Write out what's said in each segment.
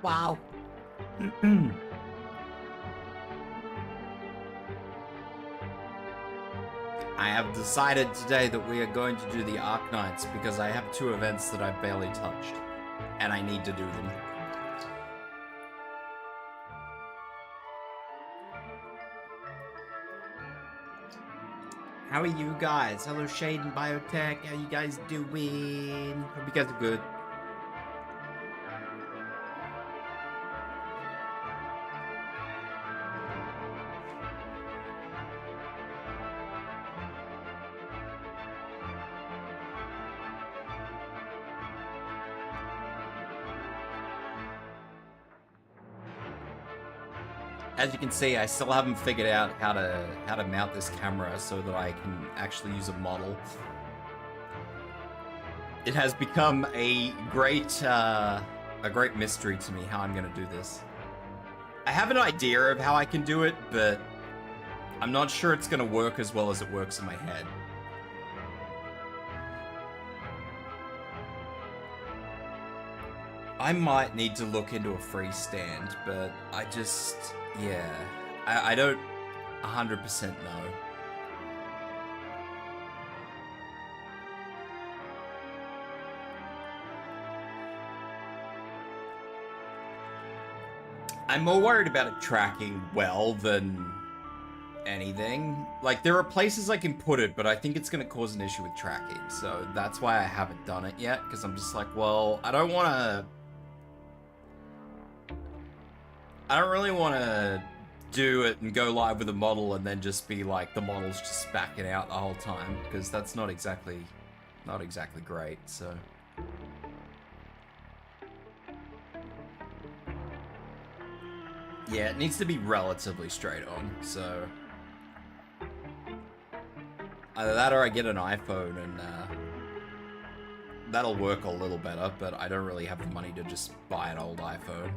Wow. I have decided today that we are going to do the Arknights because I have 2 events that I've barely touched, and I need to do them. How are you guys? Hello Shade and Biotech, how you guys doing? Hope you guys are good. As you can see, I still haven't figured out how to mount this camera so that I can actually use a model. It has become a great mystery to me how I'm gonna do this. I have an idea of how I can do it, but I'm not sure it's gonna work as well as it works in my head. I might need to look into a free stand, but I just... yeah, I don't 100% know. I'm more worried about it tracking well than anything. Like, there are places I can put it, but I think it's going to cause an issue with tracking, so that's why I haven't done it yet, because I'm just like, well, I don't really want to do it and go live with a model and then just be like the model's just backing out the whole time, because that's not exactly great. So yeah, it needs to be relatively straight on. So either that or I get an iPhone and that'll work a little better, but I don't really have the money to just buy an old iPhone.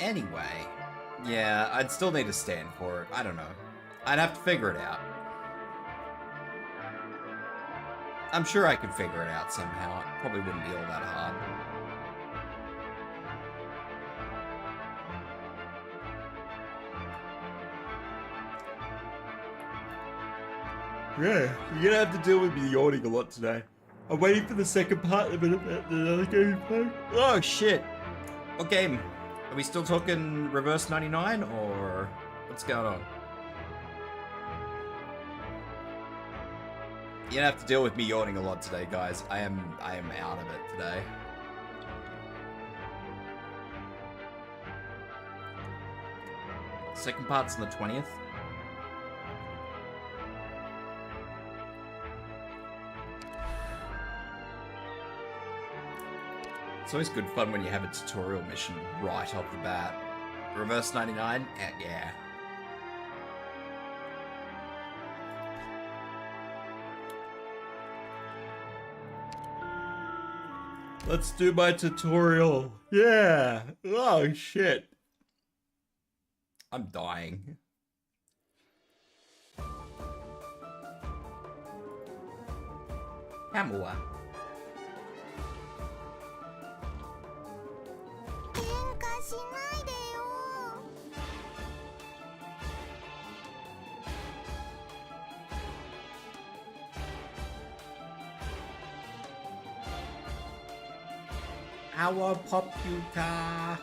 Anyway, yeah, I'd still need a stand for it. I don't know. I'd have to figure it out. I'm sure I could figure it out somehow. It probably wouldn't be all that hard. Yeah, you're gonna have to deal with me yawning a lot today. I'm waiting for the second part of another game. Oh shit! What game? Are we still talking Reverse 99 or what's going on? You're gonna have to deal with me yawning a lot today, guys. I am out of it today. Second part's on the 20th. It's always good fun when you have a tutorial mission right off the bat. Reverse 99? Yeah. Let's do my tutorial. Yeah. Oh, shit. I'm dying. Hamua. Our popular.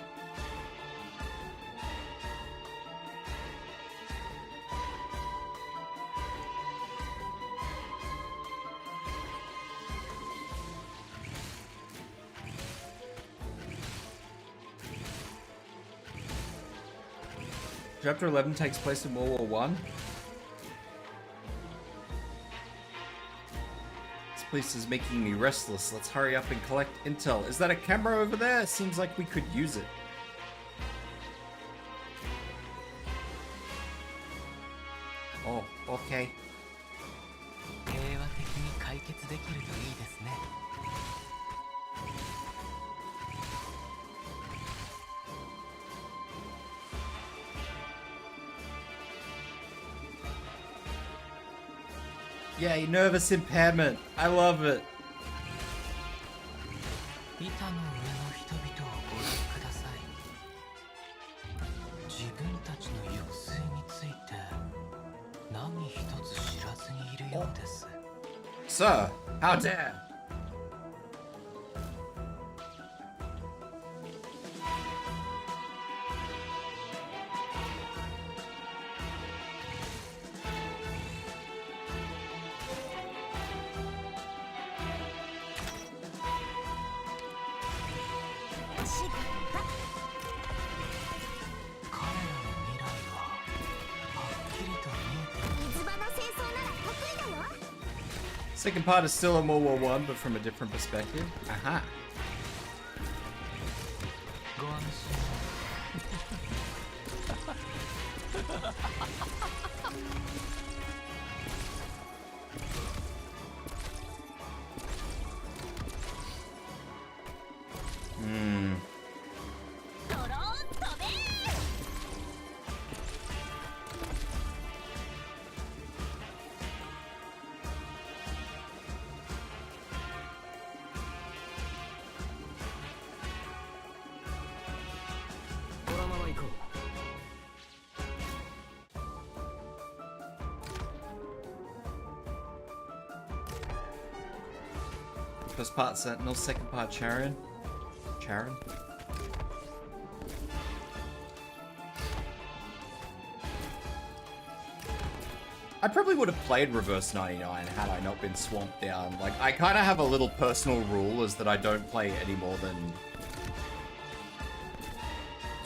Chapter 11 takes place in World War I. This place is making me restless. Let's hurry up and collect intel. Is that a camera over there? Seems like we could use it. Oh, okay. Yay, nervous impairment. I love it. Sir, how dare! Second part is still in World War One, but from a different perspective. Aha. First part Sentinel, second part Charon. Charon? I probably would have played Reverse 99 had I not been swamped down. Like, I kind of have a little personal rule is that I don't play any more than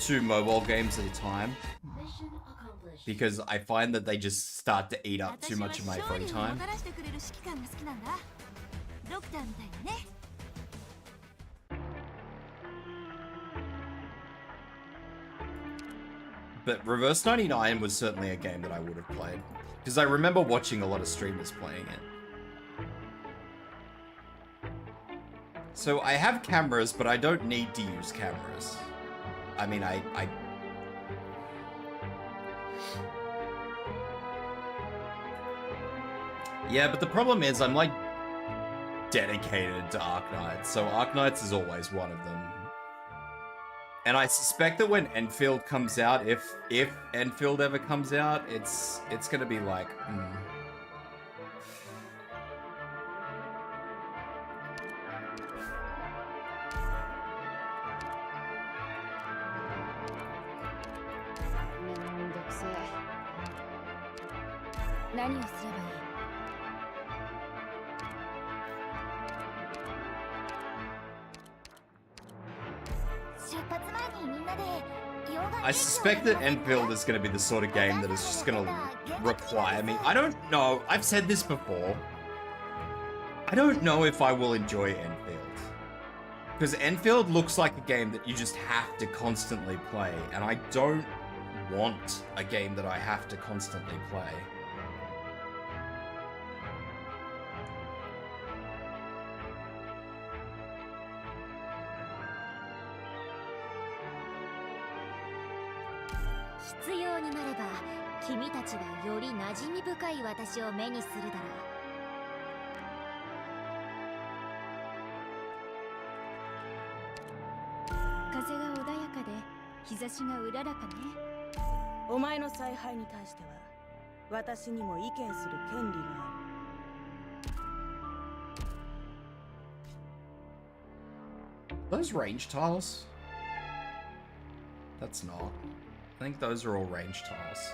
2 mobile games at a time. Because I find that they just start to eat up too much of my free time. But Reverse 99 was certainly a game that I would have played. Because I remember watching a lot of streamers playing it. So I have cameras, but I don't need to use cameras. I mean, Yeah, but the problem is I'm like dedicated to Arknights, so Arknights is always one of them. And I suspect that when Enfield comes out, if Enfield ever comes out, it's gonna be like, I suspect that Enfield is going to be the sort of game that is just going to require me. I don't know. I've said this before. I don't know if I will enjoy Enfield. Because Enfield looks like a game that you just have to constantly play. And I don't want a game that I have to constantly play. Those range tiles? That's not. I think those are all range tiles.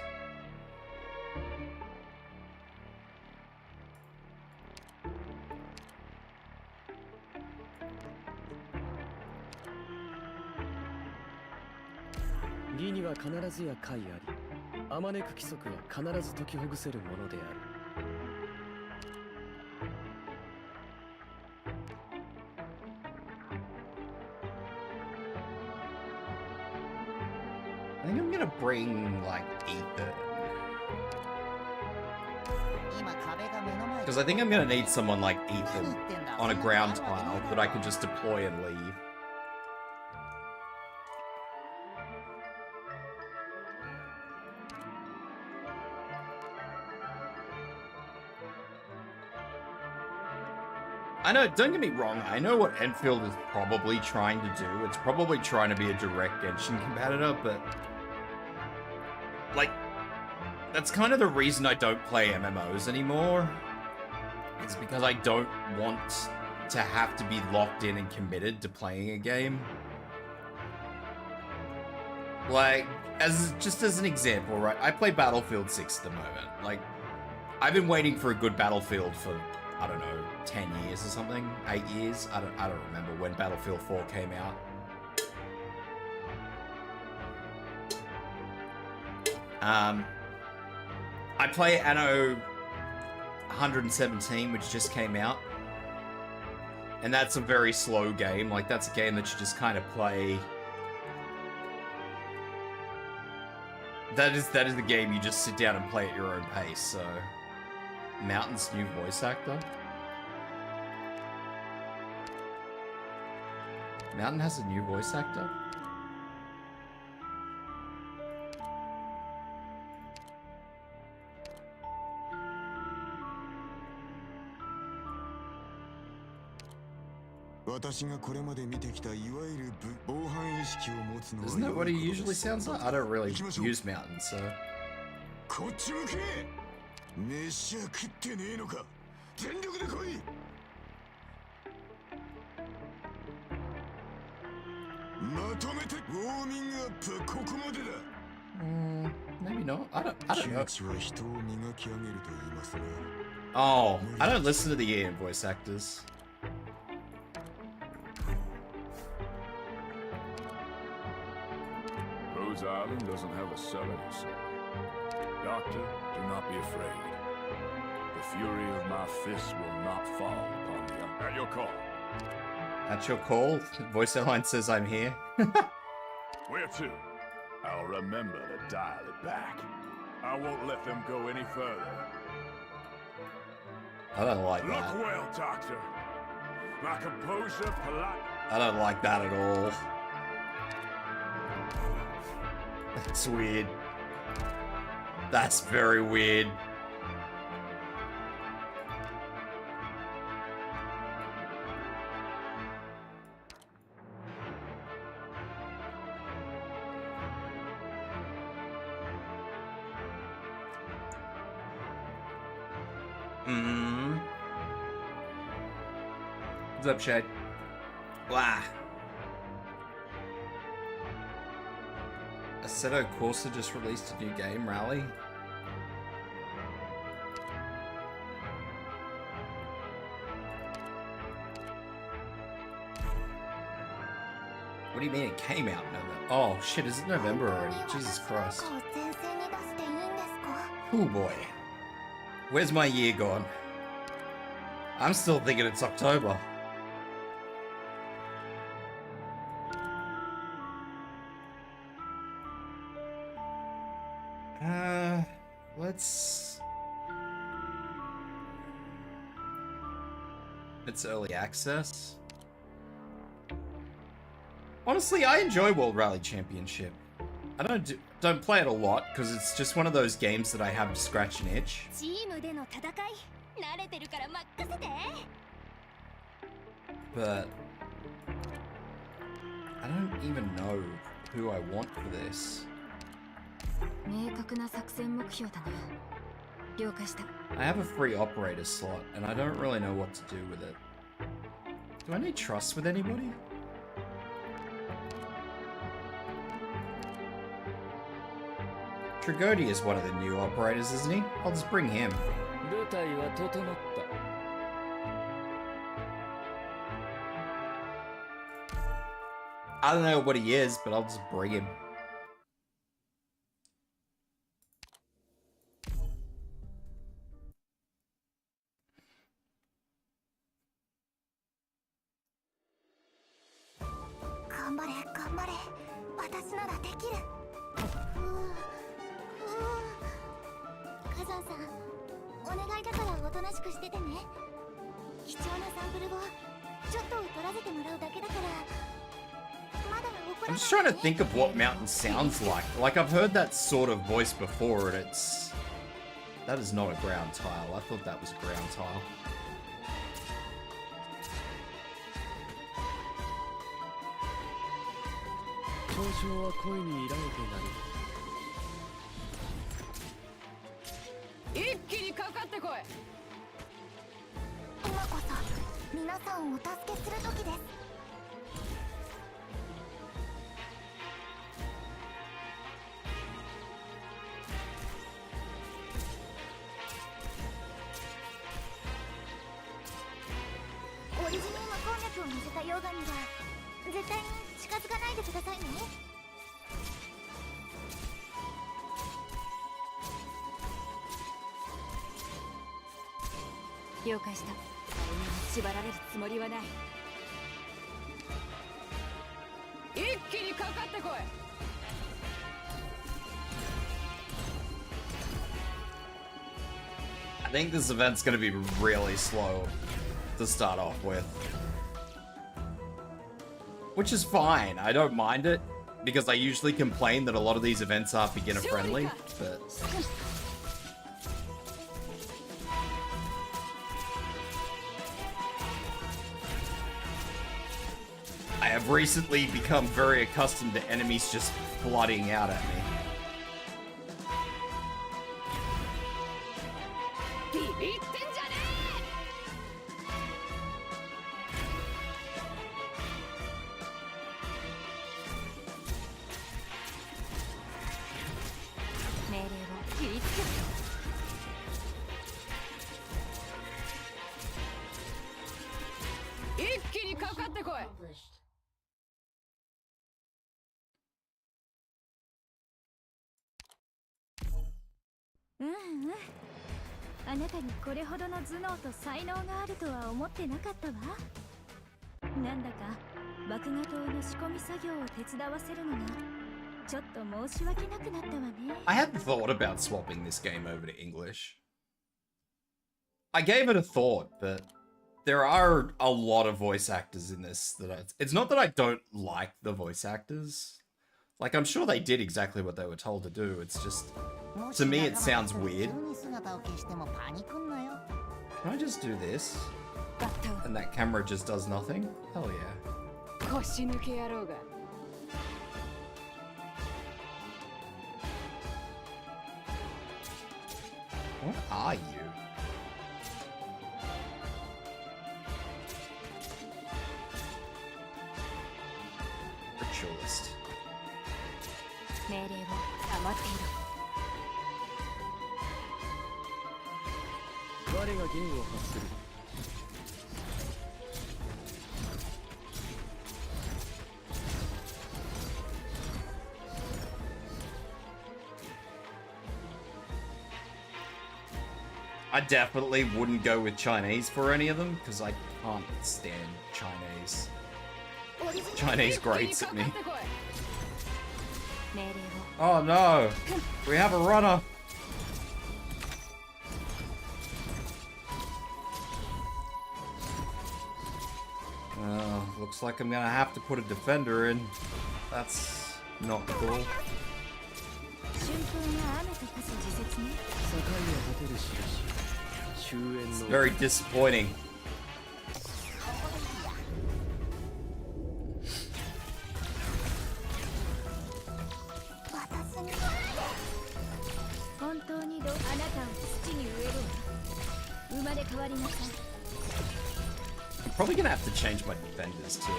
I think I'm gonna bring, like, Ethan. Because I think I'm gonna need someone like Ethan on a ground tile that I can just deploy and leave. I know, don't get me wrong, I know what Enfield is probably trying to do. It's probably trying to be a direct Genshin competitor, but... like, that's kind of the reason I don't play MMOs anymore. It's because I don't want to have to be locked in and committed to playing a game. Like, just as an example, right? I play Battlefield 6 at the moment. Like, I've been waiting for a good Battlefield for, I don't know, 10 years or something? 8 years? I don't remember when Battlefield 4 came out. I play Anno 117, which just came out. And that's a very slow game. Like, that's a game that you just kind of play. That is the game you just sit down and play at your own pace, so... Mountain's new voice actor? Mountain has a new voice actor? Isn't that what he usually sounds like? I don't really use Mountain, so... maybe not. I don't know. Oh, I don't listen to the Ian voice actors. Rose Island doesn't have a cellar, you say. Doctor, do not be afraid. The fury of my fists will not fall upon the at your call. At your call? Voice line says I'm here. Where to? I'll remember to dial it back. I won't let them go any further. I don't like that. Look well, Doctor. My composure, polite. I don't like that at all. That's weird. That's very weird. What's up, Shade? Blah. Assetto Corsa just released a new game, Rally. What do you mean it came out in November? Oh shit, is it November already? Jesus Christ. Oh boy. Where's my year gone? I'm still thinking it's October. It's early access. Honestly, I enjoy World Rally Championship. I don't play it a lot because it's just one of those games that I have to scratch an itch. But I don't even know who I want for this. I have a free operator slot, and I don't really know what to do with it. Do I need trust with anybody? Trigodi is one of the new operators, isn't he? I'll just bring him. I don't know what he is, but I'll just bring him. お願いだからおとなしくしててね。貴重なサンプルをちょっと取らせてもらうだけだから。まだ怒ら I'm ない just trying to think of what Mountain sounds like. Like, I've heard that sort of voice before, and it's... That is not a ground tile. I thought that was a ground tile. It's 今こそ皆さんをお助けする時です。オリジニウム鉱脈を乗せた溶岩には絶対に近づかないでくださいね。了解した。あれに縛られるつもりはない。一気にかかってこい。I think this event's gonna be really slow to start off with. Which is fine, I don't mind it, because I usually complain that a lot of these events are beginner friendly, but... I have recently become very accustomed to enemies just flooding out at me. Accomplished. あなたにこれほどの頭脳と才能があるとは思ってなかったわ。なんだか麦芽糖の仕込み作業を手伝わせるのがちょっと申し訳なくなったわね。I hadn't thought about swapping this game over to English. I gave it a thought, but there are a lot of voice actors in this that it's not that I don't like the voice actors. Like, I'm sure they did exactly what they were told to do. It's just, to me, it sounds weird. Can I just do this? And that camera just does nothing? Hell yeah. What are you? Ritualist. 命令を黙っていろ。我が弦を発する。I definitely wouldn't go with Chinese for any of them, because I can't stand Chinese. Chinese grates at me. Oh no! We have a runner! Looks like I'm gonna have to put a defender in. That's not cool. It's very disappointing. I'm probably gonna have to change my defenders too.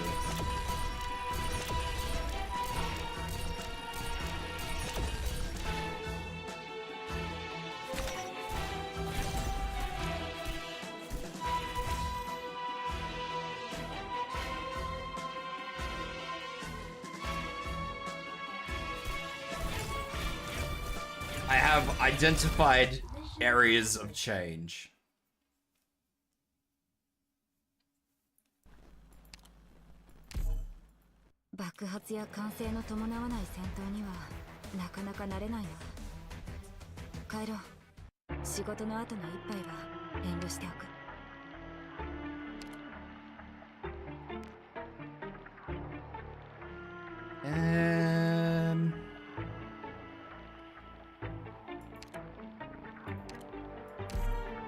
I have identified areas of change. 爆発や歓声の伴わない戦闘にはなかなか慣れないな。帰ろう。仕事の後の一杯は遠慮しておく。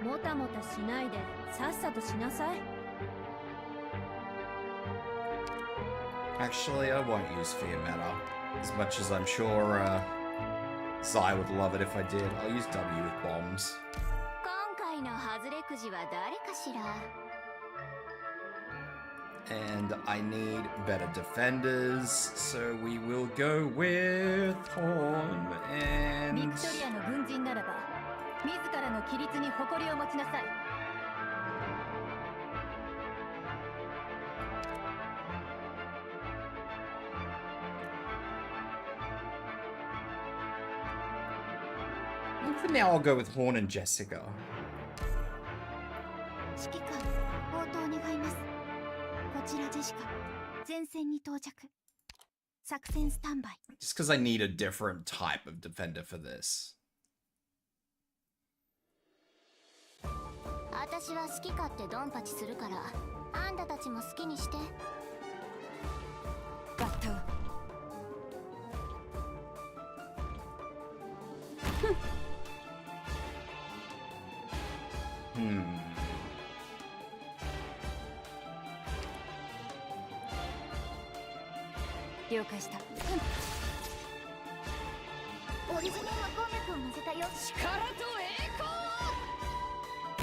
もたもたしないでさっさとしなさい。 Actually, I won't use Fear Meta. As much as I'm sure Zai would love it if I did. I'll use W with bombs. 今回の外れくじは誰かしら。 And I need better defenders, so we will go with Horn ビ and... クトリアの軍人ならば自らの規律に誇りを持ちなさい。 I think for now I'll go with Horn and Jessica. 指揮官、応答願います。こちらジェシカ、前線に到着。作戦スタンバイ。 Just because I need a different type of defender for this. 私は好き勝手ドンパチするから、あんたたちも好きにして。バット。了解した。オリジナルは鉱脈を混ぜたよ。力と栄光。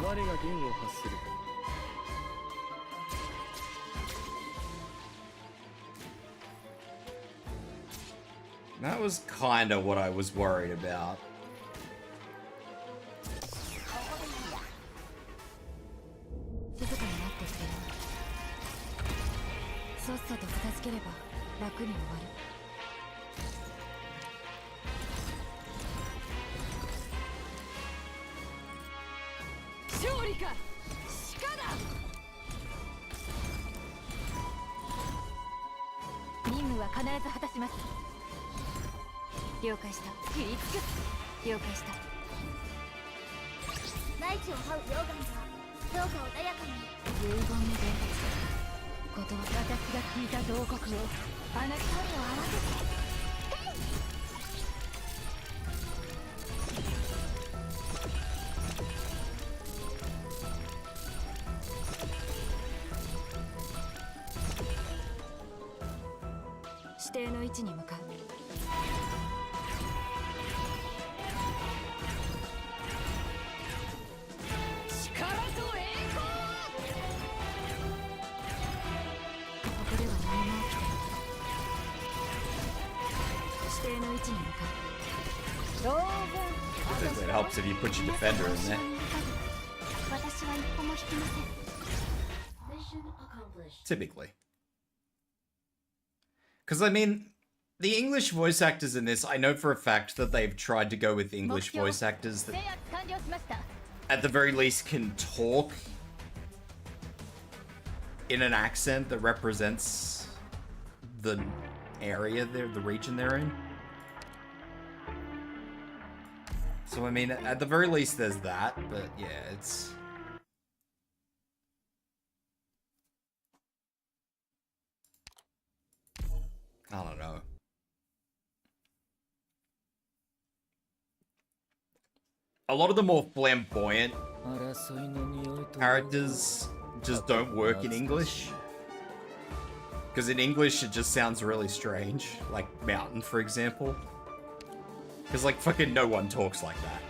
我が弦を発する。 That was kind of what I was worried about. 静かになってくれよ。さっさと片付ければ楽に終わる。勝利か鹿だ。任務は必ず果たします。 了解した。切りつく。了解した。内地を這う溶岩がどうか穏やかに。遺言の伝達。ことは私が聞いた慟哭をあなたに合わせて。指定の位置に向かう。 It helps if you put your defender in there. Typically. Because, I mean, the English voice actors in this, I know for a fact that they've tried to go with English voice actors that, at the very least, can talk in an accent that represents the area they're, the region they're in. So, I mean, at the very least, there's that, but yeah, it's... I don't know. A lot of the more flamboyant characters just don't work in English. Because in English, it just sounds really strange. Like Mountain, for example. Because, like, fucking no one talks like that.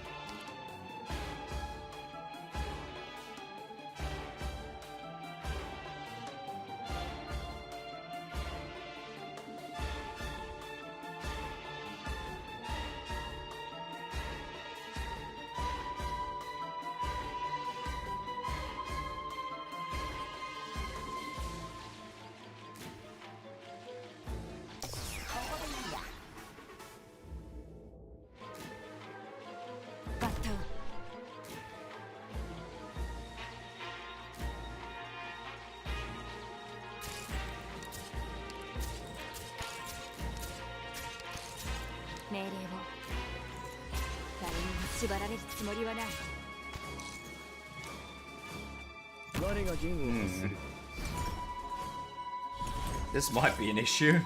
縛られるつもりはない。我が陣を発する。 This might be an issue.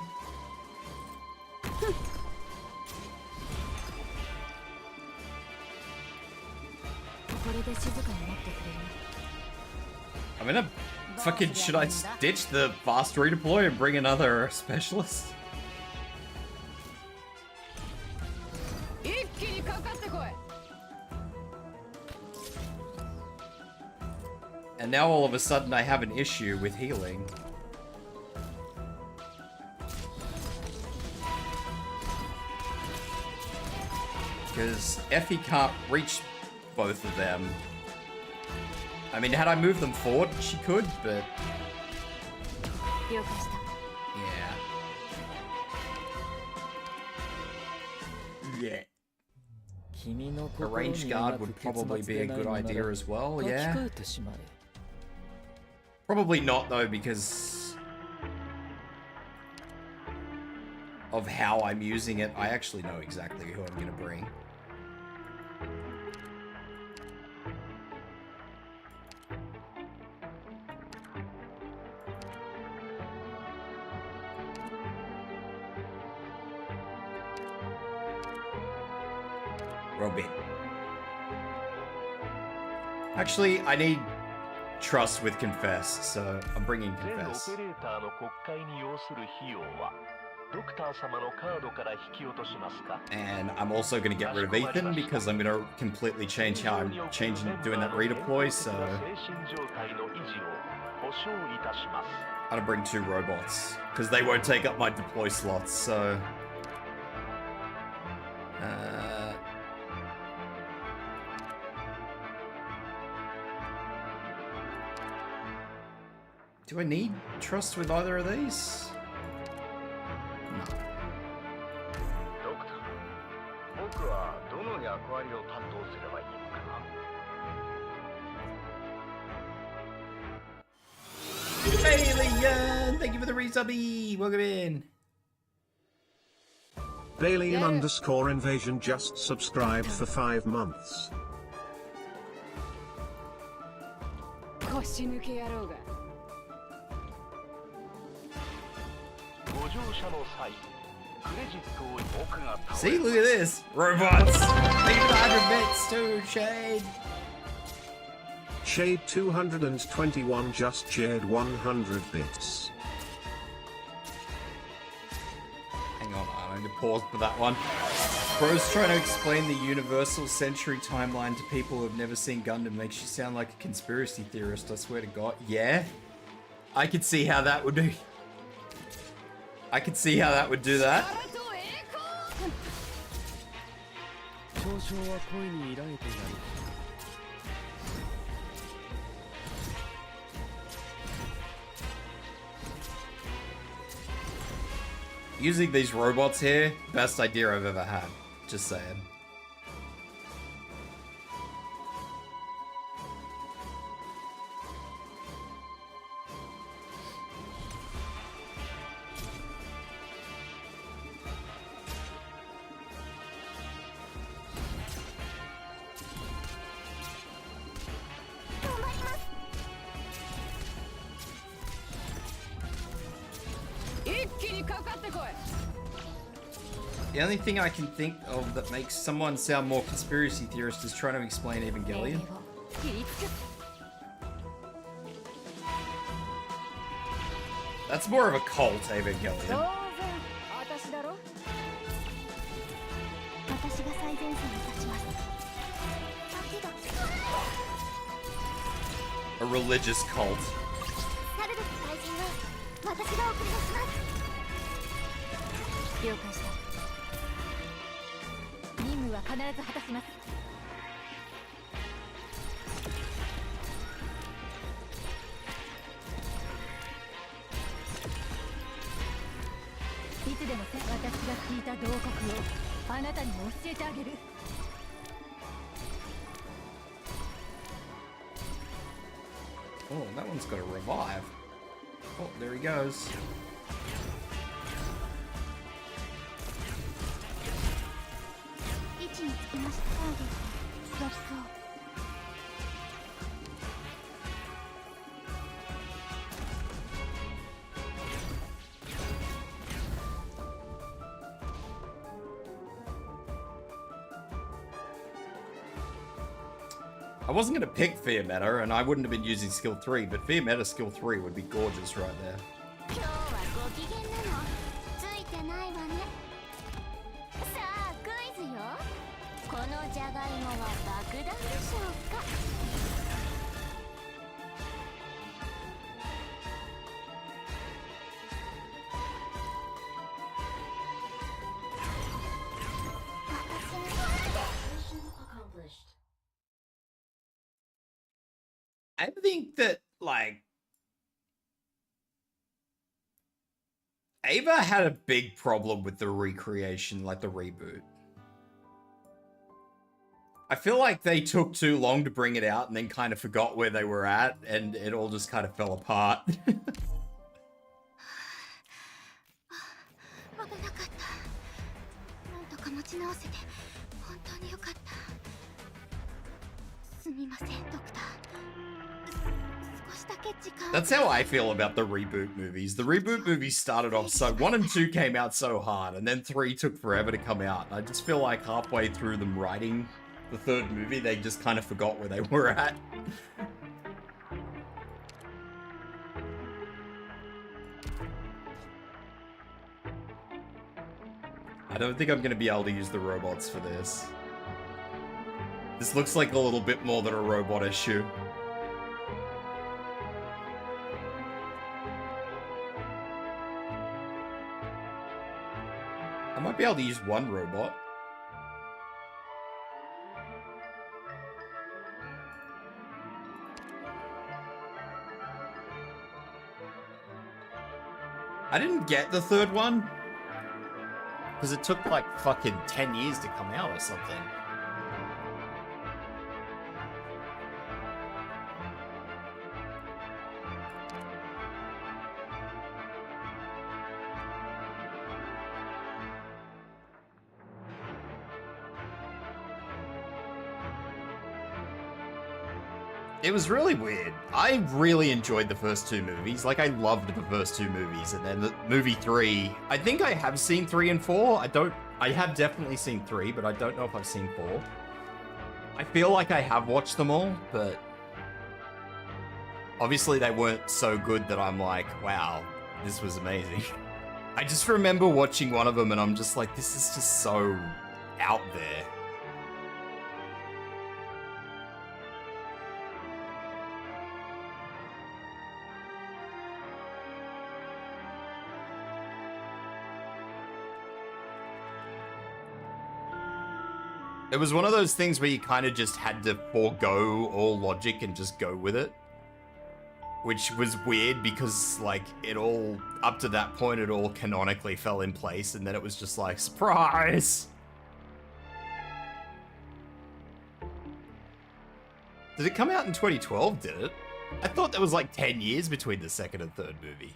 これで静かになってくれる。 I'm gonna fucking. Should I ditch the fast redeploy and bring another specialist? 一気にかかってこい。 And now all of a sudden I have an issue with healing. Because Effie can't reach both of them. I mean, had I moved them forward, she could, but... 了解した。 Yeah. A range guard would probably be a good idea as well, yeah. Probably not though, because of how I'm using it. I actually know exactly who I'm gonna bring. Robin. Actually, I need trust with Confess, so I'm bringing Confess. And I'm also going to get rid of Ethan because I'm going to completely change how I'm doing that redeploy, so... I'm going to bring 2 robots, because they won't take up my deploy slots, so... Do I need trust with either of these? No. Alien! Thank you for the resubby! Welcome in! Alien underscore invasion just subscribed for 5 months. 腰抜け野郎が。 See, look at this! Robots! Thank you for the 100 bits too, Shade! Shade 221 just shared 100 bits. Hang on, I need to pause for that one. Bro's trying to explain the Universal Century timeline to people who have never seen Gundam. Makes you sound like a conspiracy theorist, I swear to God. Yeah? I could see how that would do. I could see how that would do that. Using these robots here, best idea I've ever had. Just saying. The only thing I can think of that makes someone sound more conspiracy theorist is trying to explain Evangelion. That's more of a cult, Evangelion. A religious cult. Oh, that one's got a revive. Oh, there he goes. I wasn't going to pick Fear Meta, and I wouldn't have been using skill 3, but Fear Meta skill 3 would be gorgeous right there. I think that, like, Ava had a big problem with the recreation, like the reboot. I feel like they took too long to bring it out and then kind of forgot where they were at, and it all just kind of fell apart. That's how I feel about the reboot movies. The reboot movies started off so... 1 and 2 came out so hard, and then 3 took forever to come out. I just feel like halfway through them writing the 3rd movie, they just kind of forgot where they were at. I don't think I'm going to be able to use the robots for this. This looks like a little bit more than a robot issue. I might be able to use one robot. I didn't get the 3rd one because it took like fucking 10 years to come out or something. It was really weird. I really enjoyed the first 2 movies. Like, I loved the first 2 movies. And then the movie 3, I think I have seen 3 and 4. I have definitely seen 3, but I don't know if I've seen 4. I feel like I have watched them all, but obviously they weren't so good that I'm like, wow, this was amazing. I just remember watching one of them and I'm just like, this is just so out there. It was one of those things where you kind of just had to forego all logic and just go with it. Which was weird because, like, it all, up to that point, it all canonically fell in place, and then it was just like, surprise! Did it come out in 2012, did it? I thought there was like 10 years between the 2nd and 3rd movie.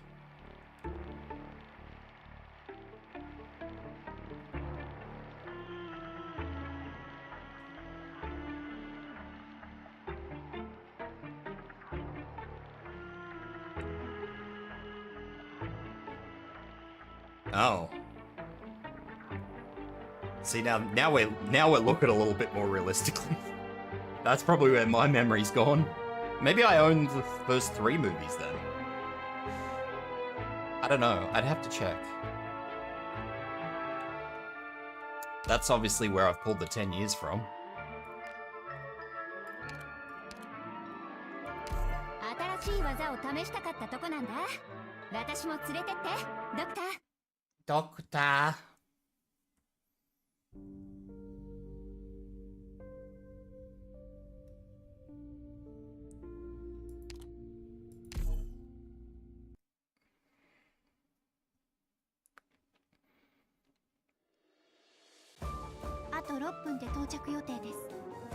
Oh. See, now we're looking a little bit more realistically. That's probably where my memory's gone. Maybe I owned the first 3 movies then. I don't know. I'd have to check. That's obviously where I've pulled the 10 years from. Doctor.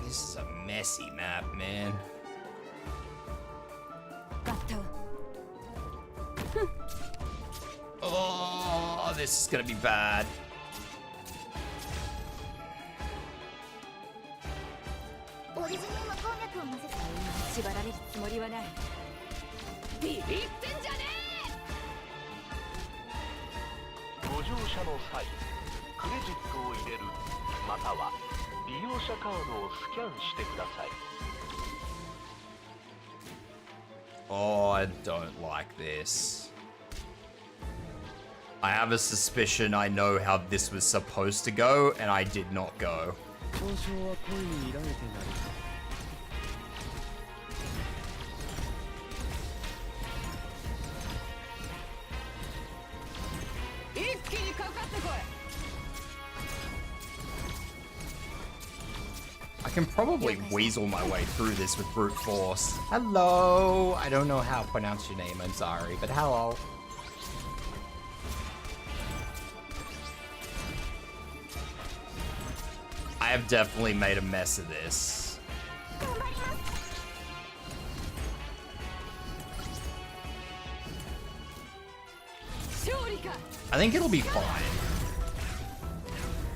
This is a messy map, man. Oh, this is gonna be bad. Oh, I don't like this. I have a suspicion I know how this was supposed to go, and I did not go. I can probably weasel my way through this with brute force. Hello! I don't know how to pronounce your name, I'm sorry, but hello. I have definitely made a mess of this. I think it'll be fine.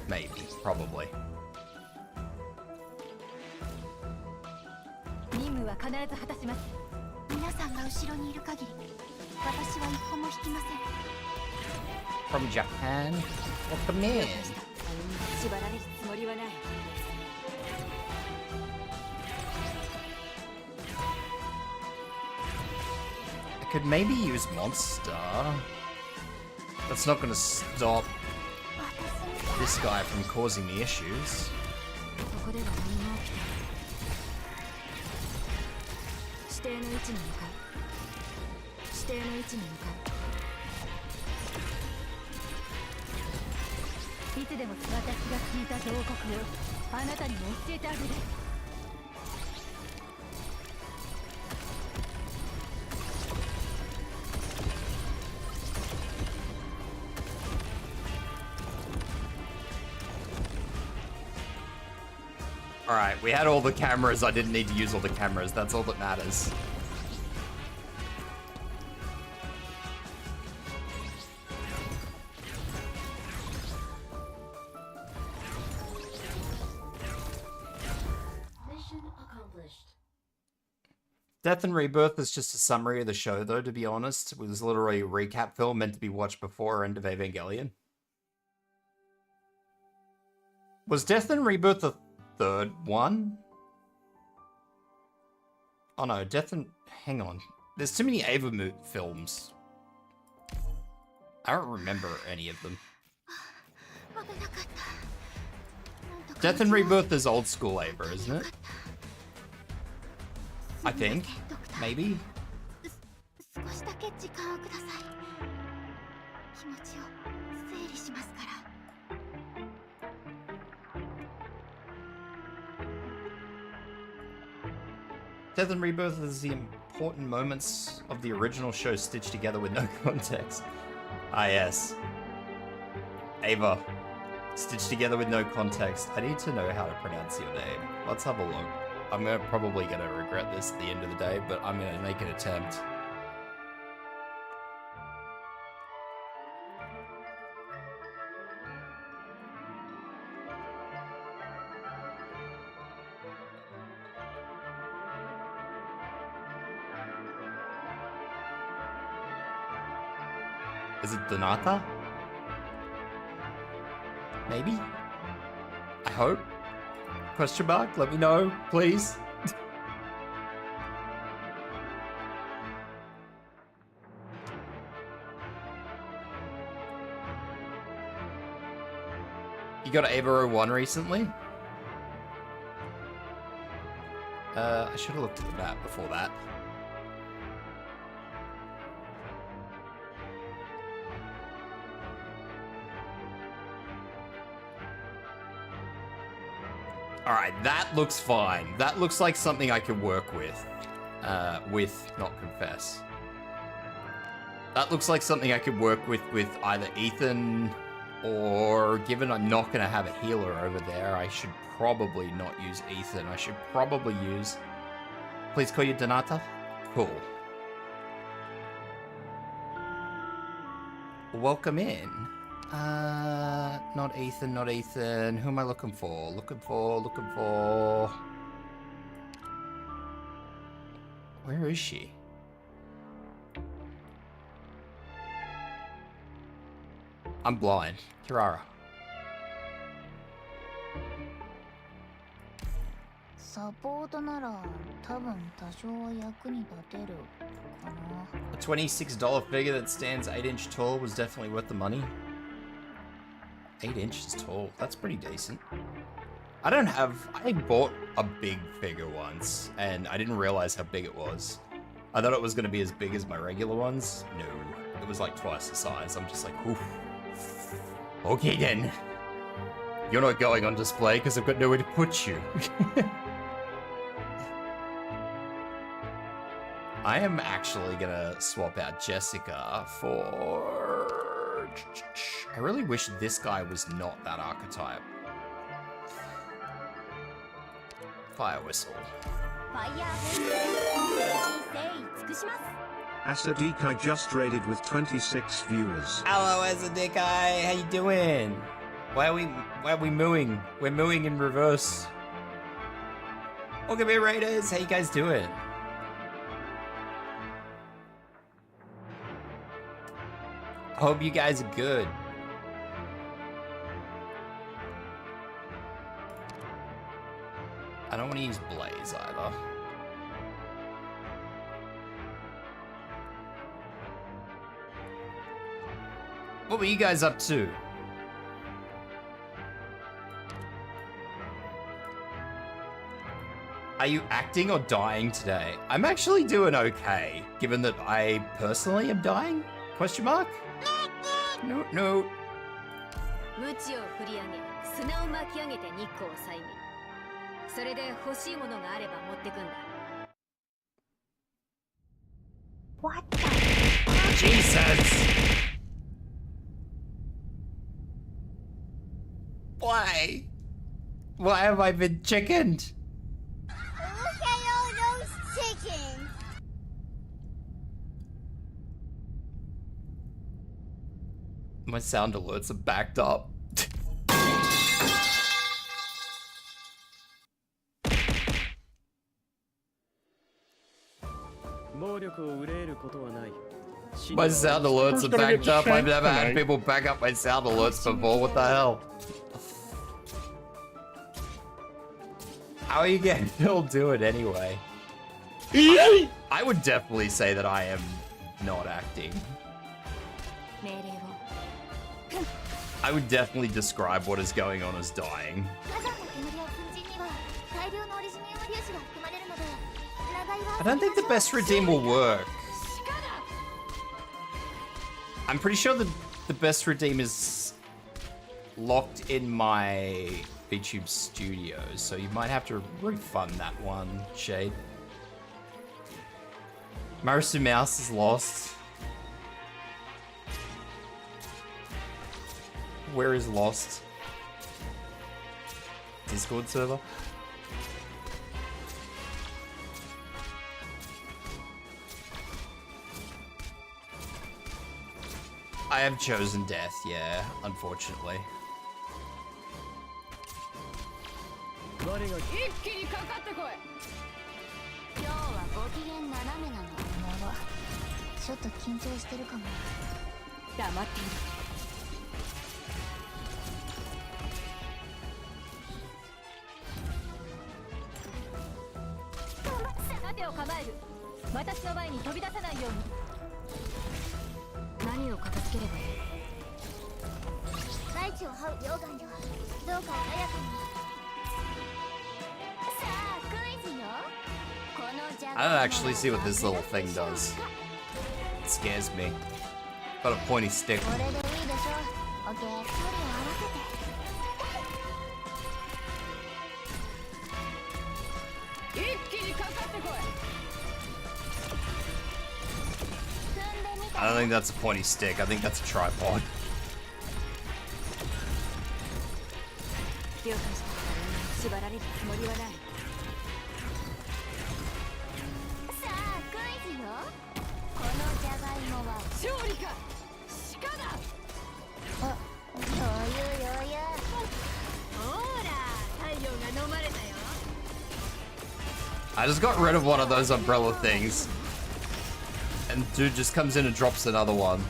Maybe, probably. 任務は必ず果たします。皆さんが後ろにいる限り、私は一歩も引きません。 From Japan? Welcome in. 縛られるつもりはない。 I could maybe use Monster. That's not gonna stop this guy from causing me issues. ここでは何も起きてない。指定の位置に向かう。指定の位置に向かう。いつでも私が聞いた同国をあなたにも教えてあげる。 Alright, we had all the cameras. I didn't need to use all the cameras. That's all that matters. Mission accomplished. Death and Rebirth is just a summary of the show, though, to be honest. It was literally a recap film meant to be watched before End of Evangelion. Was Death and Rebirth the third one? Oh no, Death and... Hang on. There's too many Ava films. I don't remember any of them. Death and Rebirth is old school Ava, isn't it? I think. Maybe? 少しだけ時間をください。気持ちを整理しますから。 Death and Rebirth is the important moments of the original show stitched together with no context. Ah, yes. Ava. Stitched together with no context. I need to know how to pronounce your name. Let's have a look. I'm probably gonna regret this at the end of the day, but I'm gonna make an attempt. Is it Donata? Maybe? I hope? Question mark? Let me know, please. You got Ava 01 recently? I should have looked at the map before that. Alright, that looks fine. That looks like something I can work with. Not confess. That looks like something I could work with either Ethan or, given I'm not going to have a healer over there, I should probably not use Ethan. I should probably use... Please call you Donata? Cool. Welcome in. Not Ethan, not Ethan. Who am I looking for? Looking for... Where is she? I'm blind. Kirara. サポートなら多分多少は役に立てるかな。A $26 figure that stands 8 inch tall was definitely worth the money. 8 inches tall, that's pretty decent. I bought a big figure once, and I didn't realize how big it was. I thought it was going to be as big as my regular ones. No, it was like twice the size. I'm just like, oof. Okay then. You're not going on display because I've got nowhere to put you. I am actually gonna swap out Jessica for... I really wish this guy was not that archetype. Fire whistle. Asadekai just raided with 26 viewers. Hello, Asadekai. How you doing? Why are we mooing? We're mooing in reverse. Welcome here, Raiders. How you guys doing? Hope you guys are good. I don't want to use Blaze either. What were you guys up to? Are you acting or dying today? I'm actually doing okay, given that I personally am dying? Question mark? No, no. What? Jesus! Why? Why have I been chickened? Look at all those chickens! My sound alerts are backed up. My sound alerts are backed up. I've never had people back up my sound alerts before. What the hell? How are you getting still do it anyway? I would definitely say that I am not acting. I would definitely describe what is going on as dying. I don't think the best redeem will work. I'm pretty sure the best redeem is locked in my VTube studios, so you might have to refund that one, Shade. Marisu Mouse is lost. Where is lost? Discord server? I have chosen death, yeah, unfortunately. I don't actually see what this little thing does. It scares me. Got a pointy stick. I don't think that's a pointy stick. I think that's a tripod. I just got rid of one of those umbrella things. And dude just comes in and drops another one.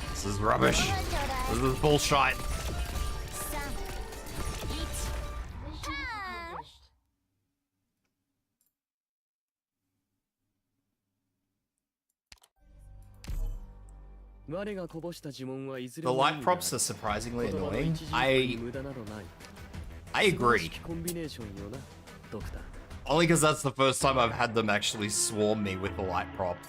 This is rubbish. This is bullshit. The light props are surprisingly annoying. I agree. Only because that's the first time I've had them actually swarm me with the light props.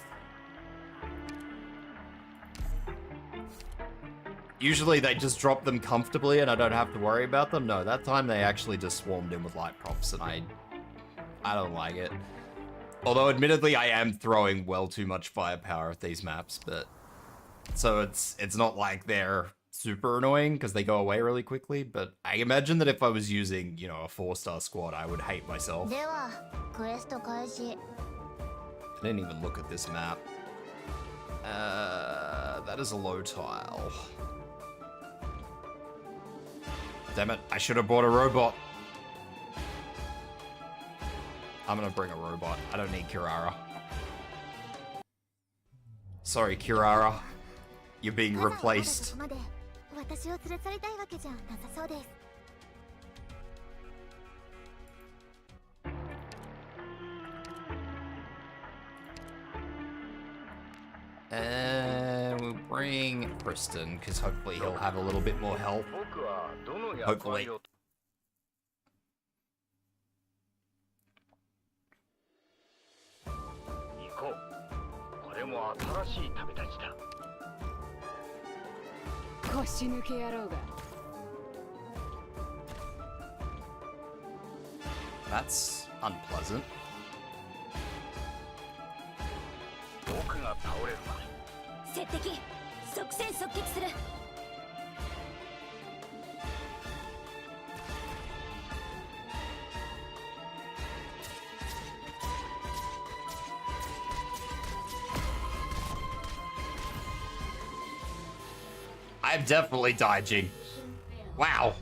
Usually they just drop them comfortably and I don't have to worry about them. No, that time they actually just swarmed in with light props and I don't like it. Although admittedly I am throwing well too much firepower at these maps, but so it's not like they're super annoying because they go away really quickly, but I imagine that if I was using, you know, a 4-star squad, I would hate myself. I didn't even look at this map. That is a low tile. Damn it, I should have bought a robot. I'm gonna bring a robot. I don't need Kirara. Sorry, Kirara. You're being replaced. We'll bring Kristen, because hopefully he'll have a little bit more help. Hopefully. That's unpleasant. I'm definitely dodging. Wow.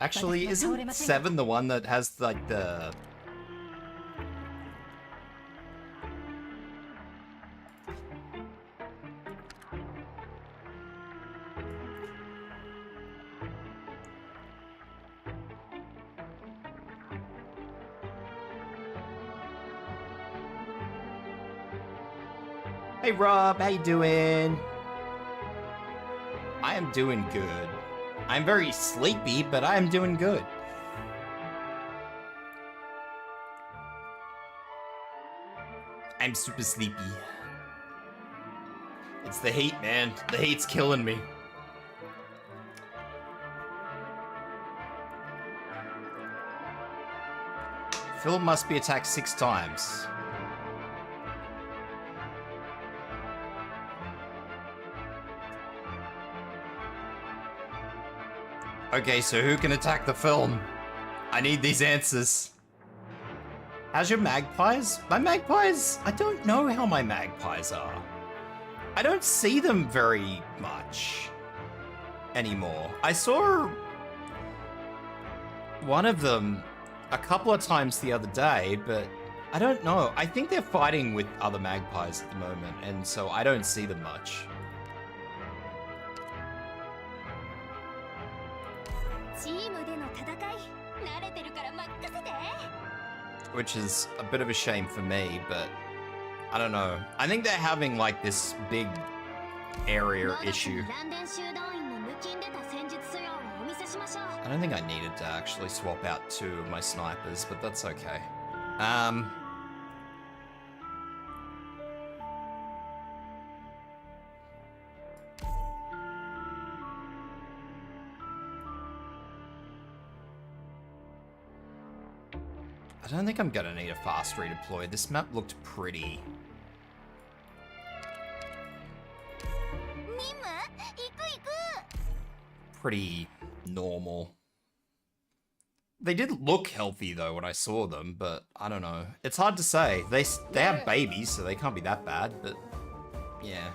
Actually, isn't 7 the one that has like the... Hey Rob, how you doing? I am doing good. I'm very sleepy, but I am doing good. I'm super sleepy. It's the heat, man. The heat's killing me. Phil must be attacked 6 times. Okay, so who can attack the film? I need these answers. How's your magpies? My magpies? I don't know how my magpies are. I don't see them very much anymore. I saw one of them a couple of times the other day, but I don't know. I think they're fighting with other magpies at the moment, and so I don't see them much. Which is a bit of a shame for me, but I don't know. I think they're having like this big area issue. I don't think I needed to actually swap out 2 of my snipers, but that's okay. I don't think I'm gonna need a fast redeploy. This map looked pretty. Pretty normal. They did look healthy though when I saw them, but I don't know. It's hard to say. They have babies, so they can't be that bad, but yeah.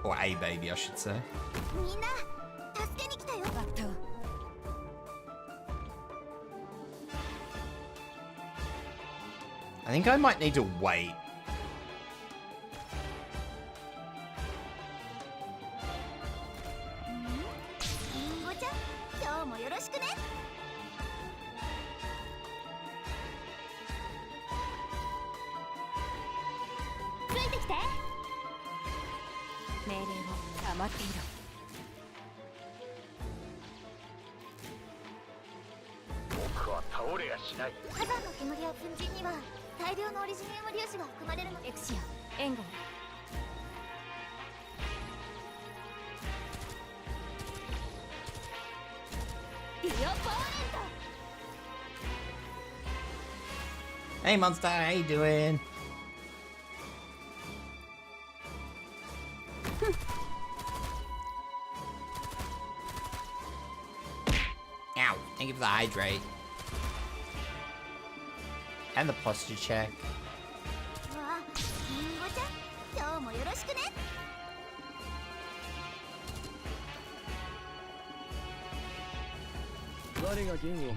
Or a baby, I should say. I think I might need to wait. Hey Monster, how you doing? Ow, thank you for the hydrate. And the posture check.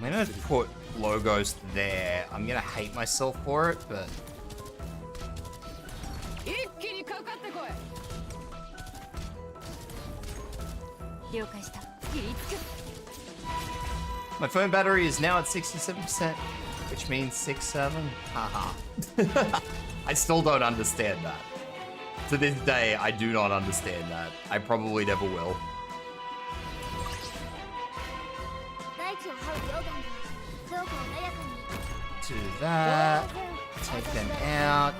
I'm gonna put logos there. I'm gonna hate myself for it, but... My phone battery is now at 67%, which means 6-7. Haha. I still don't understand that. To this day, I do not understand that. I probably never will. Do that. Take them out.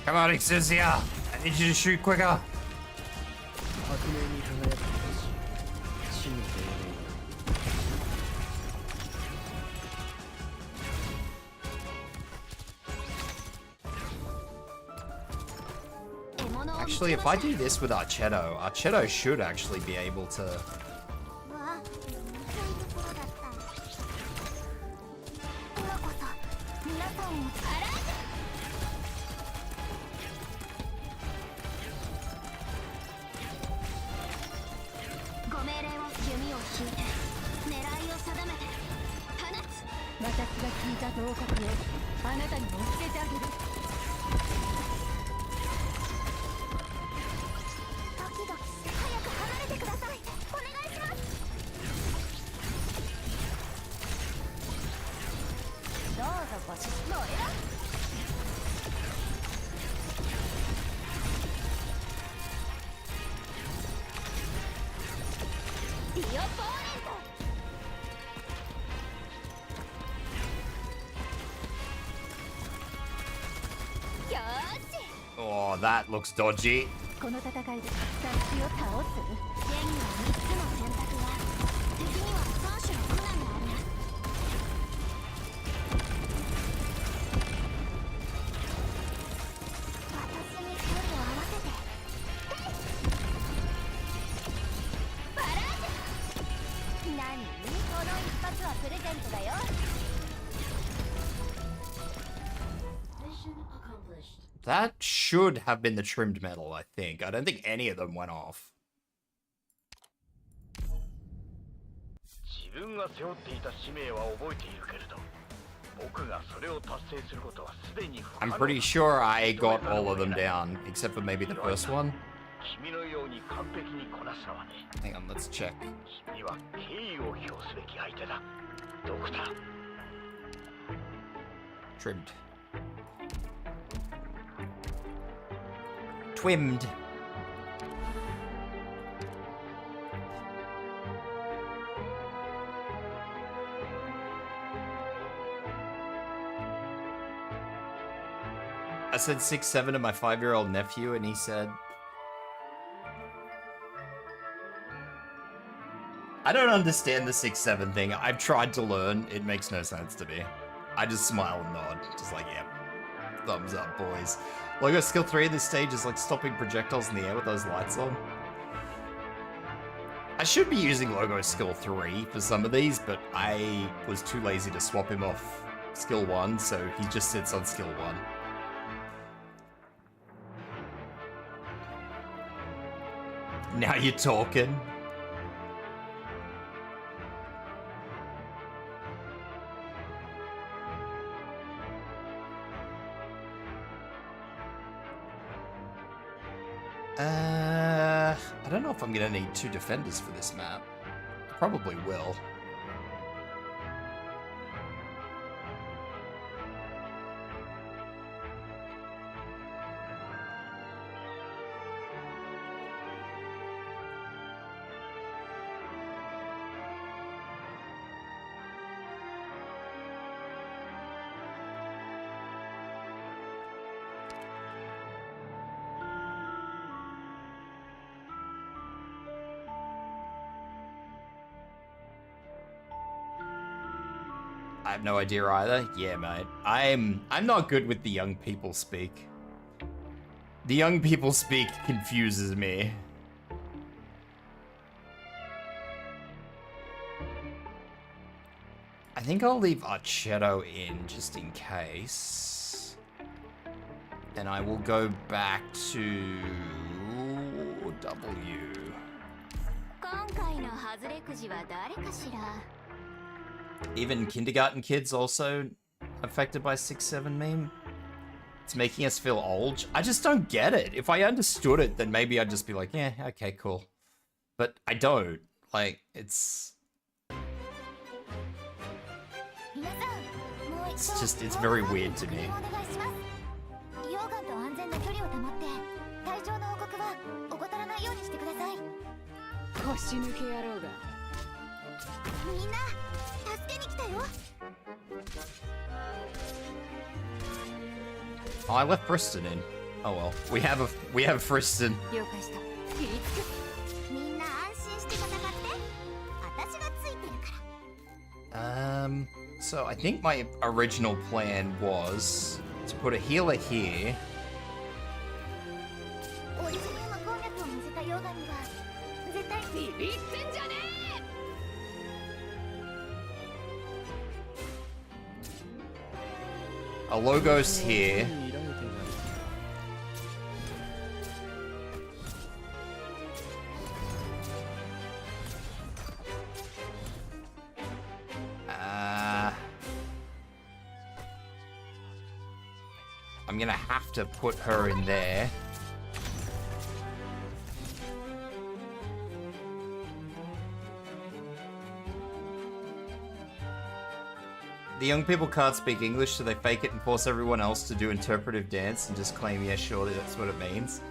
Come on, Excelsior! I need you to shoot quicker! Actually, if I do this with Archetto should actually be able to... Oh, that looks dodgy. That should have been the trimmed metal, I think. I don't think any of them went off. I'm pretty sure I got all of them down, except for maybe the first one. Hang on, let's check. Trimmed. Twimmed. I said 6-7 to my 5-year-old nephew, and he said, I don't understand the 6-7 thing. I've tried to learn. It makes no sense to me. I just smile and nod. Just like, yeah. Thumbs up, boys. Logo skill 3 in this stage is like stopping projectiles in the air with those lights on. I should be using Logo skill 3 for some of these, but I was too lazy to swap him off skill 1, so he just sits on skill 1. Now you're talking. I don't know if I'm gonna need 2 defenders for this map. I probably will. I have no idea either. Yeah, mate. I'm not good with the young people speak. The young people speak confuses me. I think I'll leave Archetto in just in case. And I will go back to W. Even kindergarten kids also affected by 6-7 meme. It's making us feel old. I just don't get it. If I understood it, then maybe I'd just be like, yeah, okay, cool. But I don't. Like, it's just, it's very weird to me. Oh, I left Friston in. Oh well, we have Friston. So I think my original plan was to put a healer here. A Logos here. I'm gonna have to put her in there. The young people can't speak English, so they fake it and force everyone else to do interpretive dance and just claim, yeah, surely that's what it means.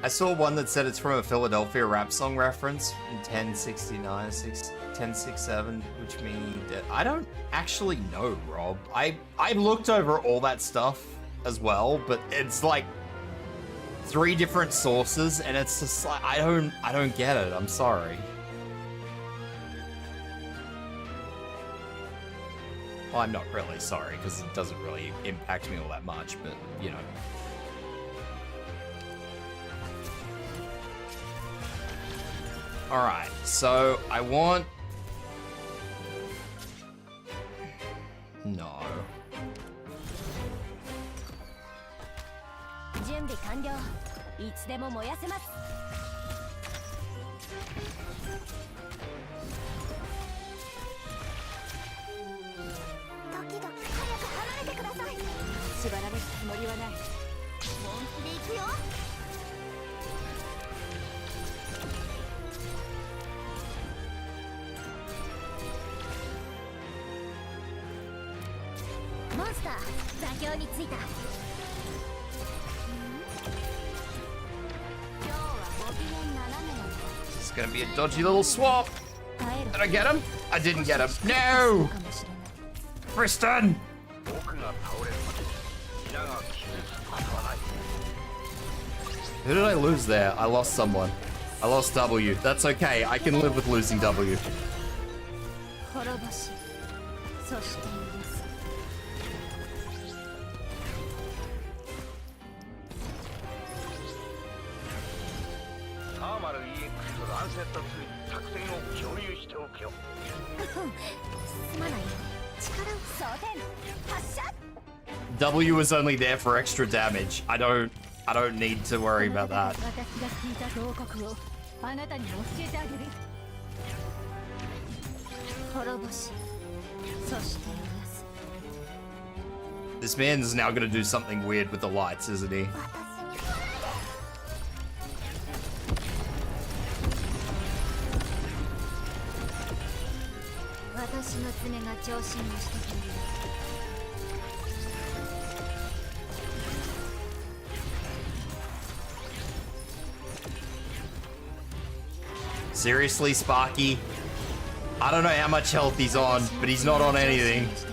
I saw one that said it's from a Philadelphia rap song reference in 1067, which means that I don't actually know, Rob. I looked over all that stuff as well, but it's like 3 different sources, and it's just like I don't get it. I'm sorry. Well, I'm not really sorry, because it doesn't really impact me all that much, but, you know. Alright, so I want... No. This is gonna be a dodgy little swap. Did I get him? I didn't get him. No! Friston! Who did I lose there? I lost someone. I lost W. That's okay. I can live with losing W. ランセット2に作戦を共有しておくよ。すまない。力を装填発射。 W is only there for extra damage. I don't need to worry about that. 私が聞いた同国をあなたに教えてあげる。滅ぼし、そして癒す。 This man's now gonna do something weird with the lights, isn't he? 私の爪が調子にしてくれる。 Seriously, Sparky? I don't know how much health he's on, but he's not on anything. す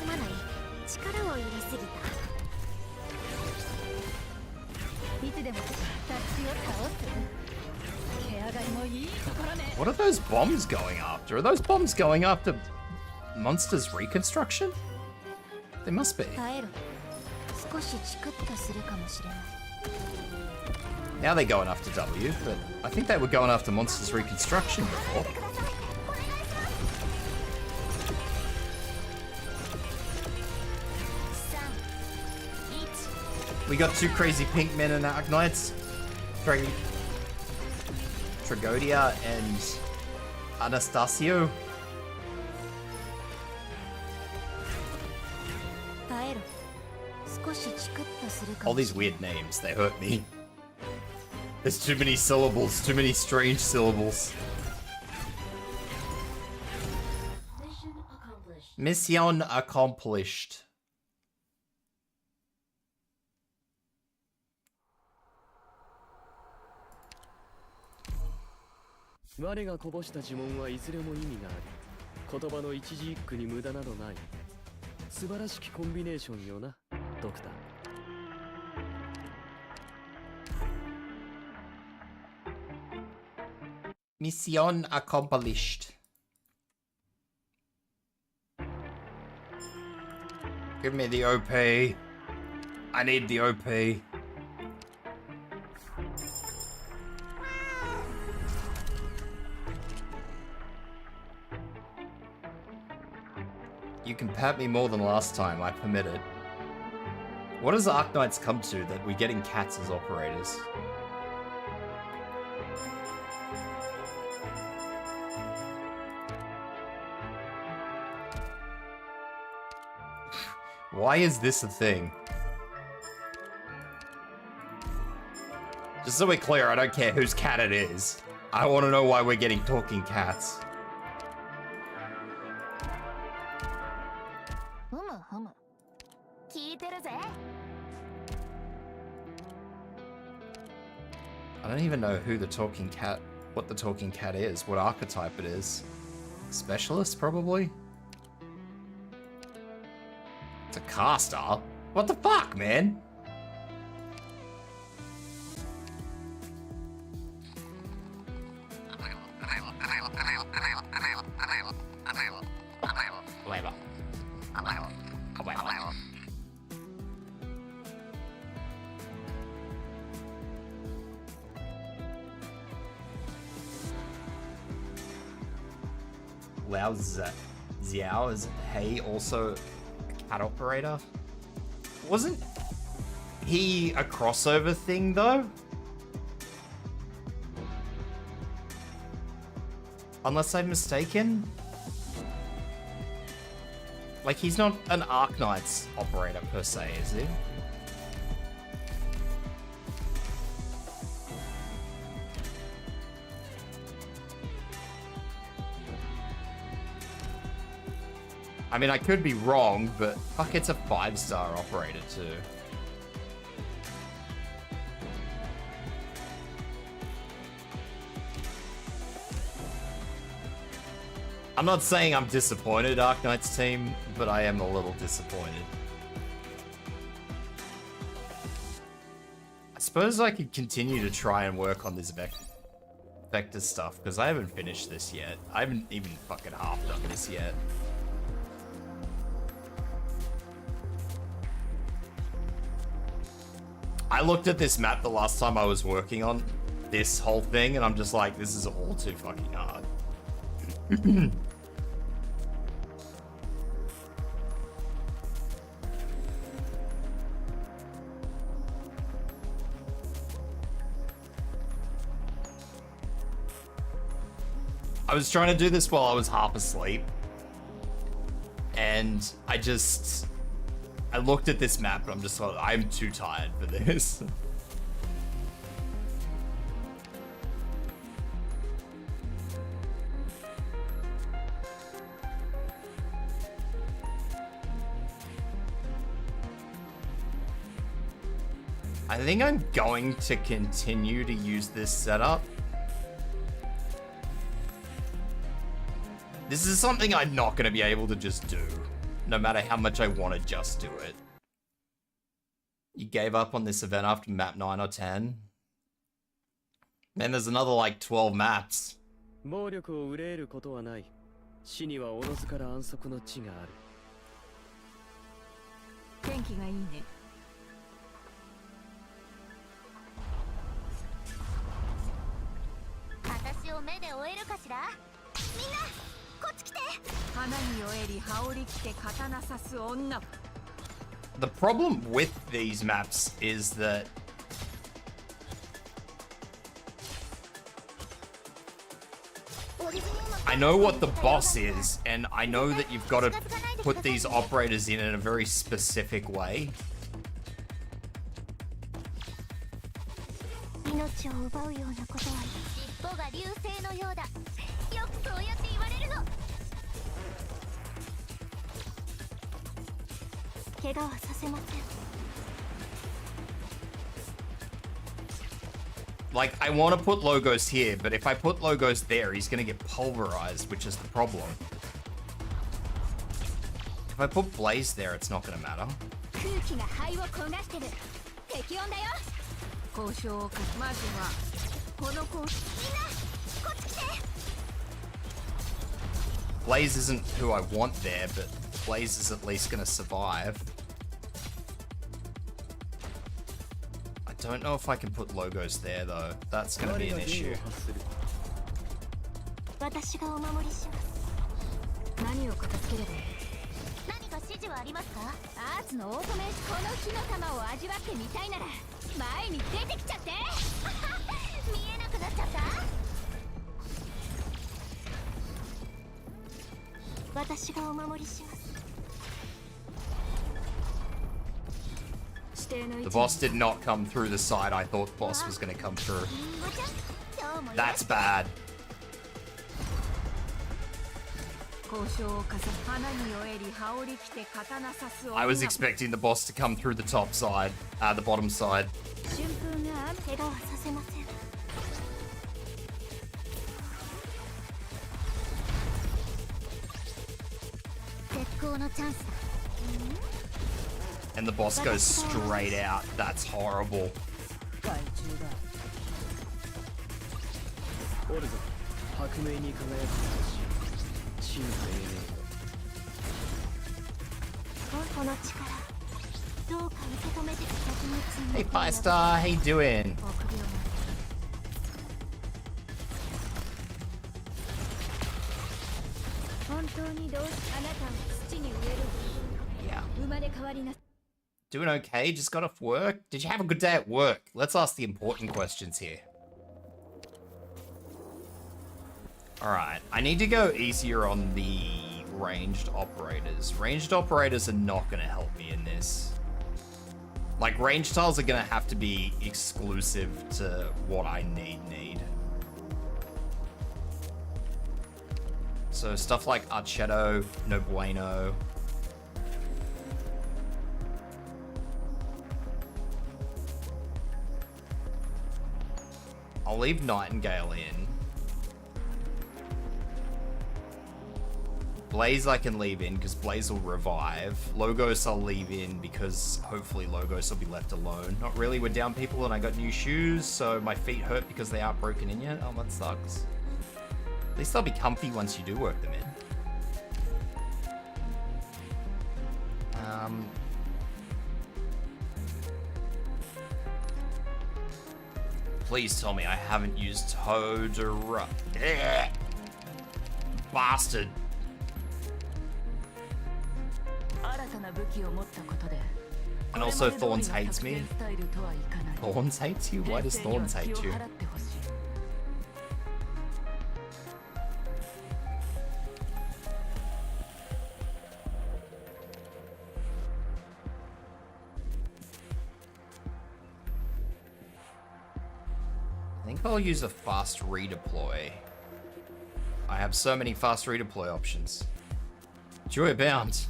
まない。力を入れすぎた。いつでもタッチを倒す。 What are those bombs going after? Are those bombs going after monsters' reconstruction? They must be. 耐えろ。少しチクッとするかもしれない。 Now they're going after W, but I think they were going after monsters' reconstruction before. We got two crazy pink men and Arknights. Tragodia and Anastasio. 耐えろ。少しチクッとするか All もし these れない。 weird names, they hurt me. There's too many syllables, too many strange syllables. Mission accomplished. Mission accomplished. "我がこぼした呪文はいずれも意味があり、言葉の一字一句に無駄などない。素晴らしきコンビネーションよな、ドクター。 Mission accomplished. Give me the OP. I need the OP. You can pat me more than last time, I permit it. What does Arknights come to that we're getting cats as operators? Why is this a thing? Just so we're clear, I don't care whose cat it is. I want to know why we're getting talking cats. ふむふむ。聞いてるぜ。 I don't even know who the talking cat, what the talking cat is, what archetype it is. Specialist, probably? It's a caster? What the fuck, man? Lao Xiao is Hey also a cat operator? Wasn't he a crossover thing though? Unless I'm mistaken? Like he's not an Arknights operator per se, is he? I mean, I could be wrong, but fuck, it's a 5-star operator too. I'm not saying I'm disappointed, Arknights team, but I am a little disappointed. I suppose I could continue to try and work on this Vector stuff, because I haven't finished this yet. I haven't even fucking half done this yet. I looked at this map the last time I was working on this whole thing, and I'm just like, this is all too fucking hard. I was trying to do this while I was half asleep, and I looked at this map and I'm just like, I'm too tired for this. I think I'm going to continue to use this setup. This is something I'm not going to be able to just do, no matter how much I want to just do it. You gave up on this event after map 9 or 10? Man, there's another like 12 maps. 暴力を憂えることはない。死にはおのずから安息の地がある。天気がいいね。私を目で追えるかしら？みんなこっち来て。花に酔えり羽織着て刀刺す女。 The problem with these maps is that I know what the boss is, and I know that you've got to put these operators in a very specific way. 命を奪うようなことは尻尾が流星のようだ。よくそうやって言われるの。怪我はさせません。 Like, I want to put logos here, but if I put logos there, he's going to get pulverized, which is the problem. If I put Blaze there, it's not going to matter. 空気が灰を焦がしてる。適温だよ。交渉をかまずはこの交渉。みんなこっち来て。 Blaze isn't who I want there, but Blaze is at least going to survive. I don't know if I can put logos there, though. That's going to be an issue. 私がお守りします。何を片付ければ。何か指示はありますか？アーツのオートメーション。この火の玉を味わってみたいなら前に出てきちゃって。見えなくなっちゃった。私がお守りします。 The boss did not come through the side I thought the boss was going to come through. That's bad. I was expecting the boss to come through the top side, the bottom side. 春風が怪我はさせません。 絶好のチャンスだ。 And the boss goes straight out. That's horrible. おるぞ。白明に輝く星。真のこの力、どうか受け止めてください。 Hey, Firestar, how you doing? 本当にどうしあなたを土に植える。 Yeah. 生まれ変わりな。 Doing okay? Just got off work? Did you have a good day at work? Let's ask the important questions here. Alright, I need to go easier on the ranged operators. Ranged operators are not going to help me in this. Like, range tiles are going to have to be exclusive to what I need. So stuff like Art Shadow, no bueno. I'll leave Nightingale in. Blaze I can leave in because Blaze will revive. Logos I'll leave in because hopefully Logos will be left alone. Not really, we're down people and I got new shoes, so my feet hurt because they aren't broken in yet. Oh, that sucks. At least they'll be comfy once you do work them in. Please tell me I haven't used Toad or... Bastard. And also Thorns hates me. Thorns hates you? Why does Thorns hate you? I think I'll use a fast redeploy. I have so many fast redeploy options. Joy abound.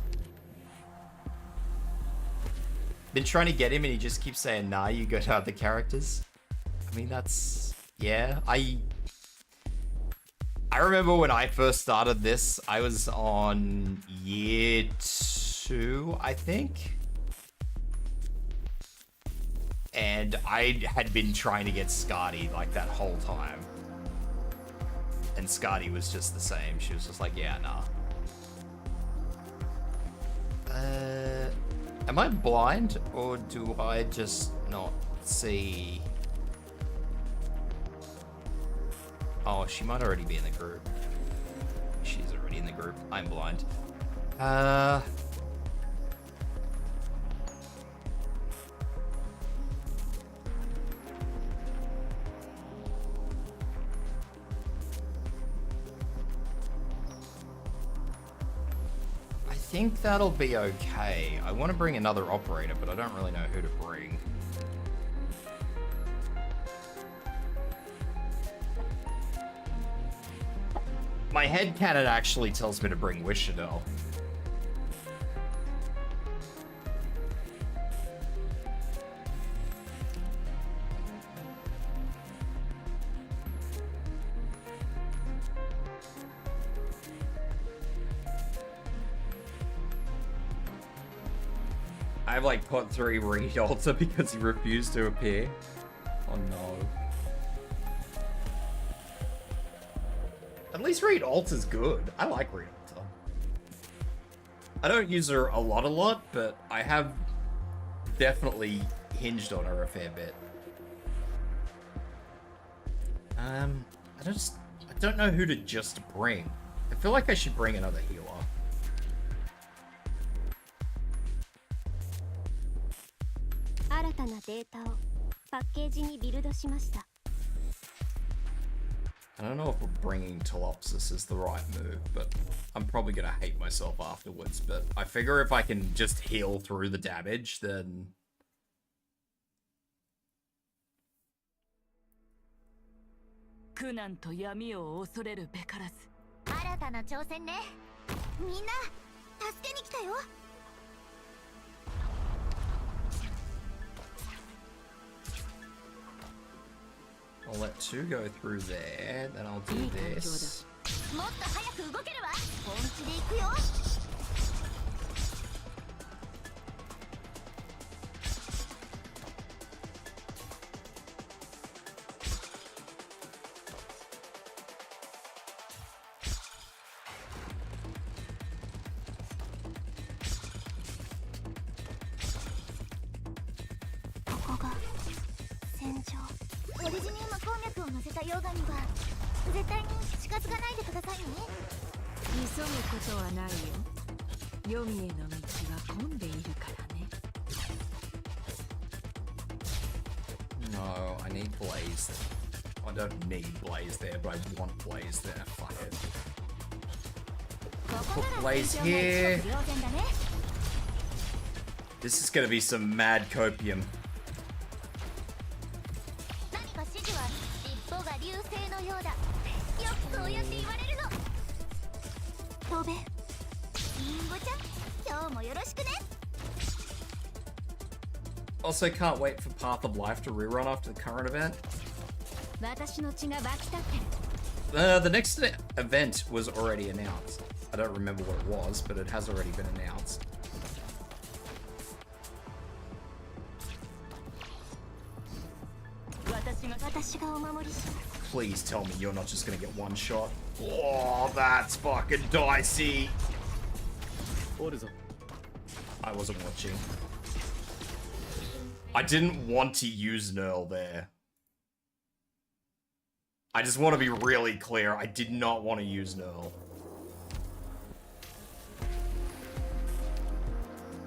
Been trying to get him and he just keeps saying, nah, you go to other characters. I mean, that's... yeah, I remember when I first started this, I was on year 2, I think. And I had been trying to get Skadi like that whole time. And Skadi was just the same. She was just like, yeah, nah. Am I blind or do I just not see? Oh, she might already be in the group. She's already in the group. I'm blind. I think that'll be okay. I want to bring another operator, but I don't really know who to bring. My headcanon actually tells me to bring Wishadel. I've like put 3 Reed Alter because he refused to appear. Oh no. At least Reed Alter's good. I like Reed Alter. I don't use her a lot, but I have definitely hinged on her a fair bit. I don't know who to just bring. I feel like I should bring another healer. 新たなデータをパッケージにビルドしました。 I don't know if bringing Telopsis is the right move, but I'm probably gonna hate myself afterwards. But I figure if I can just heal through the damage, then... 苦難と闇を恐れるべからず。新たな挑戦ね。みんな助けに来たよ。 I'll let 2 go through there, then I'll do this. もっと早く動けるわ。本気で行くよ。 ここが戦場。 オリジニウム鉱脈を乗せた溶岩には絶対に近づかないでくださいね。急ぐことはないよ。黄泉への道は混んでいるからね。 No, I need Blaze. I don't need Blaze there, but I want Blaze there. Fuck it. Put Blaze here. This is gonna be some mad copium. 何か指示は尻尾が流星のようだ。よくそうやって言われるの。飛べ。リンゴちゃん、今日もよろしくね。 Also, can't wait for Path of Life to rerun after the current event. 私の血が沸き立ってる。The next event was already announced. I don't remember what it was, but it has already been announced. Please tell me you're not just gonna get one shot. Oh, that's fucking dicey. I wasn't watching. I didn't want to use Nerl there. I just want to be really clear. I did not want to use Nerl.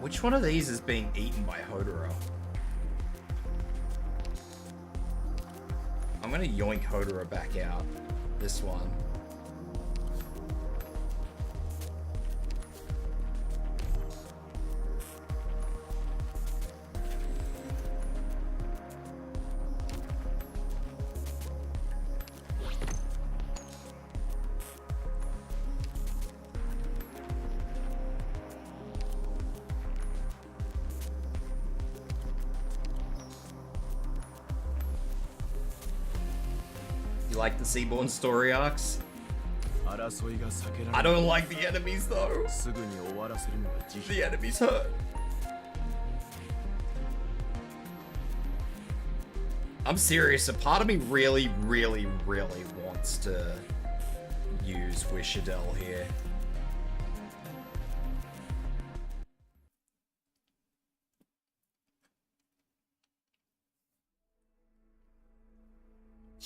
Which one of these is being eaten by Hodoro? I'm gonna yoink Hodoro back out. This one. You like the Seaborn story arcs? I don't like the enemies though. The enemies hurt. I'm serious, a part of me really wants to use Wishadel here.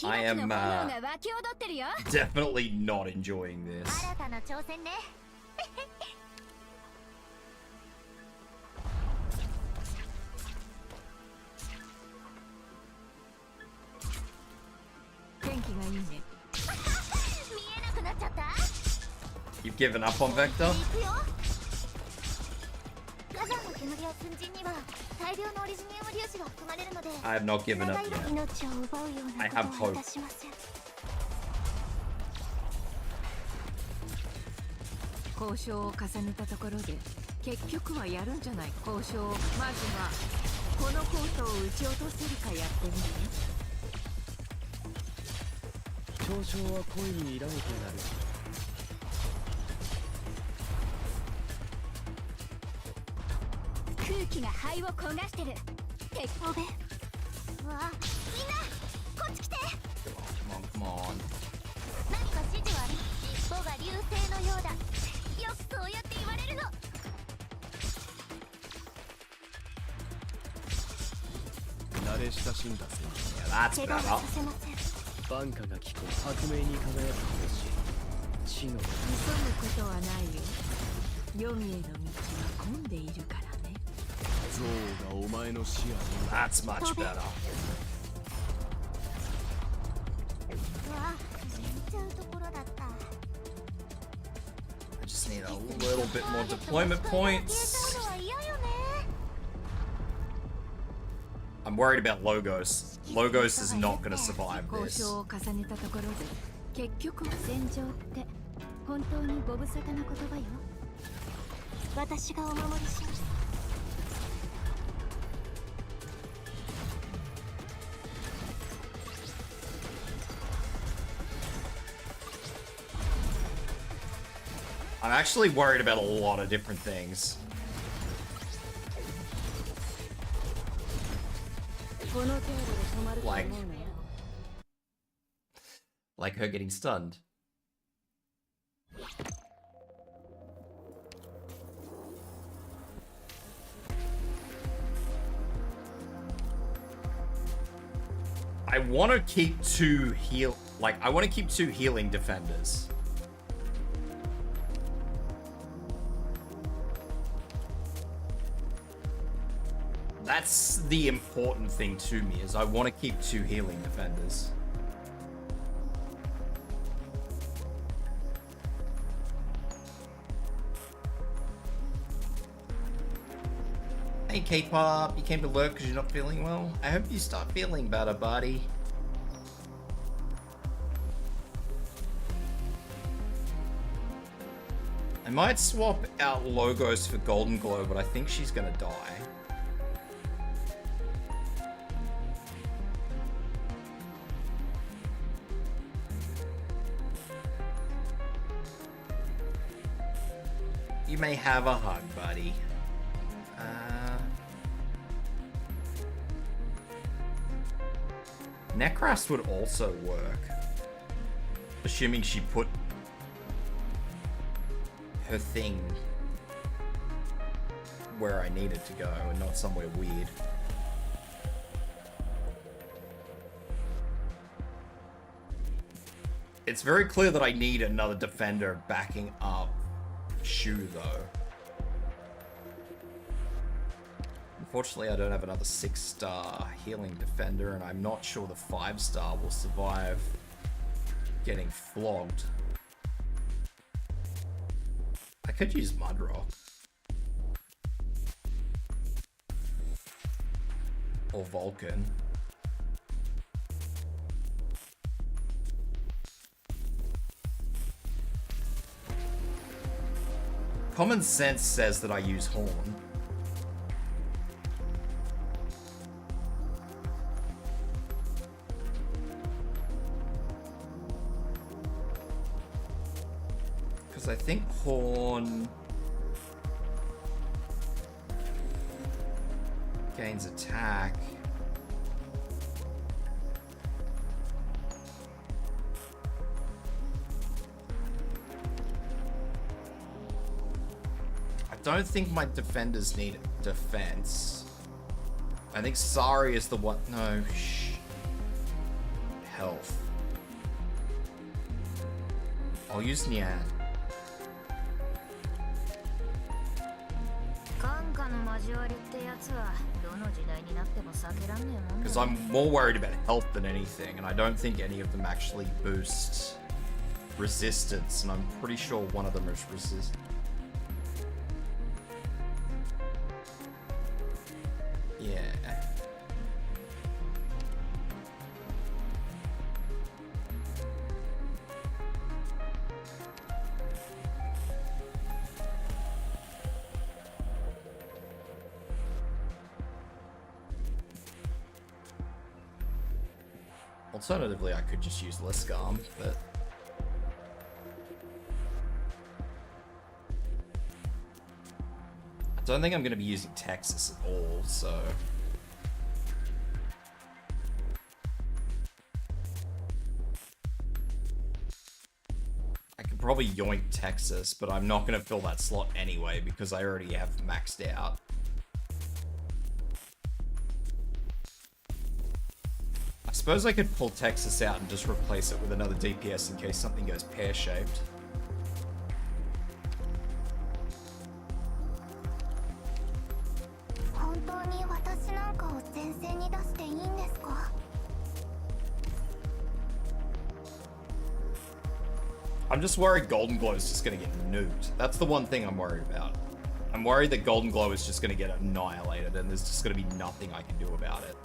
I am definitely not enjoying this. You've given up on Vector? I have not given up yet. I have hope. 交渉を重ねたところで結局はやるんじゃない。交渉をまずはこのコートを撃ち落とせるかやってみる。交渉は恋に挑むとなる。空気が灰を焦がしてる。鉄砲で。わあ、みんなこっち来て。Come on. 何か指示はある。尻尾が流星のようだ。よくそうやって言われるの。慣れ親しんだぜ。That's better. バンカが聞こう。革命に輝く星。地の。急ぐことはないよ。黄泉への道は混んでいるからね。象がお前の視野に。That's much better. わあ、死んじゃうところだった。I just need a little bit more deployment points. I'm worried about Logos. Logos is not going to survive 交 this. 渉を重ねたところで結局は戦場って本当にご無沙汰な言葉よ。私がお守りします。I'm actually worried about a lot of different things. Like her getting stunned. I want to keep two I want to keep two healing defenders. That's the important thing to me, is I want to keep two healing defenders. Hey K-pop, you came to lurk because you're not feeling well? I hope you start feeling better, buddy. I might swap out Logos for Golden Glow, but I think she's gonna die. You may have a hug, buddy. Necrast would also work. Assuming she put her thing where I need it to go and not somewhere weird. It's very clear that I need another defender backing up Shu though. Unfortunately, I don't have another 6-star healing defender, and I'm not sure the 5-star will survive getting flogged. I could use Mudrock. Or Vulcan. Common sense says that I use Horn. Because I think Horn gains attack. I don't think my defenders need defense. I think Sari is the one. No, health. I'll use Nyan. Because I'm more worried about health than anything, and I don't think any of them actually boost resistance, and I'm pretty sure one of them is resist. Yeah. Alternatively, I could just use Liskarm, but I don't think I'm going to be using Texas at all, so I could probably yoink Texas, but I'm not going to fill that slot anyway because I already have maxed out. I suppose I could pull Texas out and just replace it with another DPS in case something goes pear-shaped. I'm just worried Golden Glow is just going to get nuked. That's the one thing I'm worried about. I'm worried that Golden Glow is just going to get annihilated and there's just going to be nothing I can do about it.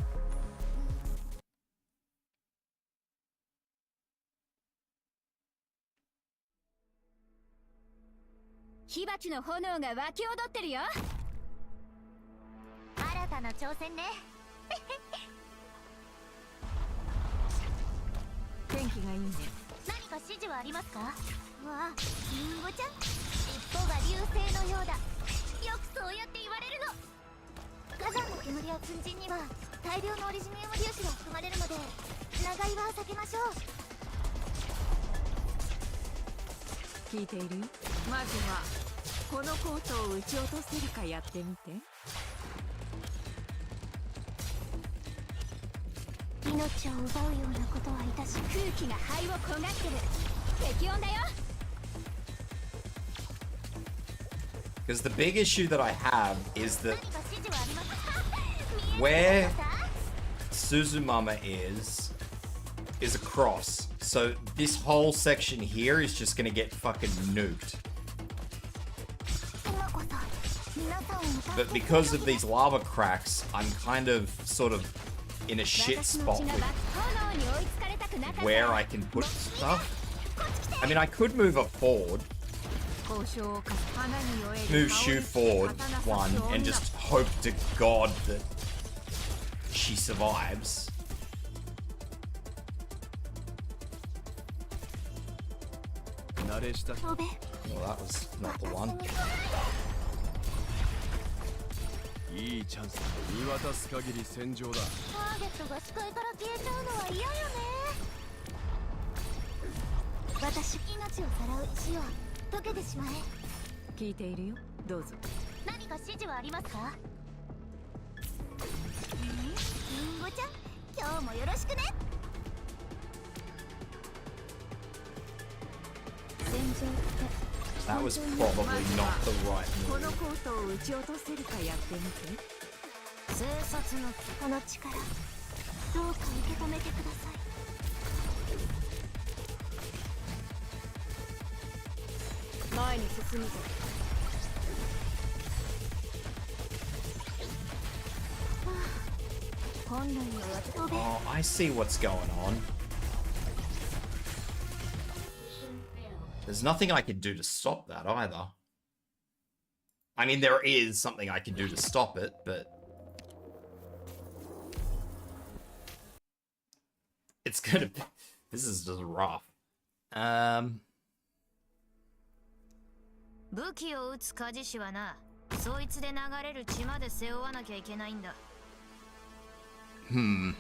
Because the big issue that I have is that where Suzumama is across. So this whole section here is just gonna get fucking nuked. But because of these lava cracks, I'm kind of sort of in a shit spot with where I can put stuff. I mean, I could move her forward. Move Shu forward, one, and just hope to God that she survives. Well, that was not the one. いいチャンス見渡す限り戦場だ。ターゲットが視界から消えちゃうのは嫌よね。私、命をさらう石を溶けてしまえ。聞いているよ。どうぞ。何か指示はありますか？リンゴちゃん、今日もよろしくね。戦場って That was probably not the right こ move. のコートを撃ち落とせるかやってみて。生殺のこの力、どうか受け止めてください。前に進むぞ。本来の私 Oh, I see what's going on. There's nothing I can do to stop that either. I mean, there is something I can do to stop it, but... It's gonna be... This is just rough. 武器を撃つ鍛冶師はな、そいつで流れる血まで背負わなきゃいけないんだ。Hmm. みんな、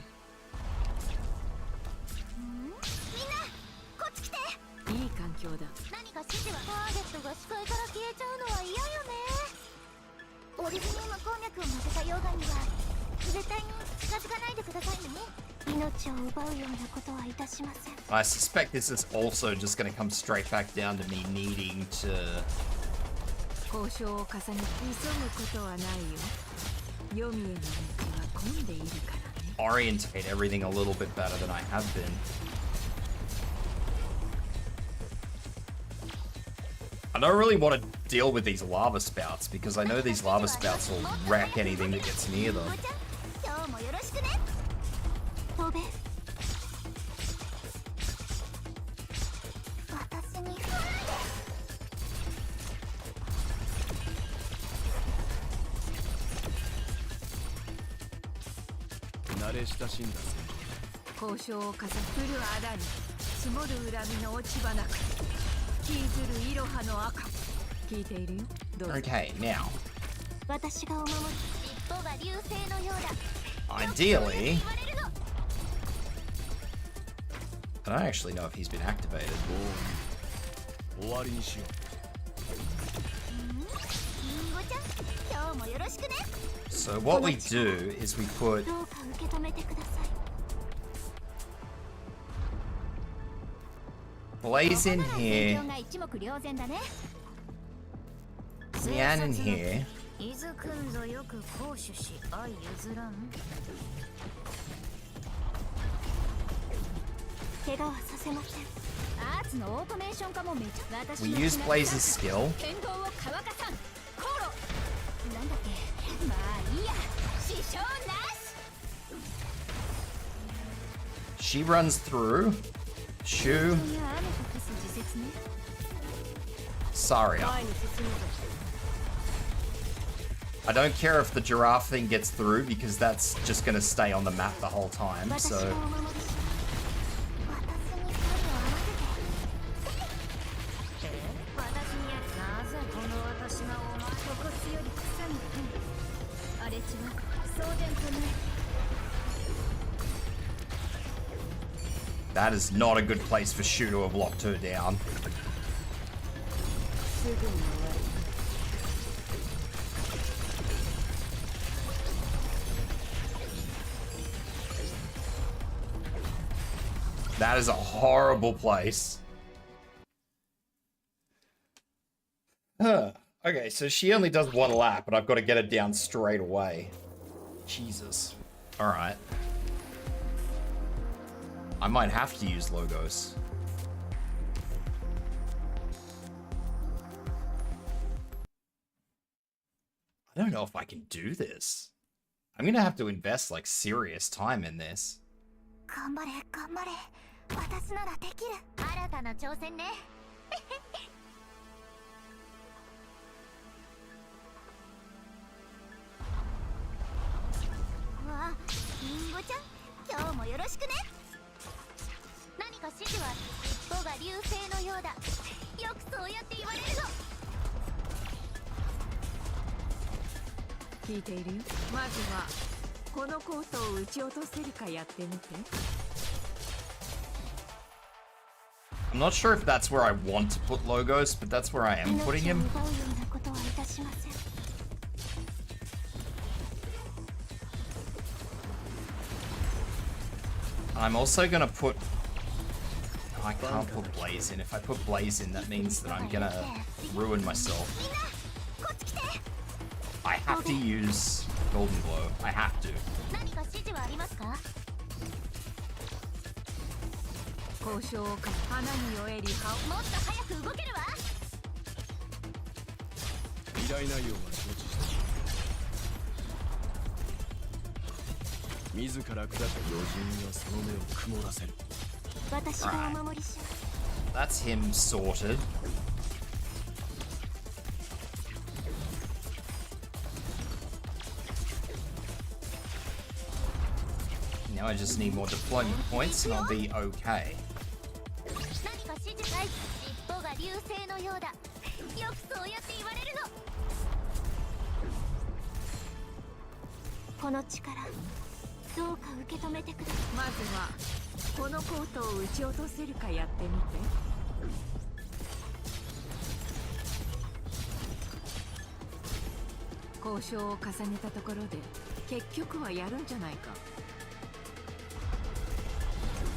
こっち来て。いい環境だ。何か指示はターゲットが視界から消えちゃうのは嫌よね。オリジニウム鉱脈を混ぜた溶岩には絶対に近づかないでくださいね。命を奪うようなことはいたしません。 I suspect this is also just gonna come straight back down to me needing to... 交渉を重ね急ぐことはないよ。黄泉の道は混んでいるからね。 orientate everything a little bit better than I have been. I don't really want to deal with these lava spouts because I know these lava spouts will wreck anything that gets near them. 今日もよろしくね。飛べ。私に。慣れ親しんだぜ。交渉を重ね降る穴に積もる恨みの落ち花か消えずるイロハの赤。聞いているよ。どうぞ。 Okay, now, 私がお守り。尻尾が流星のようだ。 ideally, 言われるの。 I don't actually know if he's been activated. 終わりにしよリンゴちゃん、今日もよろしくね。 So what we do is we put どうか受け止めてください。 Blaze in here, が一目瞭然だね。 Yan in here, 伊豆くんぞよく攻守し相譲らん。怪我はさせません。アーツのオートメーション化もめちゃ私 we の use Blaze's skill. 剣道を乾かさん航路なんだっけ。まあいいや、支障なし。 She runs through. Shu, 雨と化す時節ね。 Saria. 前に進むぞ。 I don't care if the giraffe thing gets through because that's just gonna stay on the map the whole time, 私 so... がお守りします。私に声を合わせて。私になぜこの私がお前心地より草に荒れ地は送電とね。 That is not a good place for Shu to have locked her down. すぐに終わる。 That is a horrible place. Huh. Okay, so she only does one lap, but I've got to get her down straight away. Jesus. Alright. I might have to use Logos. I don't know if I can do this. I'm gonna have to invest like serious time in this. 頑張れ頑張れ。私ならできる。新たな挑戦ね。わあ、リンゴちゃん、今日もよろしくね。何か指示は尻尾が流星のようだ。よくそうやって言われるの。聞いているよ。まずはこのコートを撃ち落とせるかやってみて。 I'm not sure if that's where I want to put logos, but that's where I am putting him. 奪うようなことはいたしません。 I'm also gonna put... No, I can't put Blaze in. If I put Blaze in, that means that I'm gonna ruin myself. I have to use Golden Glow. I have to. 何か指示はありますか？交渉を花に酔えり葉を。もっと早く動けるわ。依頼内容は承知した自ら下った余人はその目を曇らせる私がお守りします。 That's him sorted. Now I just need more deployment points and I'll be okay. 何か指示ない。尻尾が流星のようだ。よくそうやって言われるの。この力、どうか受け止めてください。まずはこのコートを撃ち落とせるかやってみて。交渉を重ねたところで結局はやるんじゃないか。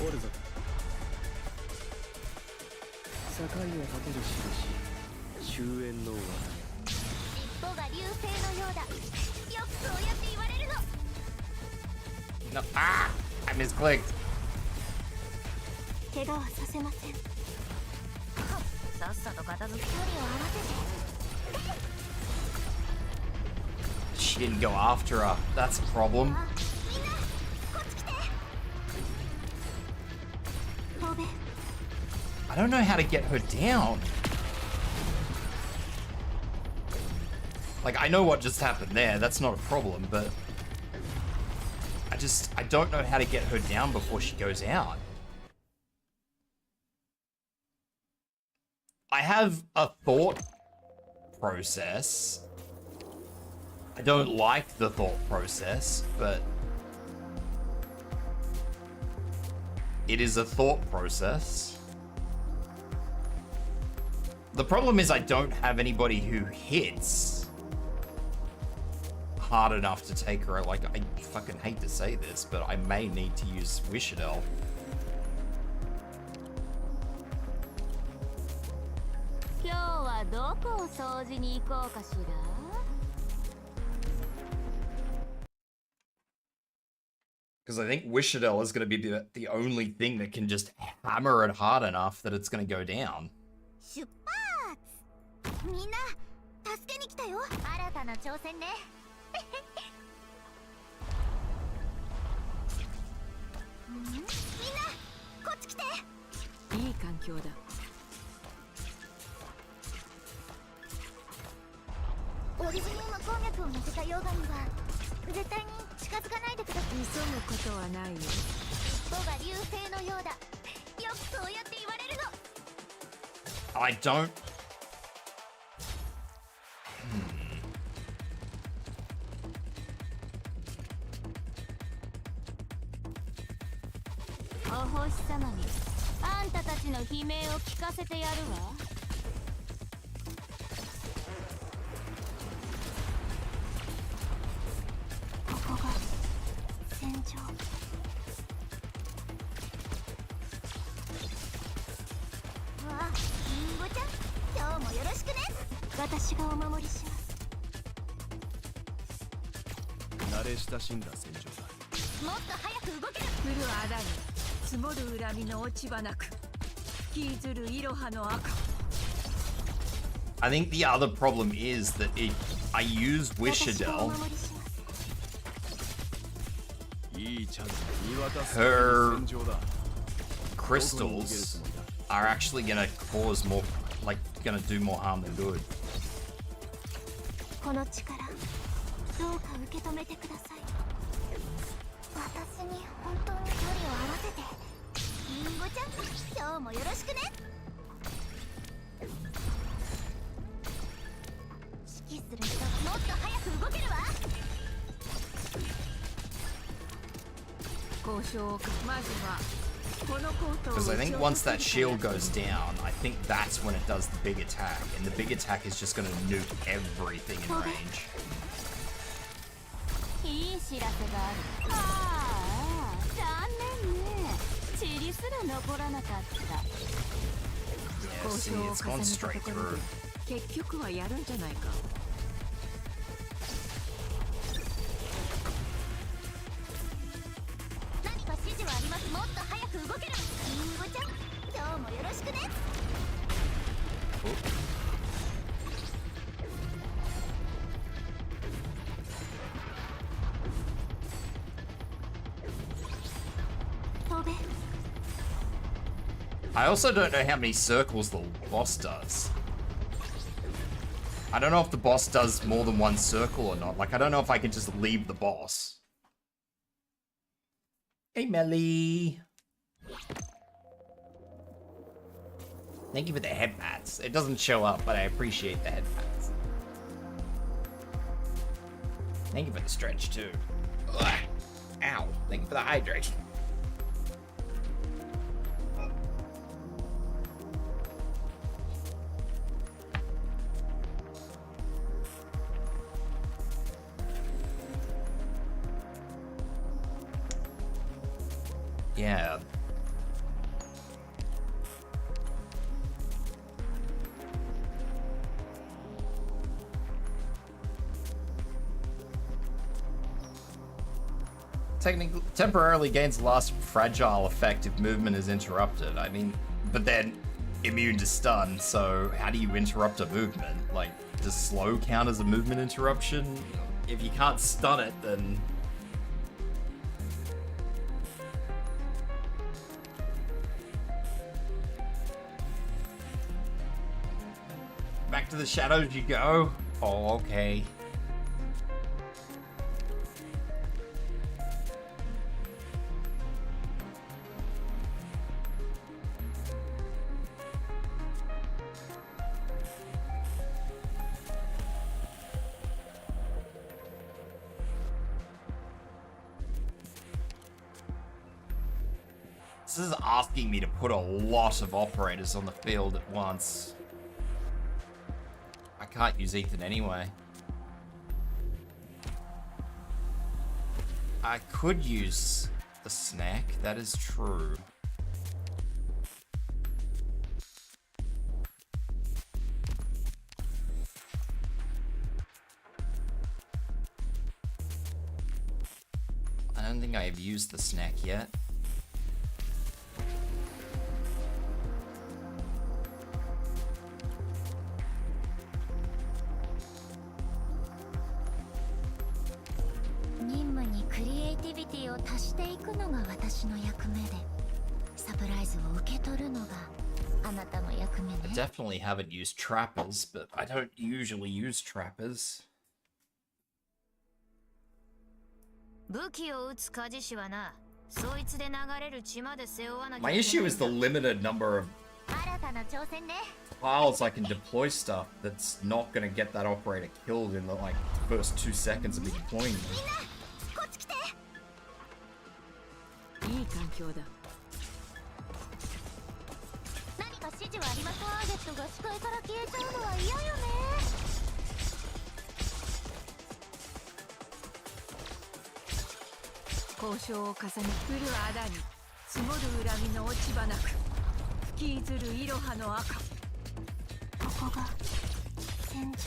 オルザ境を立てる印終焉の終わ尻尾が流星のようだ。よくそうやって言われるの。 No, ah! I misclicked. 怪我はさせません。さっさと片付け。距離を合わせて。 She didn't go after her. That's a problem. みんな、こっち来て。飛べ。 I don't know how to get her down. Like, I know what just happened there. That's not a problem, but... I don't know how to get her down before she goes out. I have a thought process. I don't like the thought process, but it is a thought process. The problem is I don't have anybody who hits hard enough to take her out. Like, I fucking hate to say this, but I may need to use Wishadel. 今日はどこを掃除に行こうかしら。 Because I think Wishadel is going to be the only thing that can just hammer it hard enough that it's going to go down. 出発。みんな、助けに来たよ。新たな挑戦ね。みんな、こっち来て。いい環境だ。オリジニウム鉱脈を乗せた溶岩には絶対に近づかないでください。急ぐことはないよ。尻尾が流星のようだ。よくそうやって言われるの。 I don't... お星様にあんたたちの悲鳴を聞かせてやるわ。ここが戦場。わあ、リンゴちゃん、今日もよろしくね。私がお守りします。慣れ親しんだ戦場だ。もっと早く動ける。降るあらに積もる恨みの落ち葉なく吹きずるいろはの赤。 I think the other problem is that I use Wishadel. いいチャンス見渡す Her 戦場だ。 crystals are actually gonna cause more, like, gonna do more harm than good. この力、どうか受け止めてください。私に本当に距離を合わせて。リンゴちゃん、今日もよろしくね。Because I think once that shield goes down, I think that's when it does the big attack, and the big attack is just going to nuke everything in range. いい知らせがある。ああ、残念ね。塵すら残らなかった。 Yeah, see, it's gone straight through. 結局はやるんじゃないか。何か指示はあります。もっと早く動ける。リンゴちゃん、今日もよろしくね。I also don't know how many circles the boss does. I don't know if the boss does more than one circle or not. Like, I don't know if I can just leave the boss. Hey, Melly. Thank you for the head pats. It doesn't show up, but I appreciate the head pats. Thank you for the stretch, too. Ugh. Ow. Thank you for the hydration. Yeah. Technically, temporarily gains the last fragile effect if movement is interrupted. I mean, but then immune to stun, so how do you interrupt a movement? Like, does slow count as a movement interruption? If you can't stun it, then... Back to the shadows you go? Oh, okay. This is asking me to put a lot of operators on the field at once. I can't use Ethan anyway. I could use the snack, that is true. I don't think I have used the snack yet. I definitely haven't used trappers, but I don't usually use trappers. My issue is the limited number of tiles I can deploy stuff that's not going to get that operator killed in the like first 2 seconds of me deploying them. いい環境だ。何か指示はあります。ターゲットが視界から消えちゃうのは嫌よね。交渉を重ね、降る仇に積もる恨みの落ち葉なく、吹き出るイロハの赤。ここが戦場。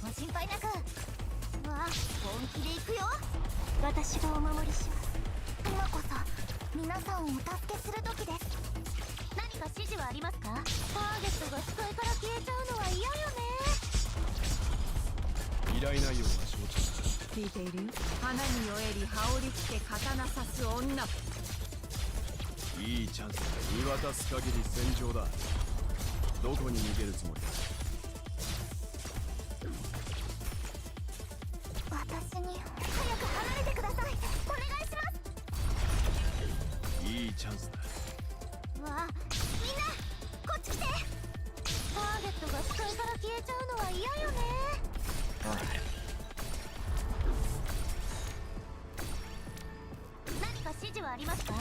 ご心配なく。わあ、本気で行くよ。私がお守りします。今こそ皆さんをお助けする時です。何か指示はありますか？ターゲットが視界から消えちゃうのは嫌よね。依頼内容は承知した。聞いているよ。花に酔えり羽織りつけ刀刺す女。いいチャンスが見渡す限り戦場だ。どこに逃げるつもりだ？私に早く離れてください。お願いします。いいチャンスだ。わあ、みんなこっち来て。ターゲットが視界から消えちゃうのは嫌よね。 Alright. 何か指示はありますか？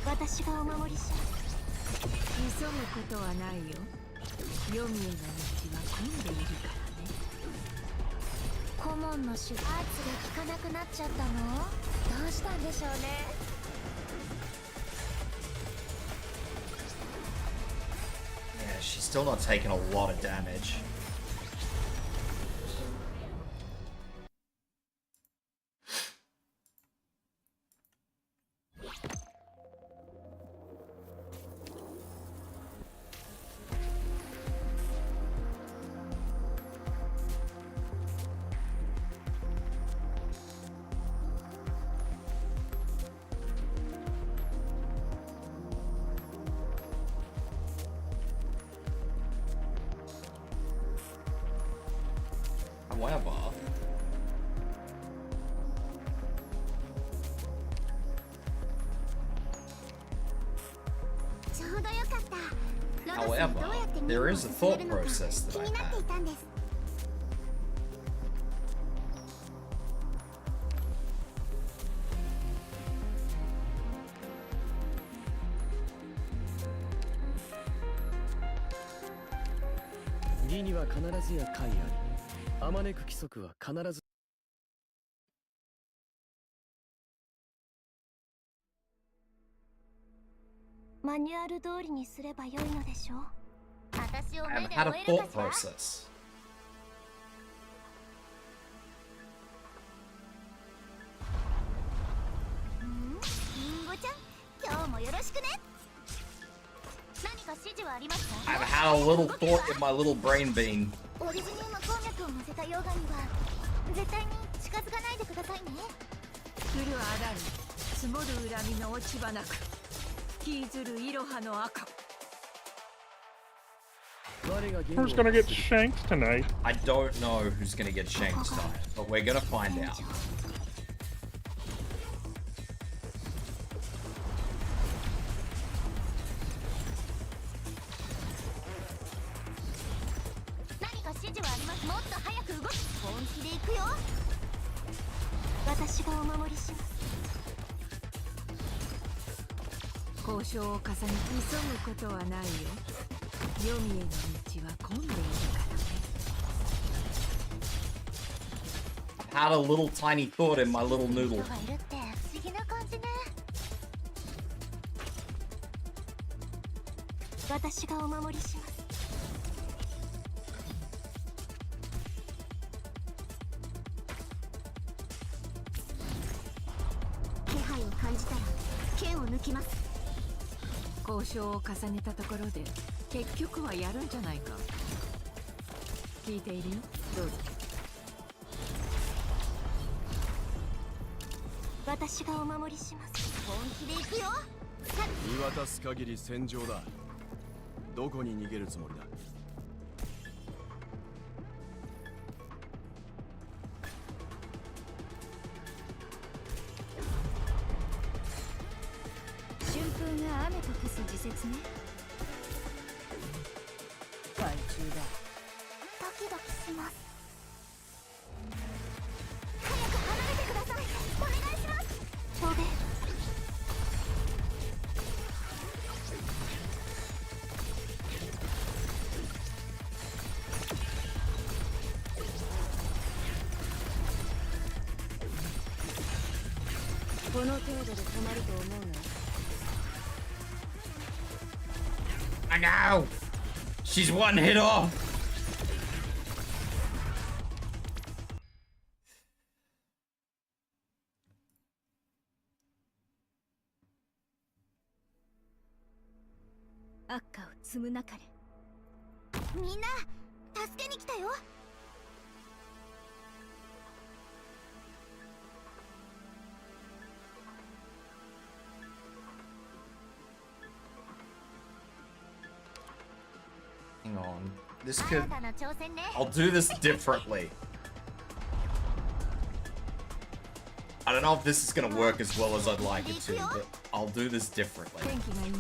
私がお守りします。急ぐことはないよ。黄泉の道は混んでいるからね。顧問の手術が効かなくなっちゃったの？どうしたんでしょうね。Yeah, she's still not taking a lot of damage. However, ちょうどよかった。 however, there is a thought process that 気 I になってい had. たんです。義には必ずや解あり。あまねく規則は必ず。マニュアル通りにすればよいのでしょう。私を I've 目で had a 追え thought るかしら？ process. リンゴちゃん、今日もよろしくね。何か指示はありますか？ I've had a little thought in my little brain bean. オリジニウム鉱脈を乗せた溶岩には絶対に近づかないでくださいね。降るあらに積もる恨みの落ち葉なく引きずるいろはの赤。 Who's gonna get shanked tonight? I don't know who's gonna get shanked tonight, but we're gonna find out. 何か指示はあります？もっと早く動く。本気で行くよ。私がお守りします。交渉を重ね急ぐことはないよ。黄泉への道は混んでいるからね。 I've had a little tiny thought in my little noodle. 人がいるって不思議な感じね。私がお守りします。気配を感じたら剣を抜きます。交渉を重ねたところで結局はやるんじゃないか。聞いているよ。どうぞ。私がお守りします。本気で行くよ。見渡す限り戦場だ。どこに逃げるつもりだ。春風が雨と消す時節ね。害虫だ。ドキドキします。早く離れてください。お願いします。飛べ。この程度で止まると思うの？ I know! She's one hit off! 赤を積むなかれ。みんな助けに来たよ。Hang on. This could... 新たな挑戦ね。 I'll do this differently. I don't know if this is gonna work as well as I'd like it to, but I'll do this differently. 天気がいいね。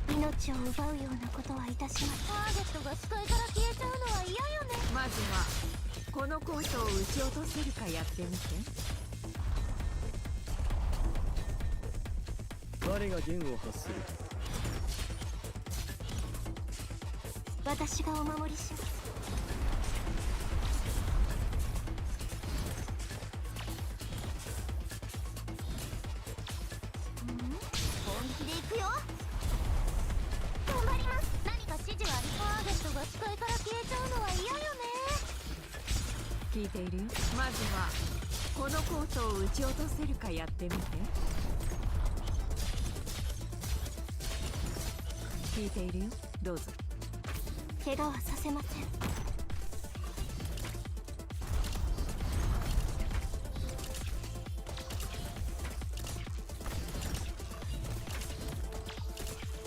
命を奪うようなことはいたしません。ターゲットが視界から消えちゃうのは嫌よね。まずはこのコートを撃ち落とせるかやってみて。我が弦を発する。私がお守りします。本気で行くよ。止まります。何か指示はあり。ターゲットが視界から消えちゃうのは嫌よね。聞いているよ。まずはこのコートを撃ち落とせるかやってみて。聞いているよ。どうぞ。怪我はさせません。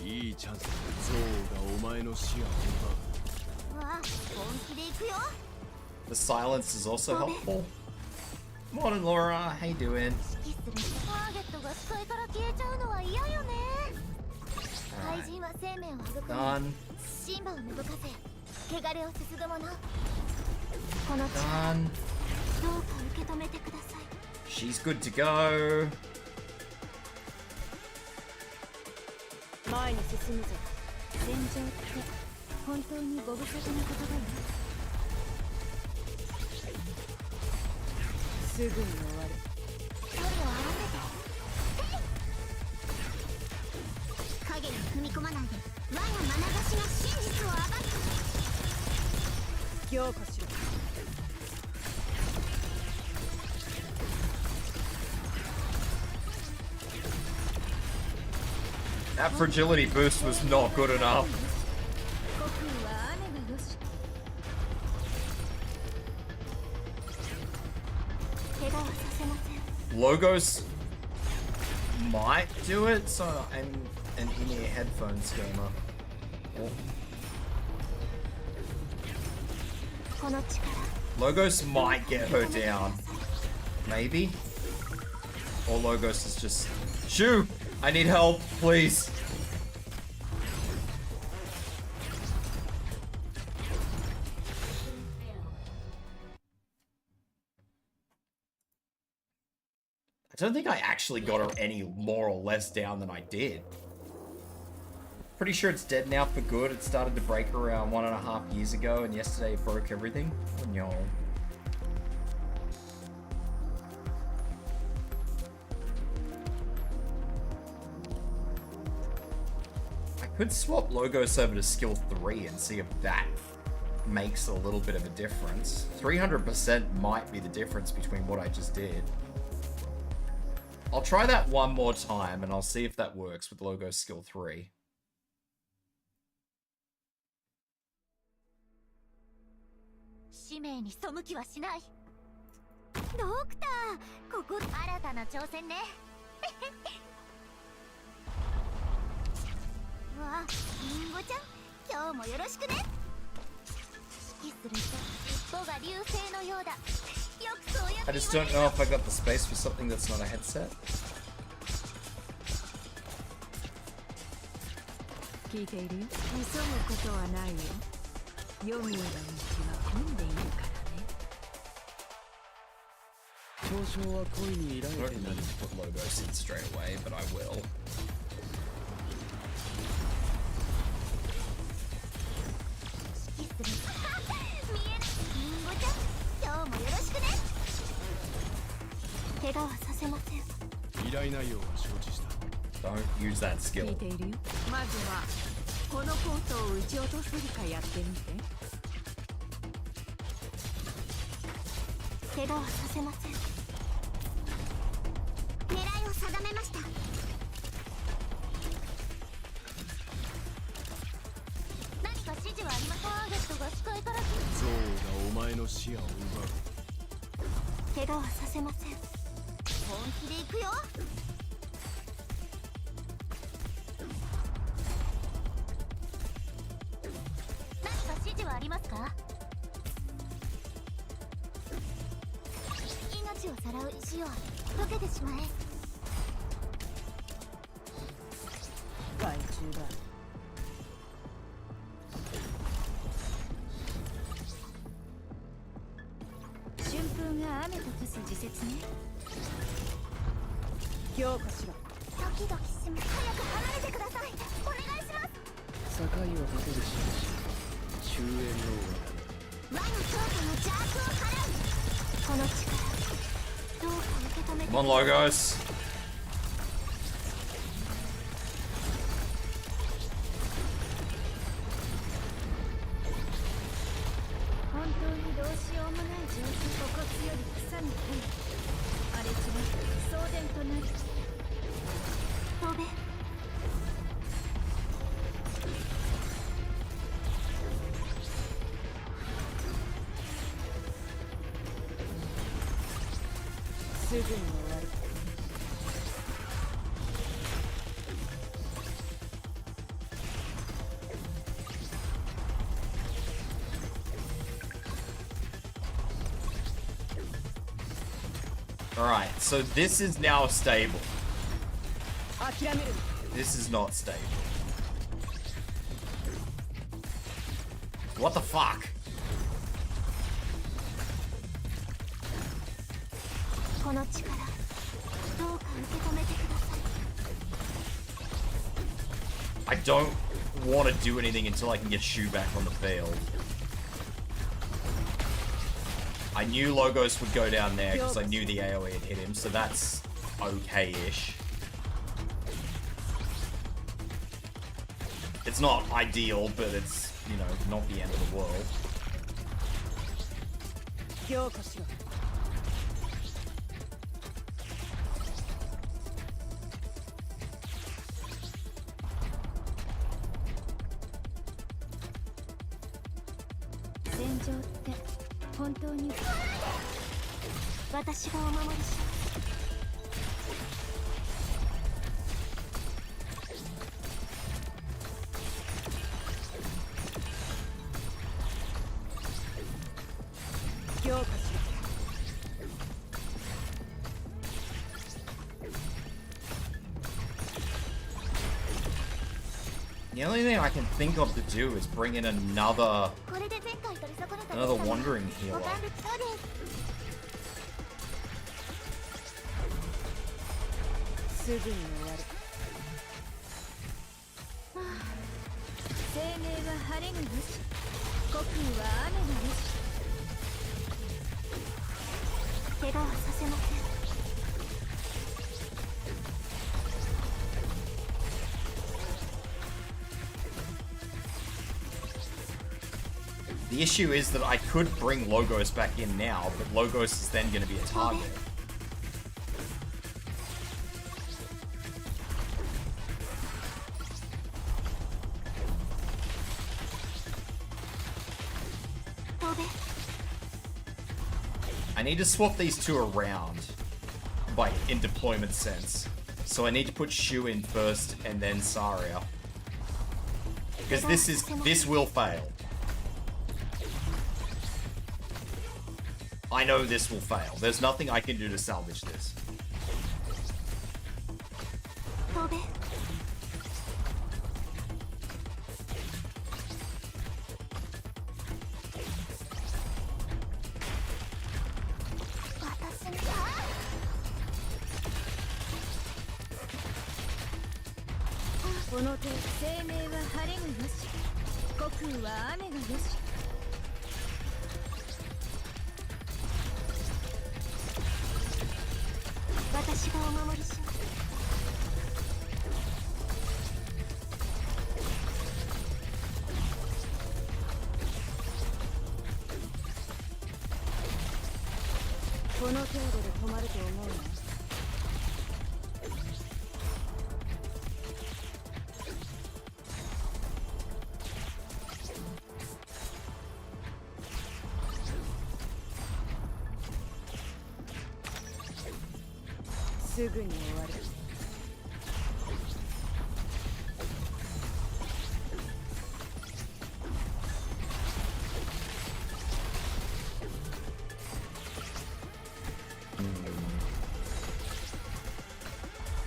いいチャンス。ゾウがお前の視野を奪う。わあ、本気で行くよ。The silence is also helpful. Morning, Laura. How you doing? 指揮する。ターゲットが視界から消えちゃうのは嫌よね。怪人は生命を育む。Done. シンバを芽吹かせ、汚れをすすぐもの。この力、 Done. どうか受け止めてください。 She's good to go. 前に進むぞ。戦場って本当にご無沙汰な言葉よ。すぐに終わる。距離を合わせて。影に踏み込まないで。我が眼差しが真実を暴く。強化しろ。That fragility boost was not good enough. 国威は雨がよし。怪我はさせません。 Logos might do it, so I'm an in-ear headphones gamer. Oh. この力、 Logos might get her down. Maybe? Or Logos is just... Shoo! I need help, please. I don't think I actually got her any more or less down than I did. Pretty sure it's dead now for good. It started to break around 1.5 years ago, and yesterday it broke everything. Oh, no. I could swap Logos over to skill 3 and see if that makes a little bit of a difference. 300% might be the difference between what I just did. I'll try that one more time and I'll see if that works with Logos skill 3. 使命に背きはしない。ドクター、ここ新たな挑戦ね。わあ、リンゴちゃん、今日もよろしくね。指揮すると一歩が流星のようだ。よくそうやって I just don't know if I got the space for something that's not a headset. 聞いているよ。急ぐことはないよ。読むような道は混んでいるからね。嘲笑は恋に抱 I い don't て need なる。 to put Logos in straight away, but I will. 指揮する。見えない。リンゴちゃん、今日もよろしくね。怪我はさせません。依頼内容は承知した。 Don't use that 聞 skill. いているよ。まずはこのコートを撃ち落とせるかやってみて。怪我はさせません。狙いを定めました。何か指示はあります。ターゲットが視界からゾウがお前の視野を奪う。怪我はさせません。本気で行くよ。何か指示はありますか。命をさらう石を溶けてしまえ。害虫だ。春風が雨と化す時節ね。強化しろ。ドキドキします。早く離れてください。お願いします。境を立てる印終焉の我の強化の邪悪を払う。この力どうか受け止めて。 Come on, Logos. 本当にどうしようもない状況。骨より草に生え荒れ地が送電となる。飛べ。すぐに終わる。Alright, so this is now stable. 諦める。 This is not stable. What the fuck? この力どうか受け止めてください。 I don't want to do anything until I can get Shu back on the field. I knew Logos would go down there because I knew the AoE had hit him, so that's okay-ish. It's not ideal, but it's, you know, not the end of the world. 強化しろ。戦場って本当に。私がお守りします。強化しろ。 The only thing I can think of to do is bring in another これで前回取り損ねた another wandering ご healer. 勘弁そうです。すぐに終わる。生命は晴れがよし、国威は雨がよし。怪我はさせません。 The issue is that I could bring Logos back in now, but Logos is then going to be a target. I need to swap these two around by in deployment sense. So I need to put Shu in first and then Saria. Because this will fail. I know this will fail. There's nothing I can do to salvage this.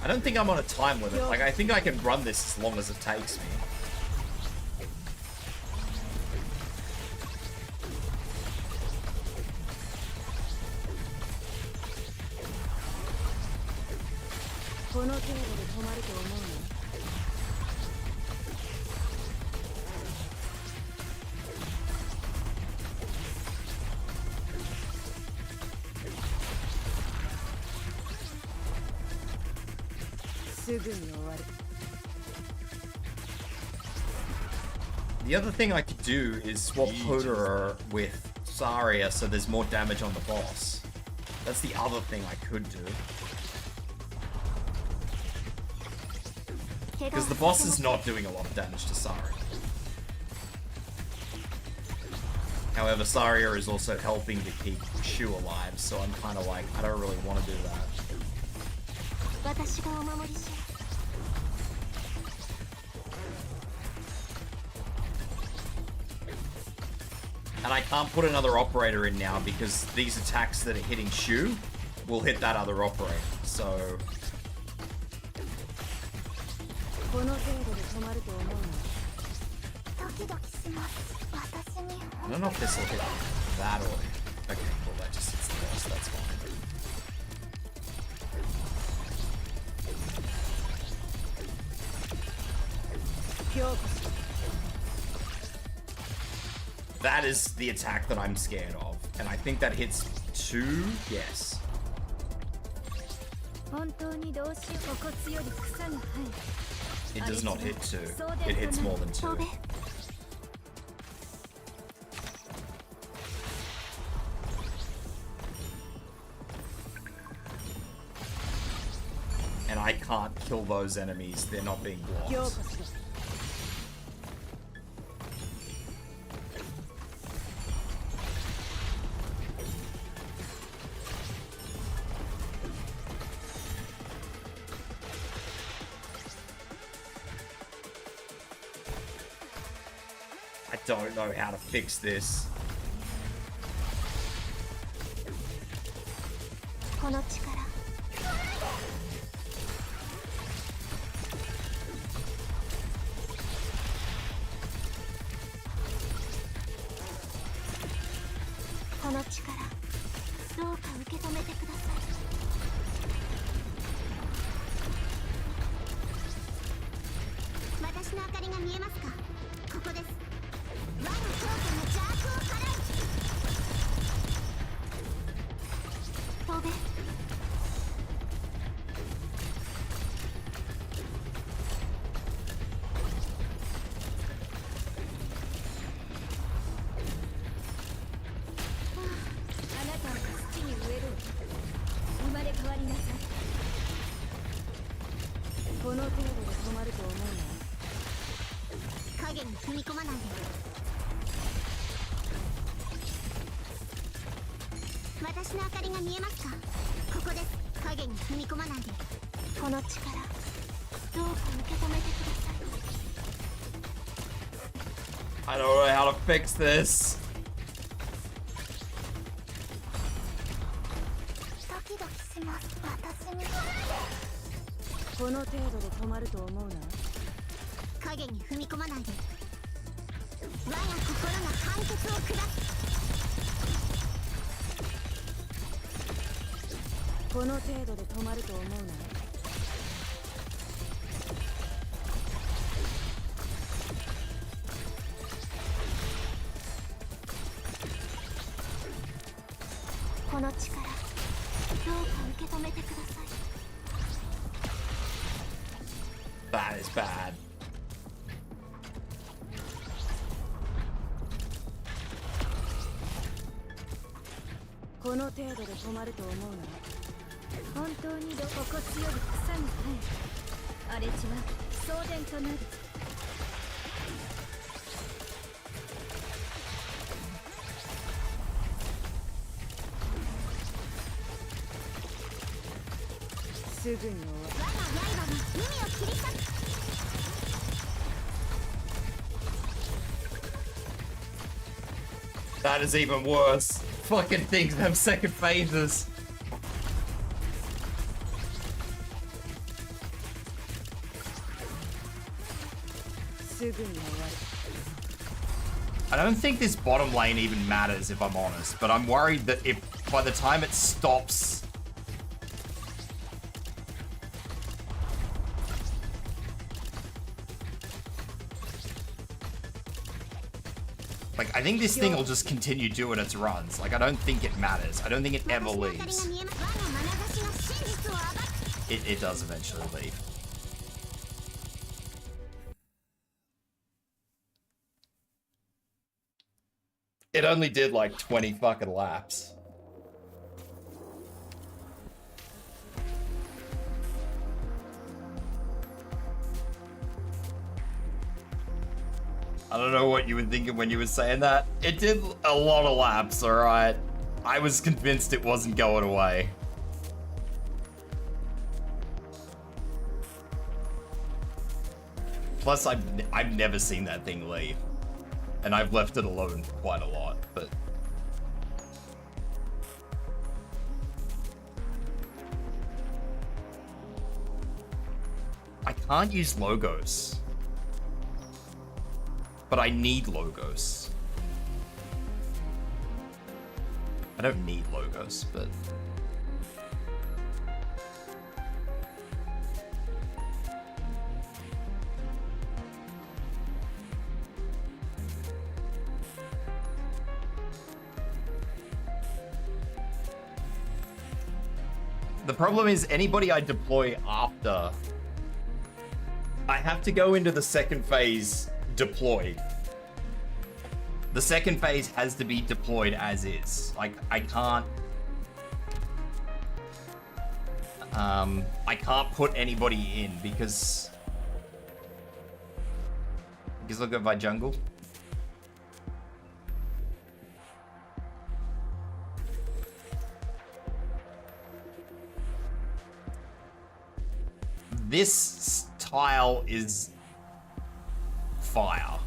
I don't think I'm on a time limit. Like, I think I can run this as long as it takes me. The other thing I could do is swap Hodor with Saria so there's more damage on the boss. That's the other thing I could do. Because the boss is not doing a lot of damage to Saria. However, Saria is also helping to keep Shu alive, so I'm kind of like, I don't really want to do that. And I can't put another operator in now because these attacks that are hitting Shu will hit that other operator, so... I don't know if this will hit that or... Okay, cool, that just hits the boss, that's fine. That is the attack that I'm scared of. And I think that hits 2? Yes. It does not hit 2. It hits more than 2. And I can't kill those enemies. They're not being blocked. I don't know how to fix this. I don't know how to fix this. That is bad. That is even worse. Fucking things have second phases. I don't think this bottom lane even matters, if I'm honest, but I'm worried that if by the time it stops... Like, I think this thing will just continue doing its runs. Like, I don't think it matters. I don't think it ever leaves. It does eventually leave. It only did like 20 fucking laps. I don't know what you were thinking when you were saying that. It did a lot of laps, alright? I was convinced it wasn't going away. Plus, I've never seen that thing leave. And I've left it alone quite a lot, but... I can't use logos. But I need logos. I don't need logos, but... The problem is anybody I deploy after, I have to go into the second phase deployed. The second phase has to be deployed as is. Like, I can't put anybody in because look at my jungle. This tile is fire.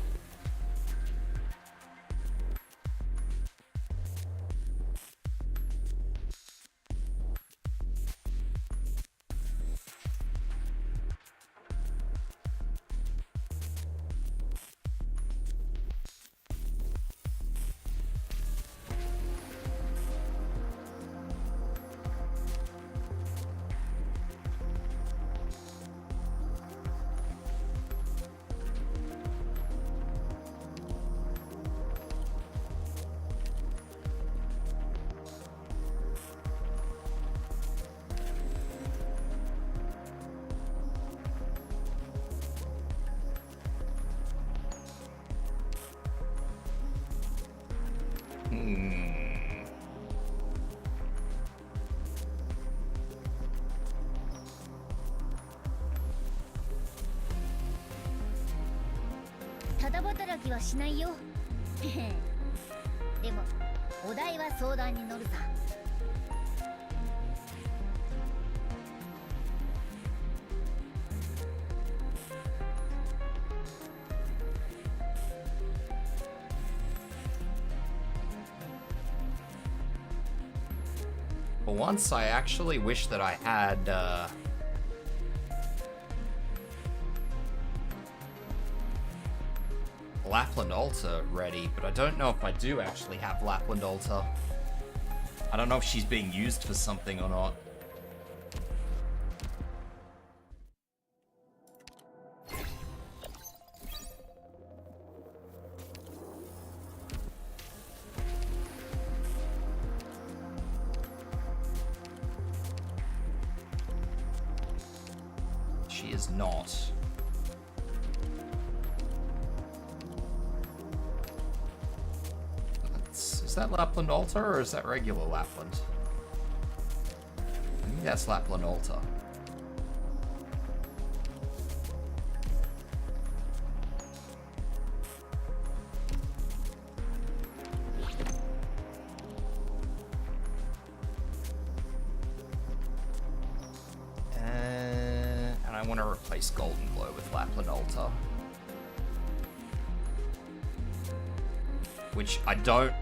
For once, I actually wish that I had, Lapland Altar ready, but I don't know if I do actually have Lapland Altar. I don't know if she's being used for something or not. She is not. Is that Lapland Altar or is that regular Lapland? I think that's Lapland Altar. And I want to replace Golden Glow with Lapland Altar. Which I don't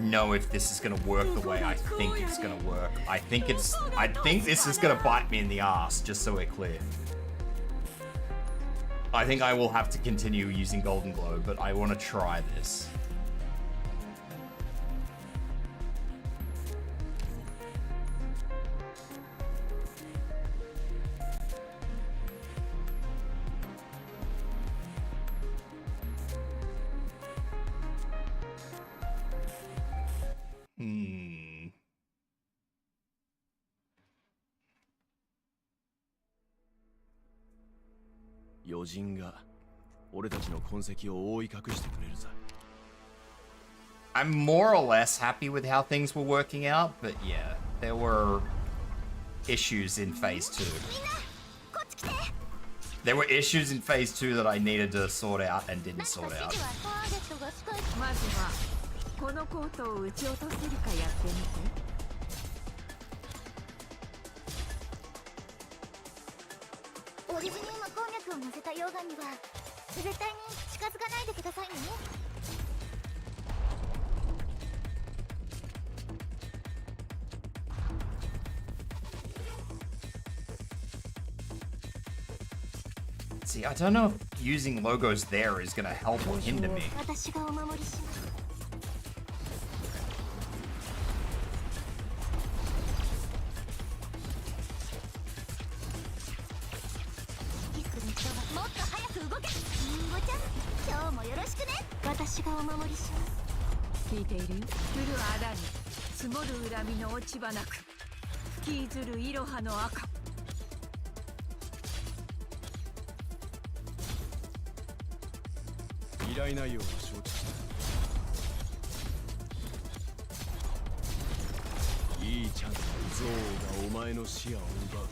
know if this is gonna work the way I think it's gonna work. I think this is gonna bite me in the ass, just so we're clear. I think I will have to continue using Golden Glow, but I want to try this. Hmm. 余人が俺たちの痕跡を覆い隠してくれるさ。I'm more or less happy with how things were working out, but yeah, there were issues in phase 2. There were issues in phase 2 that I needed to sort out and didn't sort out. まずはこのコートを撃ち落とせるかやってみて。オリジニウム鉱脈を乗せた溶岩には絶対に近づかないでくださいね。See, I don't know if using logos there is gonna help or hinder me. 私がお守りします。もっと早く動け。リンゴちゃん、今日もよろしくね。私がお守りします。聞いている？降るあらに積もる恨みの落ち葉なく吹きずるいろはの赤。依頼内容は承知した。いいチャンスでゾウがお前の視野を奪う。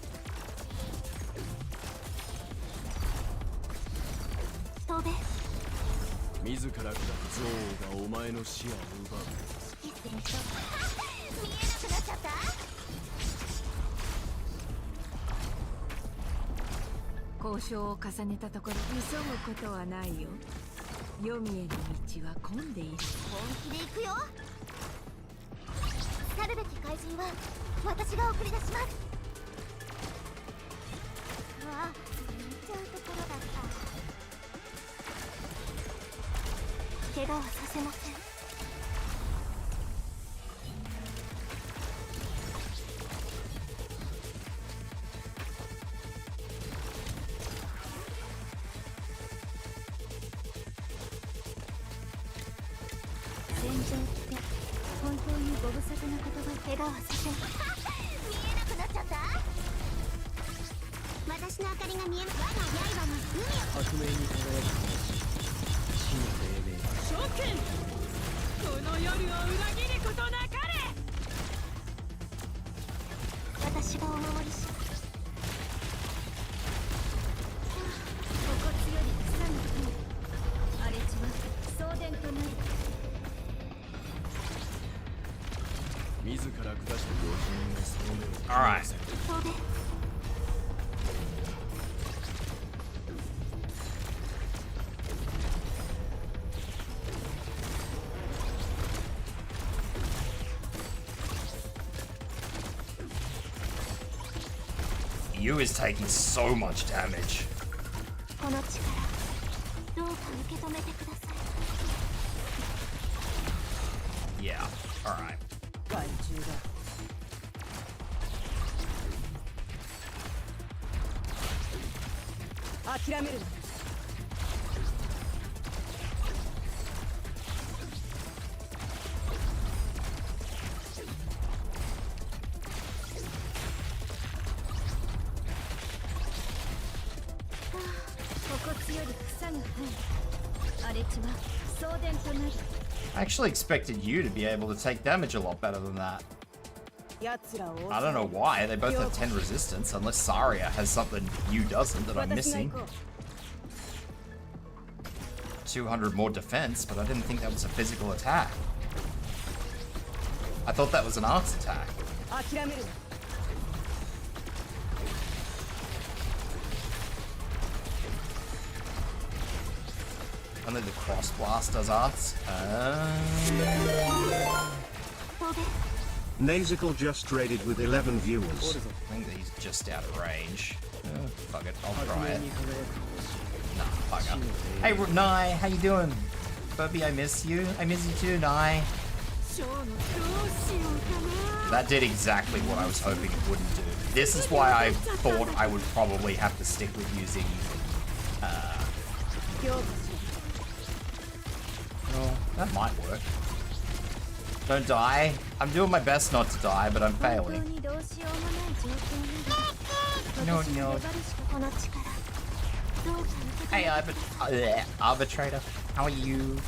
飛べ。自ら砕くゾウがお前の視野を奪う。見えなくなっちゃった。交渉を重ねたところ急ぐことはないよ。黄泉への道は混んでいる。本気で行くよ。去るべき怪人は私が送り出します。うわ、行っちゃうところだった。怪我はさせません。戦場って本当にご無沙汰な言葉。怪我はさせん。見えなくなっちゃった。私の明かりが見えます。我が刃の海を。革命に輝く死の黎明。諸君、この夜を裏切ることなかれ。私がお守りします。お骨より草の風。荒れ地は送電となる。自ら下した余人がその目を。 Alright. 飛べ。You is taking so much damage. この力どうか受け止めてください。 Yeah, alright. 害虫だ。諦めるな。お骨より草が生え、荒れ地は送電となる。 I actually expected you to be able to take damage a lot better than that. 奴らを I don't know why. They both have 10 resistance, unless Saria has something you doesn't that I'm missing. 200 more defense, but I didn't think that was a physical attack. I thought that was an arts attack. 諦めるな。 Only the cross blast does arts. Nazical just raided with 11 viewers. I think that he's just out of range. Fuck it, I'll 革 try 命 it. に輝く Nah, bugger. Hey, Nai, how you doing? Bubby, I miss you. I miss you too, Nai. That did exactly what I was hoping it wouldn't do. This is why I thought I would probably have to stick with using, well, that might work. Don't die. I'm doing my best not to die, but I'm failing. No. Hey, Arbitrator. How are you?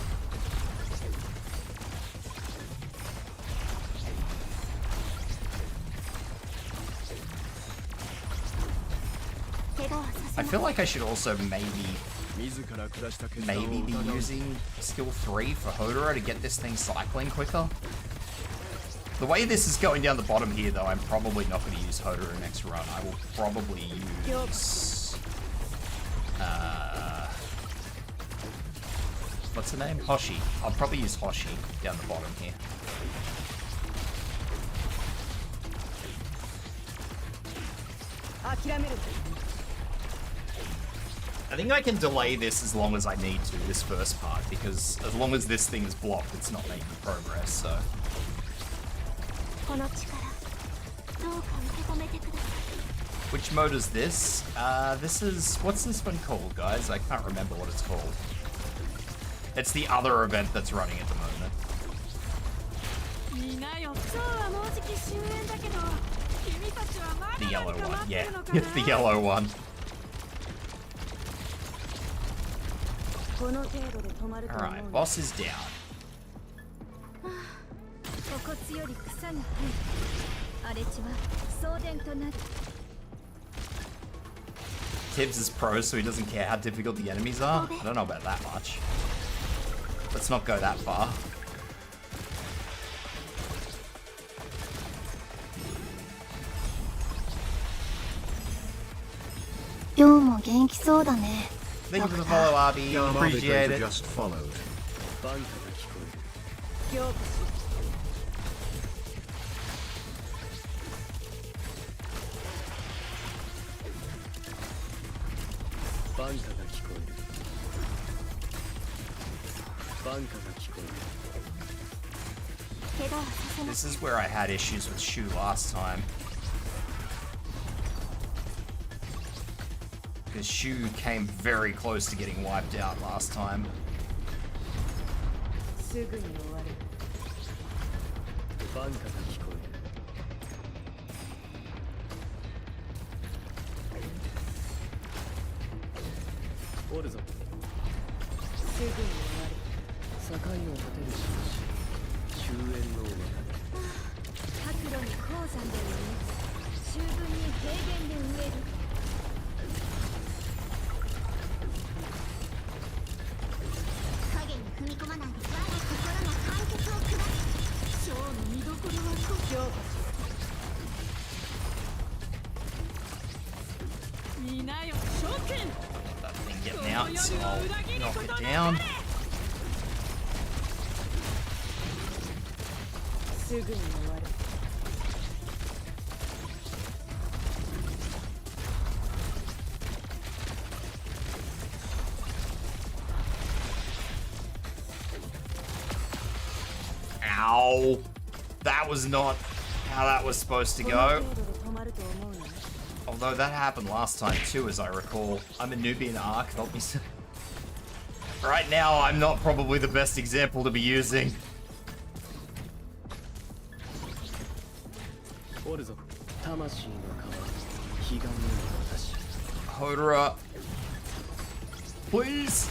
I feel like I should also maybe be using skill 3 for Hodora to get this thing cycling quicker. The way this is going down the bottom here, though, I'm probably not going to use Hodora next run. I will probably use... what's the name? Hoshi. I'll probably use Hoshi down the bottom here. I think I can delay this as long as I need to, this first part, because as long as this thing is blocked, it's not making progress, so... Which mode is this? This is... What's this one called, guys? I can't remember what it's called. It's the other event that's running at the moment. The yellow one, yeah. It's the yellow one. Alright, boss is down. Tibs is pro, so he doesn't care how difficult the enemies are. I don't know about that much. Let's not go that far. Thank you for the follow, Arby. Appreciate it. Just followed. This is where I had issues with Shu last time. Because Shu came very close to getting wiped out last time. That thing getting out, so I'll knock it down. Ow! That was not how that was supposed to go. Although that happened last time too, as I recall. I'm a newbie in Ark, help me. Right now, I'm not probably the best example to be using. Hodora. Please!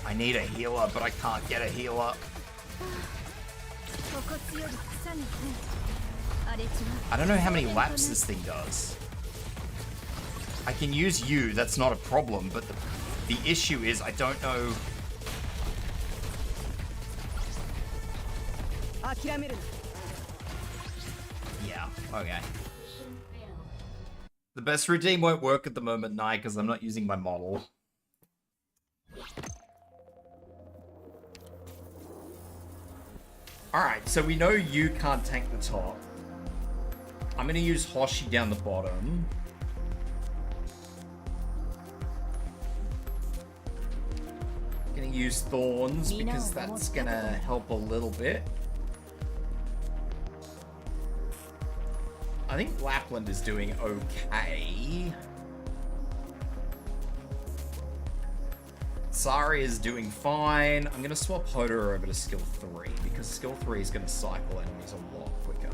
I need a healer, but I can't get a healer. I don't know how many laps this thing does. I can use you, that's not a problem, but the issue is I don't know... Yeah, okay. The best routine won't work at the moment, Nye, because I'm not using my model. Alright, so we know you can't tank the top. I'm gonna use Hoshi down the bottom. Gonna use Thorns because that's gonna help a little bit. I think Lapland is doing okay. Sari is doing fine. I'm gonna swap Hodor over to skill 3 because skill 3 is gonna cycle enemies a lot quicker.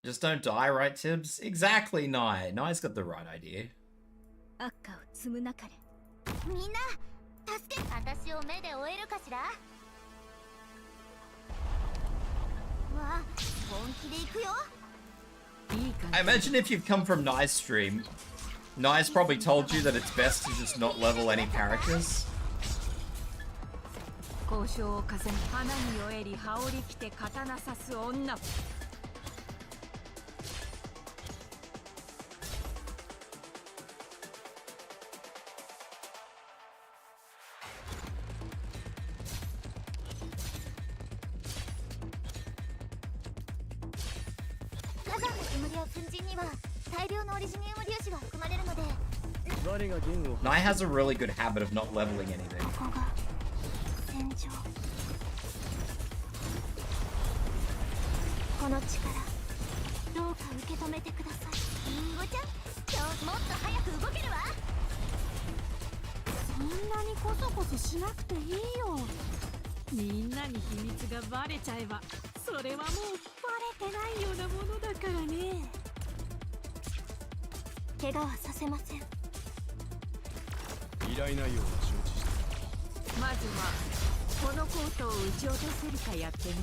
Just don't die, right, Tibs? Exactly, Nye. Nye's got the right idea. 赤を積むなかれ。みんな助け私を目で追えるかしら。わあ本気で行くよ。 I imagine if you've come from Nye's stream, Nye's probably told you that it's best to just not level any characters. 交渉を重ね花に酔えり羽織り着て刀刺す女。火山の煙や粉塵には大量のオリジニウム粒子が含まれるので。 我が弦を Nye has a really good habit of not leveling anything. ここが戦場。この力どうか受け止めてください。リンゴちゃん今日もっと早く動けるわ。そんなにコソコソしなくていいよ。みんなに秘密がバレちゃえばそれはもうバレてないようなものだからね。怪我はさせません。依頼内容は承知した。まずはこのコートを撃ち落とせるかやってみて。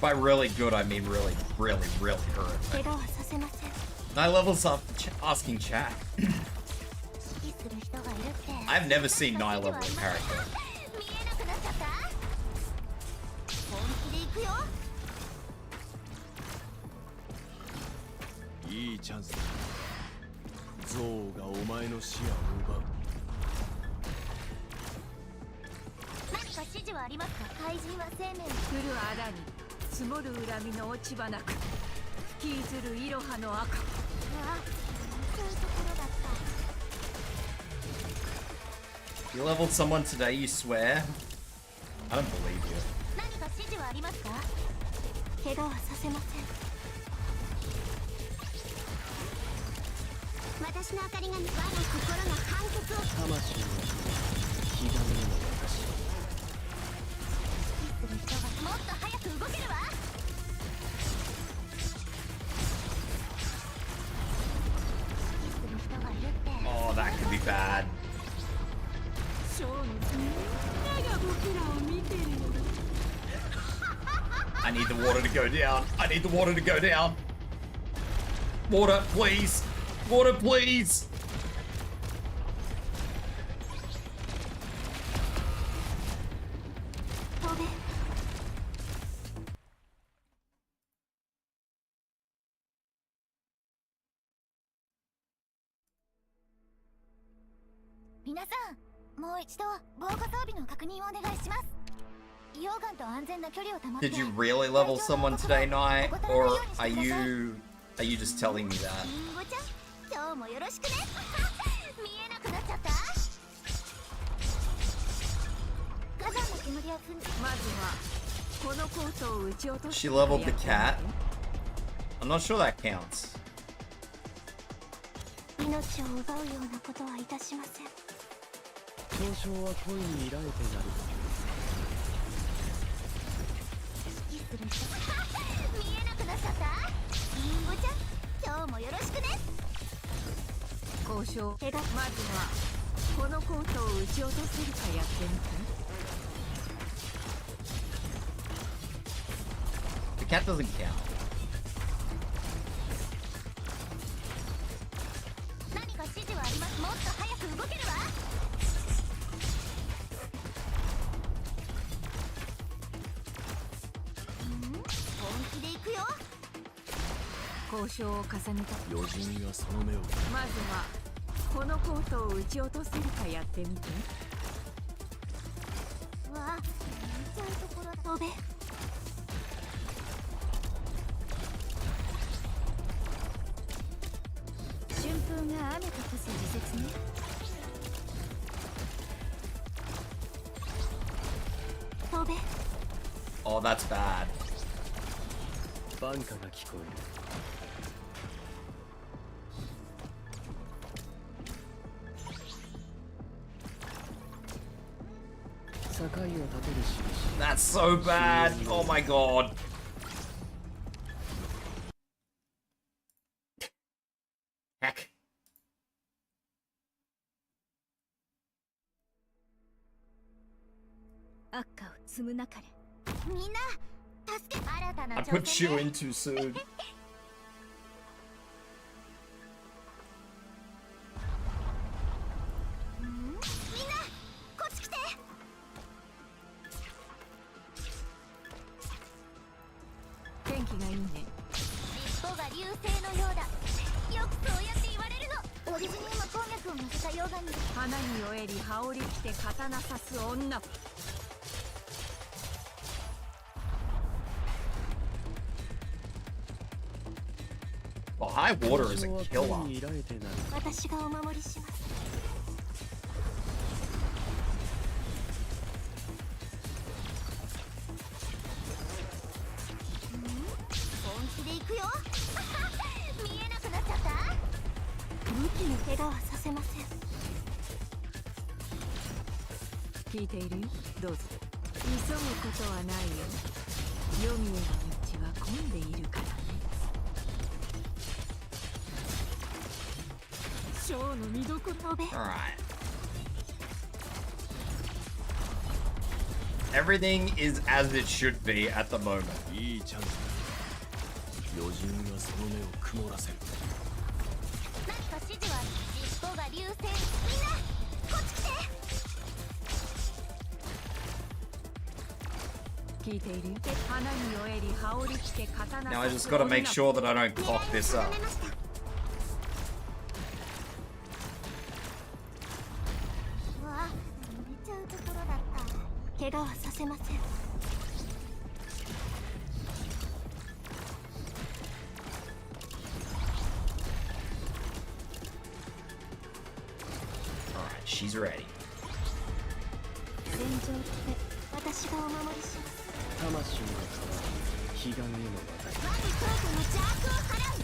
By really good, I mean really, really, really 怪 horrific. 我はさせません。 Nye levels up asking chat. 指揮する人がいるって。 I've never seen Nye level a character. 見えなくなっちゃった。本気で行くよ。 いいチャンスだ。ゾウがお前の視野を奪う。何か指示はありますか。怪人は生命を。来るあらに積もる恨みの落ち葉なく吹きずるイロハの赤。ああそういうところだった。 You leveled someone today, you swear? I don't believe you. 何か指示はありますか。怪我はさせません。私の明かりが我が心の判決を。魂の気がめの私。指揮する人がもっと早く動けるわ。指揮する人がいるって。 Oh, that could be bad. ショーのみんなが僕らを見てるの。 I need the water to go down. I need the water to go down. Water, please. Water, please. Tobe. 皆さん、もう一度防火装備の確認をお願いします。溶岩と安全な距離を保って。 Did you really level someone today, Nye? Or are you just telling me that? リンゴちゃん、今日もよろしくね。見えなくなっちゃった。火山の煙や粉塵。まずはこのコートを撃ち落とす。 She leveled the cat? I'm not sure that counts. 命を奪うようなことはいたしません。交渉は恋に依られてなる。指揮する人。見えなくなっちゃった。リンゴちゃん、今日もよろしくね。交渉。まずはこのコートを撃ち落とせるかやってみて。 The cat doesn't count. 何か指示はあります。もっと早く動けるわ。交渉を重ねた。余人がその目を。まずはこのコートを撃ち落とせるかやってみて。わあ、見ちゃうところだ。飛べ。春風が雨と化す時節ね。飛べ。 Oh, that's bad. バンカが聞こえる。境を立てる印。 That's so bad. Oh my god. Heck. 悪化を積むなかれ。みんな助け。新たな I 挑戦 put you ね。 in too soon. みんなこっち来て。天気がいいね。尻尾が流星のようだ。よくそうやって言われるの。オリジニウムこんにゃくを乗せたヨガに。花に酔えり羽織着て刀刺す女。 Well, high water is a killer. 私がお守りします。本気で行くよ。見えなくなっちゃった。武器に怪我はさせません。聞いているよ。どうぞ。急ぐことはないよ。夜見える道は混んでいるからね。ショーの見どころ。 Alright. Everything is as it should be at the moment. いいチャンスだ。余人がその目を曇らせる。何か指示は。尻尾が流星。みんなこっち来て。聞いているよ。花に酔えり羽織着て刀 Now I 刺 just す gotta 女。 make sure that I don't cock this up. うわ、寝ちゃうところだった。怪我はさせません。 Alright, she's ready. 戦場って私がお守りします。魂の川、彼岸への渡り。我にトークの邪悪を払う。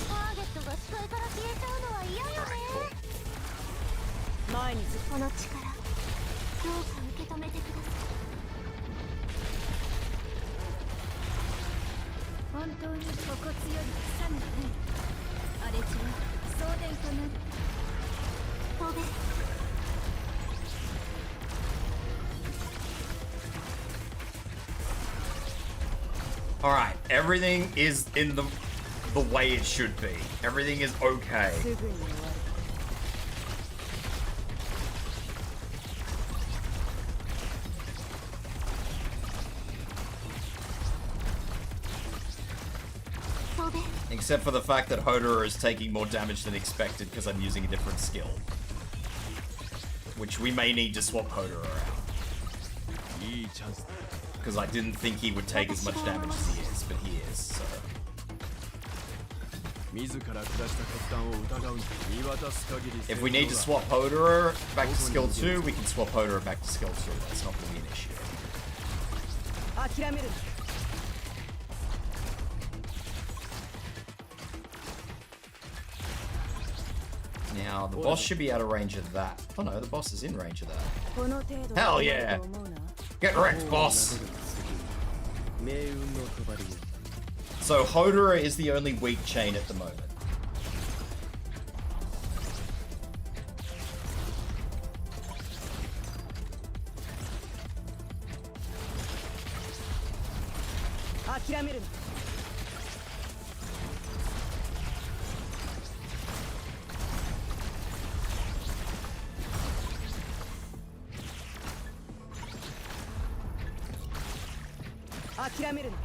ターゲットが視界から消えちゃうのは嫌よね。前にこの力、どうか受け止めてください。本当に心地より草がない。荒れ地は送電となる。飛べ。 Alright, everything is in the way it should be. Everything is okay. すぐに終わる。 飛べ。 Except for the fact that Hodor is taking more damage than expected because I'm using a different skill. Which we may need to swap Hodor around. いいチャンスだ。 Because I didn't think he would take as much damage as he is, but he is, so... 自ら下した決断を疑うに見渡す限り。 If we need to swap Hodor back to skill 2, we can swap Hodor back to skill 2. That's not going to be an issue. 諦めるな。 Now, the boss should be out of range of that. Oh no, the boss is in range of that. この程度 Hell yeah! と思うな。 Get wrecked, boss! 命運の帳よ。 So, Hodor is the only weak chain at the moment. 諦めるな。 諦諦めるな。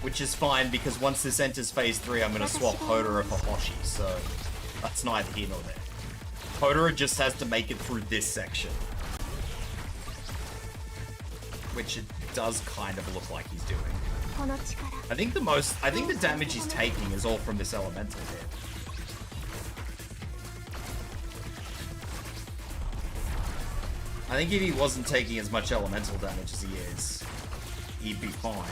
Which is fine because once this enters phase 3, I'm gonna swap Hodora for Hoshi, so that's neither here nor there. Hodora just has to make it through this section. Which it does kind of look like he's doing. I think the damage he's taking is all from this elemental hit. I think if he wasn't taking as much elemental damage as he is, he'd be fine.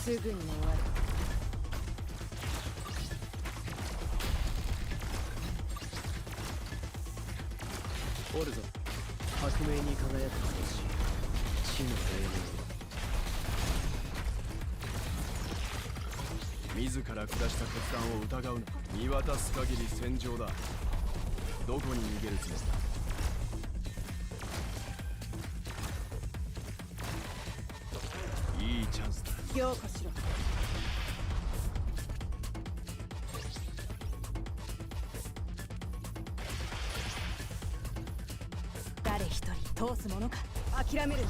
すぐに終わる。おるぞ。革命に輝く星。死の黎明。自ら下した決断を疑うな。見渡す限り戦場だ。どこに逃げるつもりだ。いいチャンスだ。強化しろ。誰一人通すものか。諦めるな。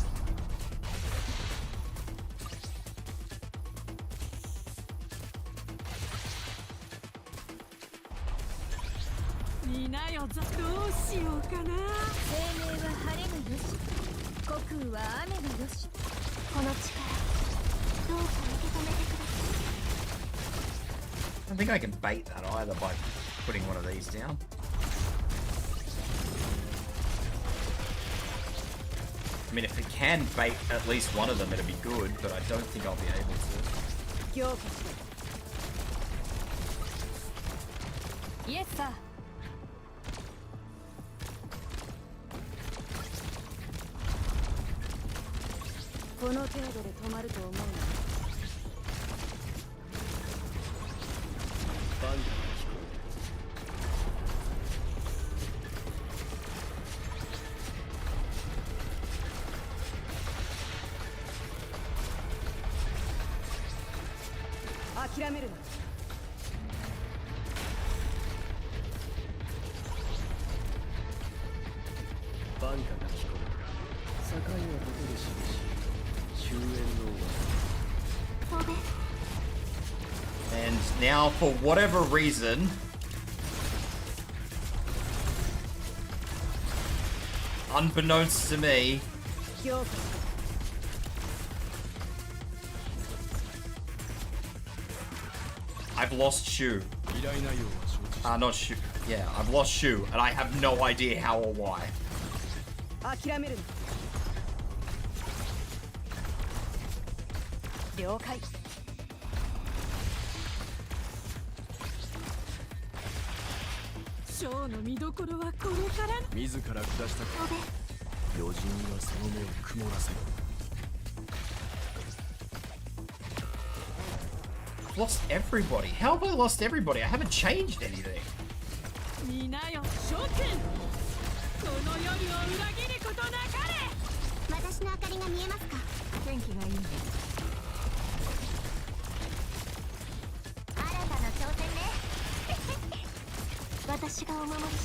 見なよ、どうしようかな。生命は晴れがよし、虚空は雨がよし。この力どうか受け止めてください。 I don't think I can bait that either by putting one of these down. I mean, if it can bait at least one of them, it'd be good, but I don't think I'll be able to. 強化しろ。イエスさ。この程度で止まると思うな。バンカーが聞こえる。諦めるな。バンカーが聞こえる。境はどこで示し。終焉のそうです。 And now, for whatever reason, unbeknownst to me, 強化しろ。I've lost Shu. 依頼内容は承知した。 Not Shu. Yeah, I've lost Shu, and I have no idea how or why. 諦めるな。了解。ショーの見どころはこれからの。自ら下したか。余人にはその目を曇らせろ。 I've lost everybody. How have I lost everybody? I haven't changed anything. みなよ、諸君。この夜を裏切ることなかれ。私の明かりが見えますか。天気がいいね。新たな挑戦ね。私がお守りします。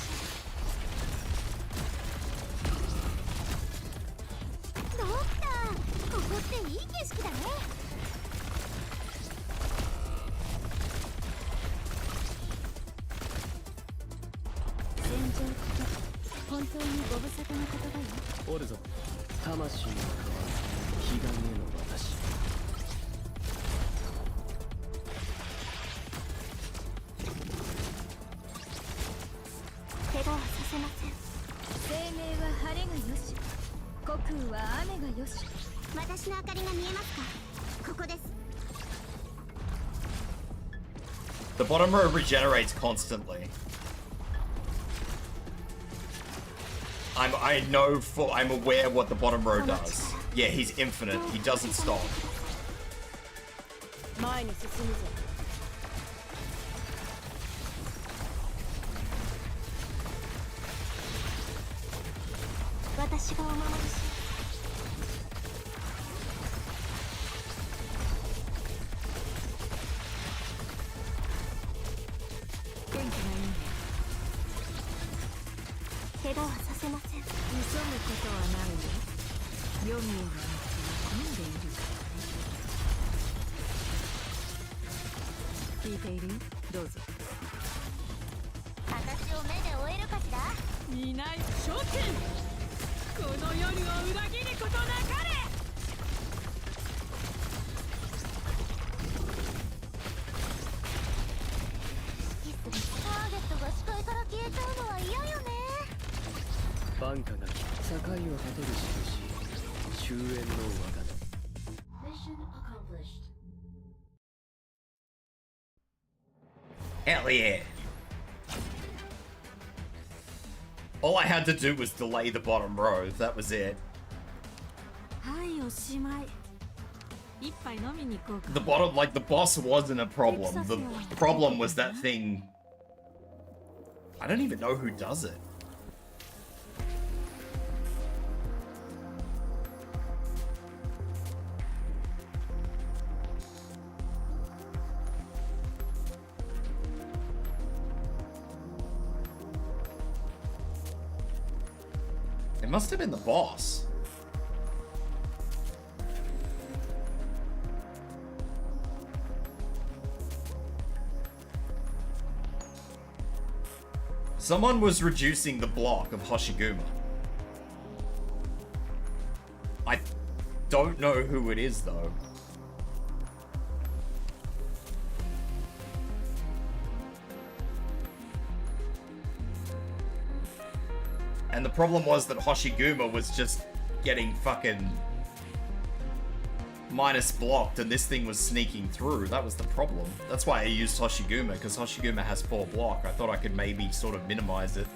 ドクター、ここっていい景色だね。戦場言葉、本当にご無沙汰な言葉よ。おるぞ。魂の川、彼岸への私。怪我はさせません。生命は晴れがよし、虚空は雨がよし。私の明かりが見えますか。ここです。 The bottom row regenerates constantly. I'm aware what the bottom row does. Yeah, he's infinite. He doesn't stop. 前に進むぞ。私がお守りします。怪我はさせません。急ぐことはないよ。読むような道は混んでいるからね。聞いているよ。どうぞ。私を目で追えるかしら。いない諸君、この夜を裏切ることなかれ。ターゲットが視界から消えちゃうのは嫌よね。バンカが境を立てる印、終焉の技だ。 Mission accomplished. Hell yeah. All I had to do was delay the bottom row. That was it. はい、おしまい。一杯飲みに行こうか。 The bottom, like, the boss wasn't a problem. The problem was that thing. I don't even know who does it. It must have been the boss. Someone was reducing the block of Hoshiguma. I don't know who it is though. And the problem was that Hoshiguma was just getting fucking minus blocked and this thing was sneaking through. That was the problem. That's why I used Hoshiguma, because Hoshiguma has 4 block. I thought I could maybe sort of minimize it.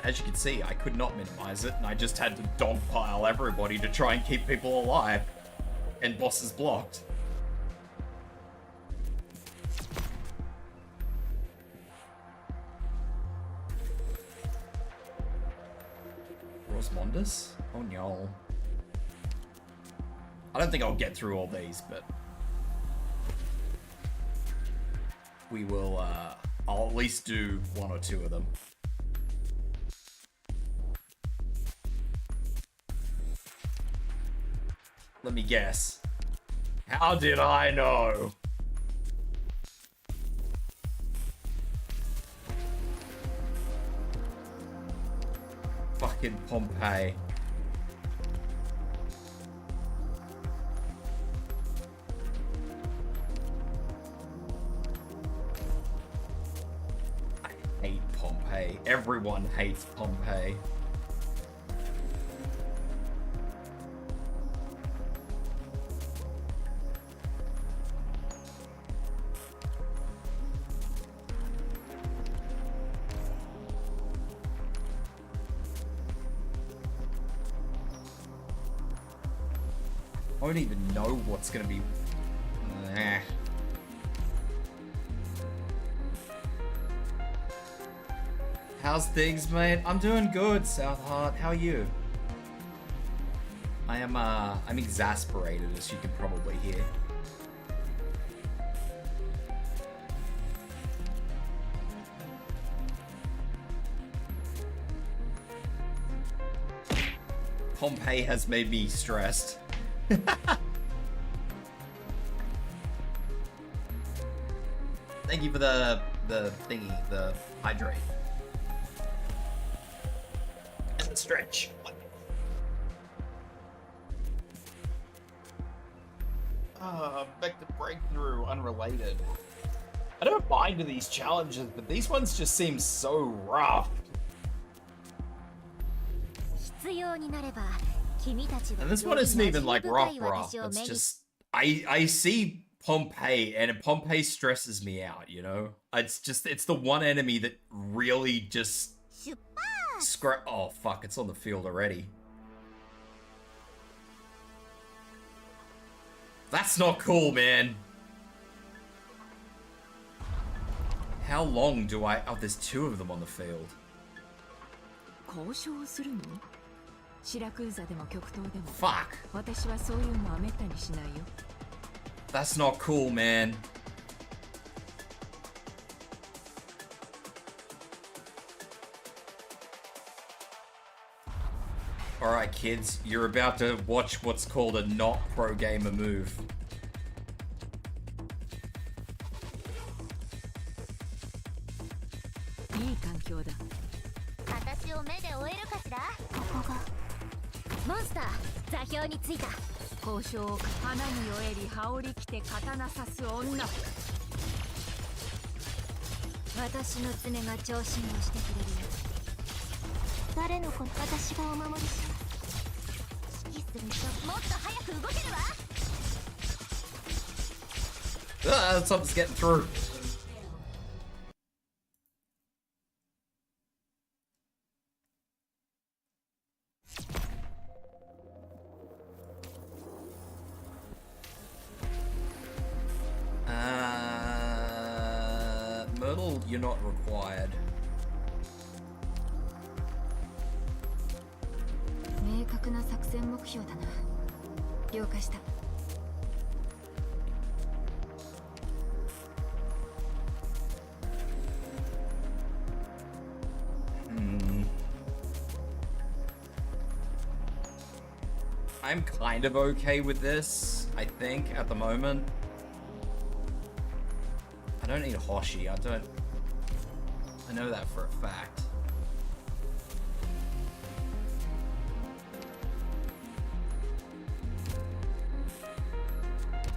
As you can see, I could not minimize it, and I just had to dogpile everybody to try and keep people alive. And bosses blocked. Rosmondus? Oh no. I don't think I'll get through all these, but we will, I'll at least do 1 or 2 of them. Let me guess. How did I know? Fucking Pompeii. I hate Pompeii. Everyone hates Pompeii. I don't even know what's gonna be. Nah. How's things, mate? I'm doing good, Southheart. How are you? I'm exasperated, as you can probably hear. Pompeii has made me stressed. Thank you for the thingy, the hydrate. And the stretch. Back to breakthrough, unrelated. I don't mind these challenges, but these ones just seem so rough. And this one isn't even like rough. It's just I see Pompeii and Pompeii stresses me out, you know? It's the one enemy that really just oh fuck, it's on the field already. That's not cool, man. How long do I... Oh, there's 2 of them on the field. 白クーザでも極東でも Fuck. 私はそういうのはめったにしないよ。 That's not cool, man. Alright, kids, you're about to watch what's called a not pro gamer move. いい環境だ。私を目で追えるかしら。ここがモンスター座標についた。交渉、花に酔えり羽織着て刀刺す女。私の爪が調子をしてくれるよ。誰の子？私がお守りします。指揮するともっと早く動けるわ。Ah, something's getting through. Myrtle, you're not required. 明確な作戦目標だな。了解した。I'm kind of okay with this, I think, at the moment. I don't need Hoshi, I know that for a fact.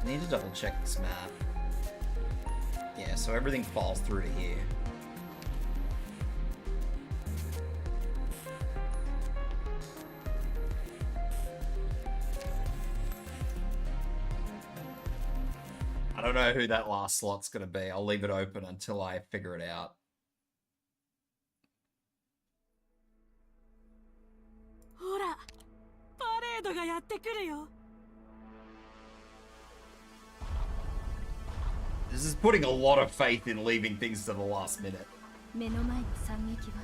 I need to double check this map. Yeah, so everything falls through to here. I don't know who that last slot's gonna be. I'll leave it open until I figure it out. ほら、パレードがやってくるよ。 This is putting a lot of faith in leaving things to the last minute. 目の前の惨劇は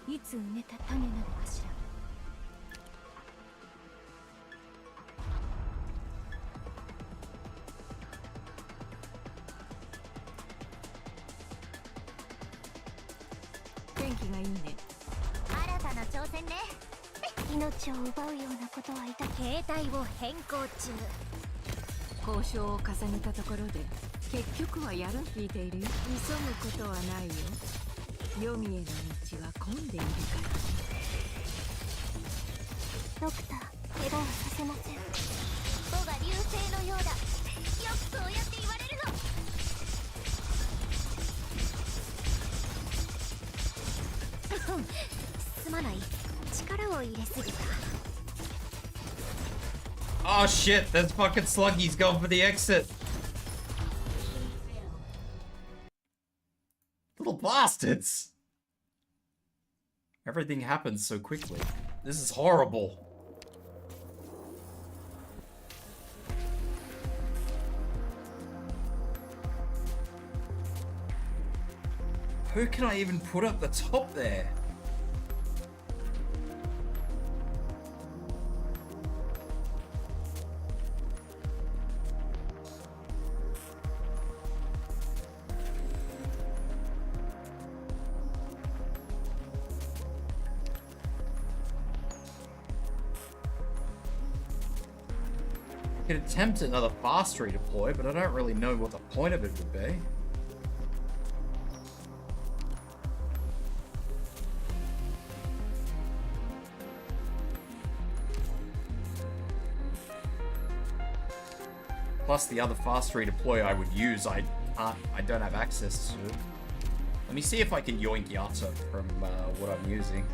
いつ埋めた種なのかしら。天気がいいね。新たな挑戦ね。命を奪うようなことはいた。携帯を変更中。交渉を重ねたところで結局はやる聞いているよ。急ぐことはないよ。黄泉への道は混んでいるから。ドクター、怪我はさせません。尾が流星のようだ。よくそうやって言われるの。すまない。力を入れすぎた。 Oh shit, that's fucking Sluggy's going for the exit. Little bastards. Everything happens so quickly. This is horrible. Who can I even put up the top there? I could attempt another fast redeploy, but I don't really know what the point of it would be. Plus the other fast redeploy I would use, I don't have access to. Let me see if I can yoink Yato from what I'm using.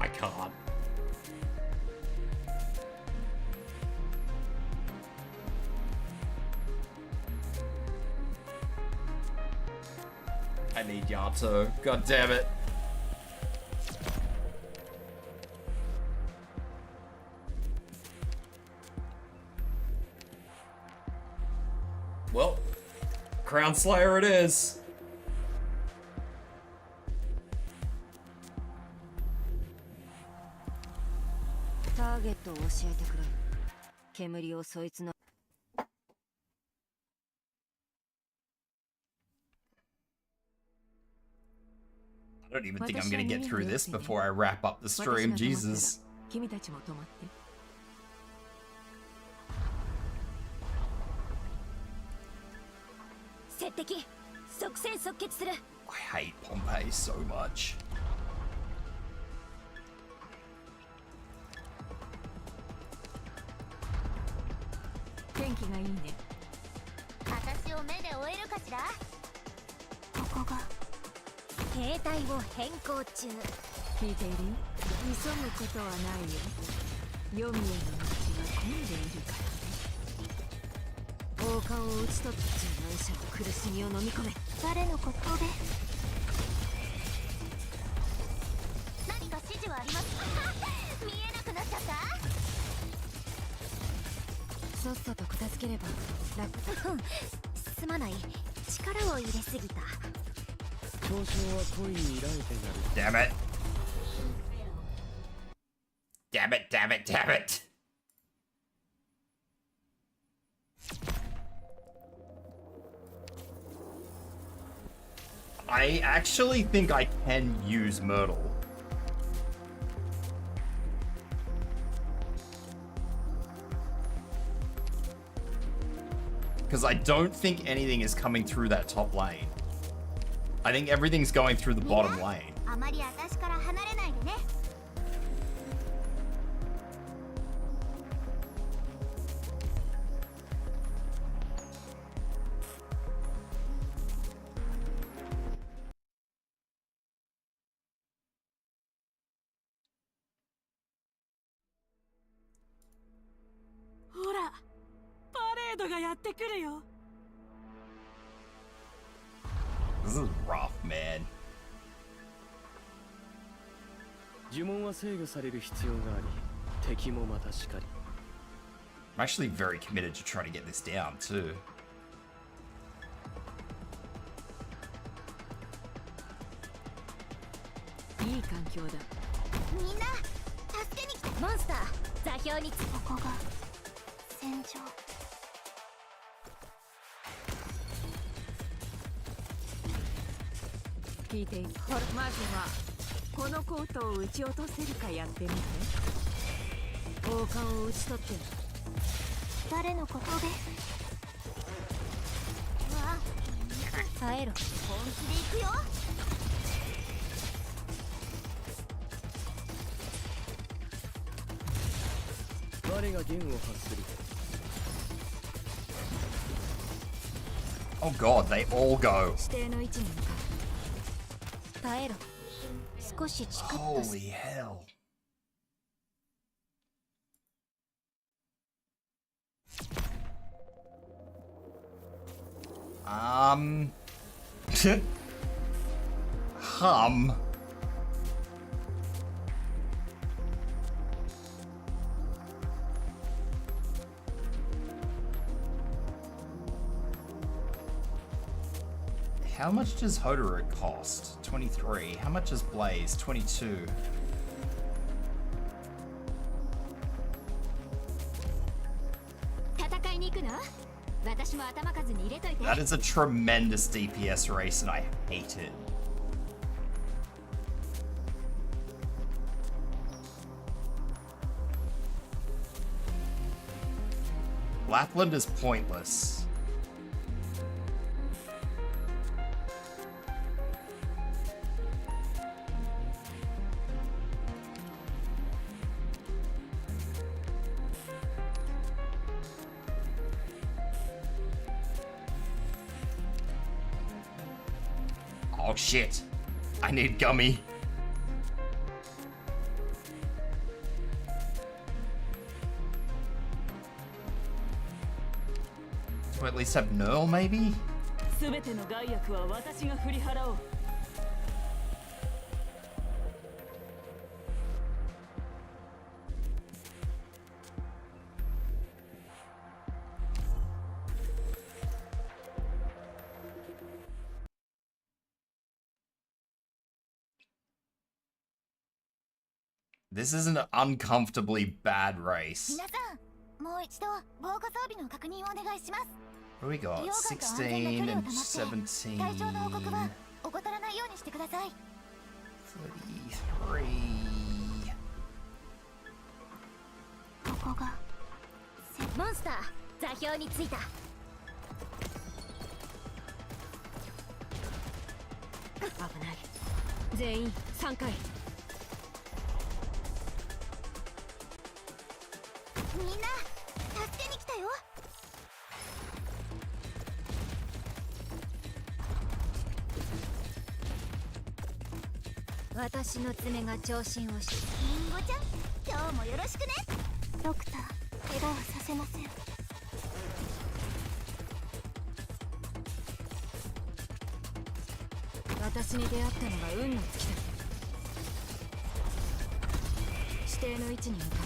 I can't. I need Yato. God damn it. Well, Crown Slayer it is. ターゲットを教えてくれ。煙をそいつの I don't even think I'm gonna get through this before I wrap up the stream. Jesus. 君たちも止まって。接敵即戦即決する。 I hate Pompeii so much. 天気がいいね。私を目で追えるかしら。ここが携帯を変更中。聞いているよ。急ぐことはないよ。読みへの道は混んでいるからね。王冠を打ち取って受難者の苦しみを飲み込め。誰のことで何か指示はあります見えなくなっちゃった。さっさと片付ければ楽。うん、すまない。力を入れすぎた。交渉は恋に依られてなる。 Damn it. Damn it, damn it, damn it. I actually think I can use Myrtle. Because I don't think anything is coming through that top lane. I think everything's going through the bottom lane. あまり私から離れないでね。ほら、パレードがやってくるよ。 This is rough, man. 呪文は制御される必要があり、敵もまたしかり。 I'm actually very committed to try to get this down, too. いい環境だ。みんな助けに来た。モンスター座標にここが戦場。聞いている。まずはこのコートを撃ち落とせるかやってみて。王冠を撃ち取って。誰のことでわあ耐えろ。本気で行くよ。我が弦を発する。 Oh god, they all go. 指定の位置に向かう。耐えろ。少しチクッと Holy hell. Hum. How much does Hodoruk cost? 23. How much is Blaze? 22. That is a tremendous DPS race and I hate it. Lapland is pointless. Oh shit, I need Gummy. Do I at least have Nerl, maybe? すべての害悪は私が振り払おう。This is an uncomfortably bad race. 皆さん、もう一度防護装備の確認をお願いします。 What do we got? 16 and 17. 体調の報告は怠らないようにしてください。 33. ここがモンスター座標についた。危ない。全員3回。みんな助けに来たよ。私の爪が長身をし、リンゴちゃん、今日もよろしくね。ドクター、怪我はさせません。私に出会ったのが運の尽きだ。指定の位置に向かう。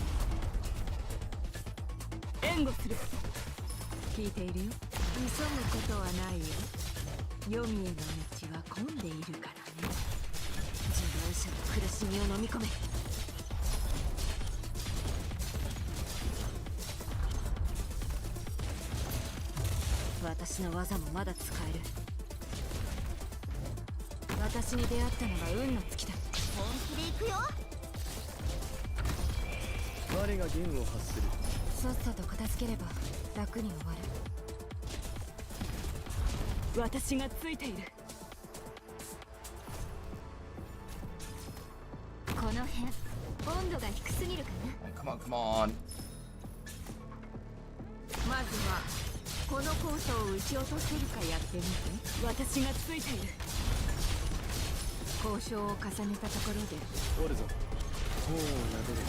援護する。聞いているよ。急ぐことはないよ。黄泉への道は混んでいるからね。自分者の苦しみを飲み込め。私の技もまだ使える。私に出会ったのが運の尽きだ。本気で行くよ。我が弦を発する。さっさと片付ければ楽に終わる。私がついている。この辺温度が低すぎるかな。 Come on, come on. まずはこのコースを撃ち落とせるかやってみて。私がついている。交渉を重ねたところでおるぞ。頬を撫でる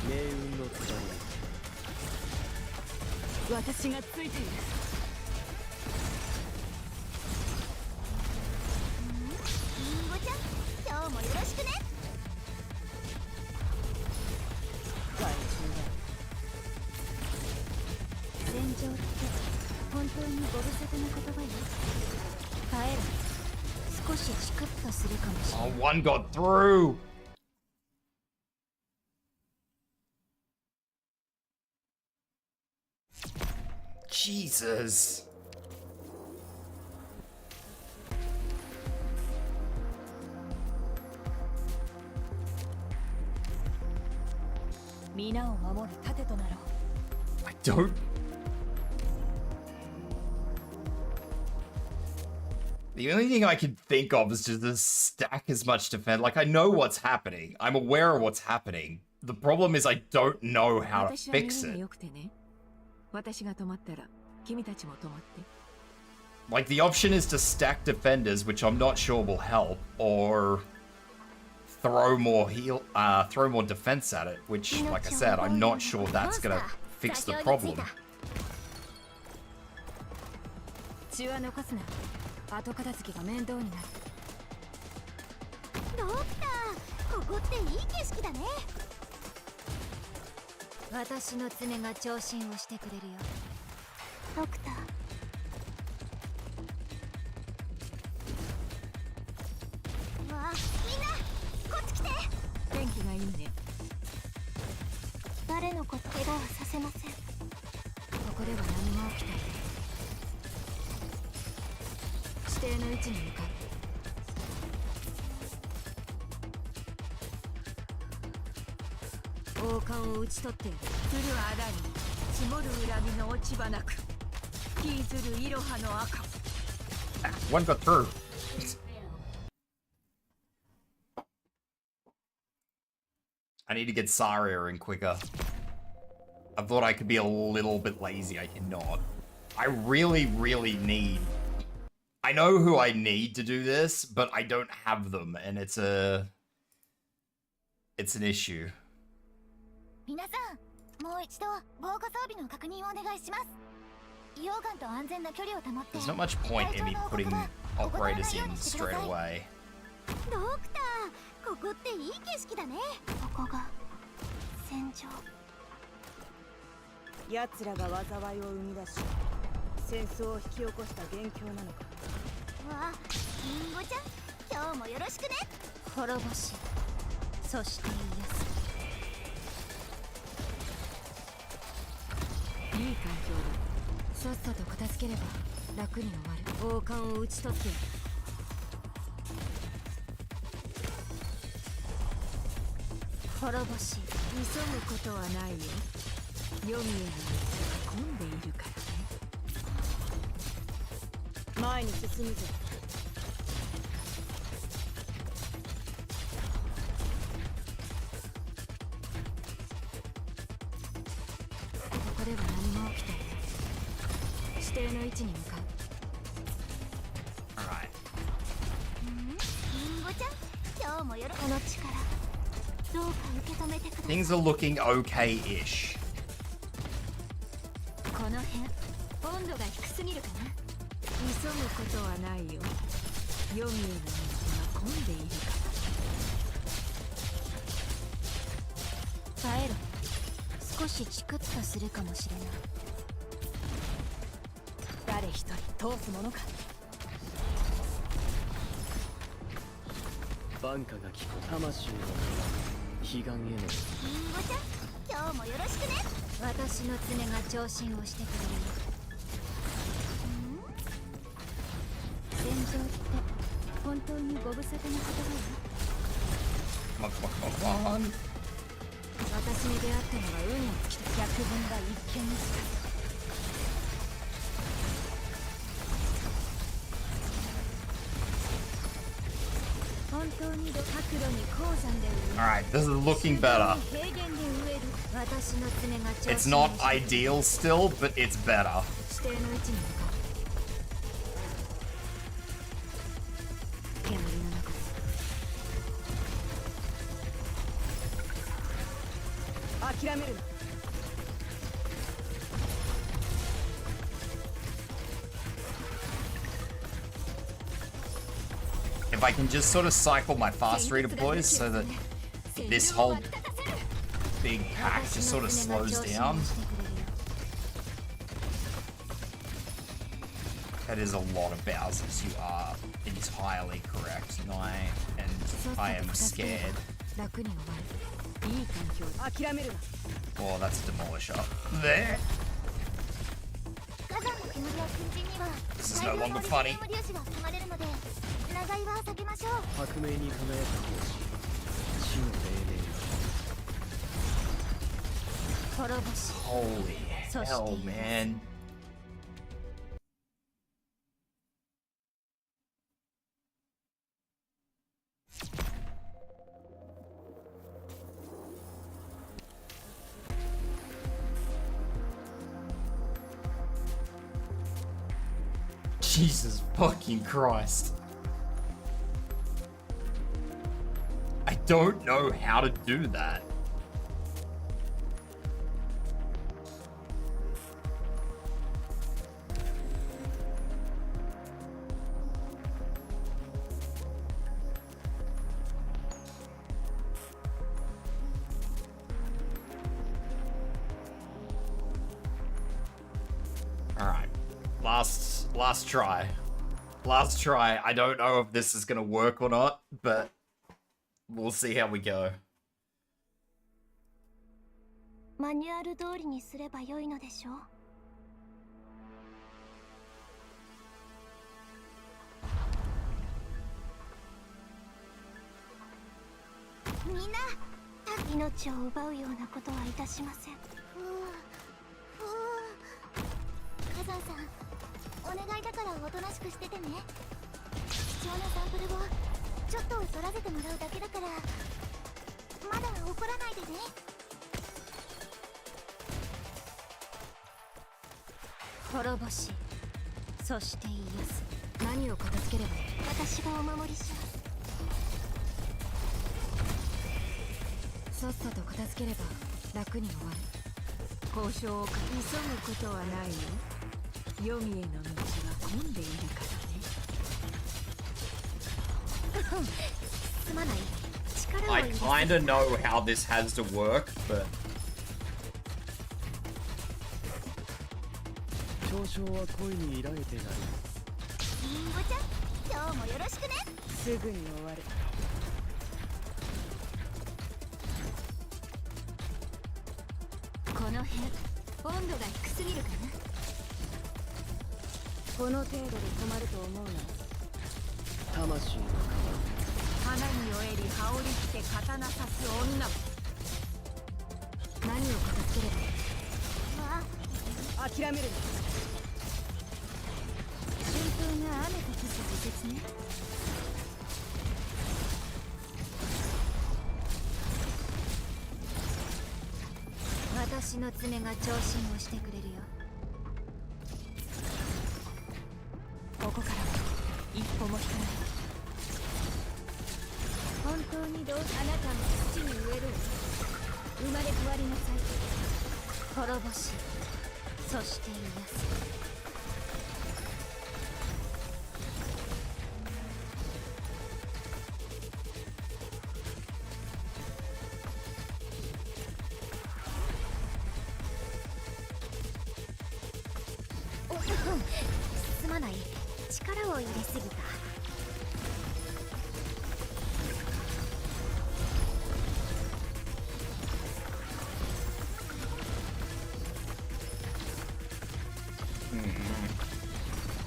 命運のつばり。私がついている。リンゴちゃん、今日もよろしくね。害虫戦場って本当にご無沙汰な言葉よ。帰る。少しチクッとするかもしれない。 Oh, one got through. Jesus. 皆を守る盾となろう。 I don't. The only thing I can think of is just to stack as much defense. Like, I know what's happening. I'm aware of what's happening. The problem is I don't know how to fix it. Like, the option is to stack defenders, which I'm not sure will help, or throw more throw more defense at it, which, like I said, I'm not sure that's gonna fix the problem. 後片付けが面倒になる。ドクター、ここっていい景色だね。私の爪が長身をしてくれるよ。ドクター。わあ、みんなこっち来て。天気がいいね。誰のこと怪我はさせません。ここでは何も起きていない。指定の位置に向かう。王冠を討ち取ってやる。来るあらに積もる恨みの落ち葉なく、引きずるイロハの赤。 One got through. I need to get Saria in quicker. I thought I could be a little bit lazy. I cannot. I really, really need... I know who I need to do this, but I don't have them, and it's an issue. 皆さん、もう一度防護装備の確認をお願いします。溶岩と安全な距離を保って。 There's not much point in me putting operators in straight away. ドクター、ここっていい景色だね。ここが戦場。奴らが災いを生み出し、戦争を引き起こした元凶なのか。わあ、リンゴちゃん、今日もよろしくね。滅ぼし、そして癒す。いい環境だ。さっさと片付ければ楽に終わる。王冠を討ち取ってやる。滅ぼし。急ぐことはないよ。黄泉の道が混んでいるからね。前に進むぞ。ここでは何も起きていない。指定の位置に向かう。 Alright. リンゴちゃん、今日もよろこの力どうか受け止めてください。 Things are looking okay-ish. この辺温度が低すぎるかな。急ぐことはないよ。黄泉の道が混んでいるから。耐えろ。少しチクッとするかもしれない。誰一人通すものか。晩夏が聞こえ、魂の彼岸への。リンゴちゃん、今日もよろしくね。私の爪が聴診をしてくれるよ。戦場って本当にご無沙汰な言葉よ。 Come on, come on, come on. 私に出会ったのは運の尽きた。百聞が一見にしか。本当に角度に鉱山で植える。 Alright, this is looking better. 平原で植える。私の爪が聴診を It's して not くれる。 ideal still, but it's better. 指定の位置に向かう。煙の中で。諦めるな。 If I can just sort of cycle my fast redeploys so that this whole big pack just sort of slows down. That is a lot of Bowsers. You are entirely correct, and I am scared. 楽に終わる。いい環境だ。諦めるな。 Oh, that's a demolisher. There. 火山の煙や粉塵には This is no longer funny. 粒子が含まれるので長居は避けましょう。白明に輝く星、死の黎明。滅ぼし。 Holy hell, man. Jesus fucking Christ. I don't know how to do that. Alright. Last try. Last try. I don't know if this is gonna work or not, but we'll see how we go. マニュアル通りにすれば良いのでしょう。みんな、命を奪うようなことはいたしません。火山さん、お願いだからおとなしくしててね。貴重なサンプルをちょっと取らせてもらうだけだから、まだ怒らないでね。滅ぼし。そして癒す。何を片付ければいい？私がお守りします。さっさと片付ければ楽に終わる。交渉を急ぐことはないよ。黄泉への道は混んでいるからね。すまない。力を I 入れて。 kinda know how this has to work, but 嘲笑は恋に抱いてなり。リンゴちゃん、今日もよろしくね。すぐに終わる。この辺温度が低すぎるかな。この程度で止まると思うな。魂の花に酔えり羽織着て刀刺す女。何を片付ければ。諦めるな。春風が雨とキス自節ね。私の爪が調子をしてくれるよ。ここからは一歩も引かない。本当にどうあなたも土に植える。生まれ変わりなさい。滅ぼし、そして癒す。すまない、力を入れすぎた。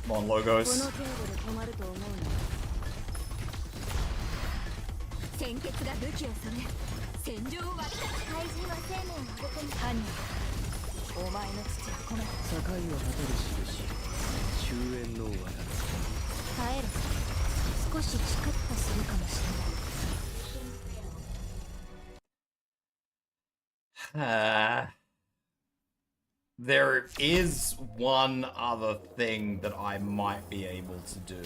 Come on, この logos. 程度で止まると思うの。鮮血が武器を染め、戦場を割りた。怪人は生命を育て。犯人、お前の父はこの境を立てる印、終焉の罠。耐えろ。少しチクッとするかもしれない。There is one other thing that I might be able to do.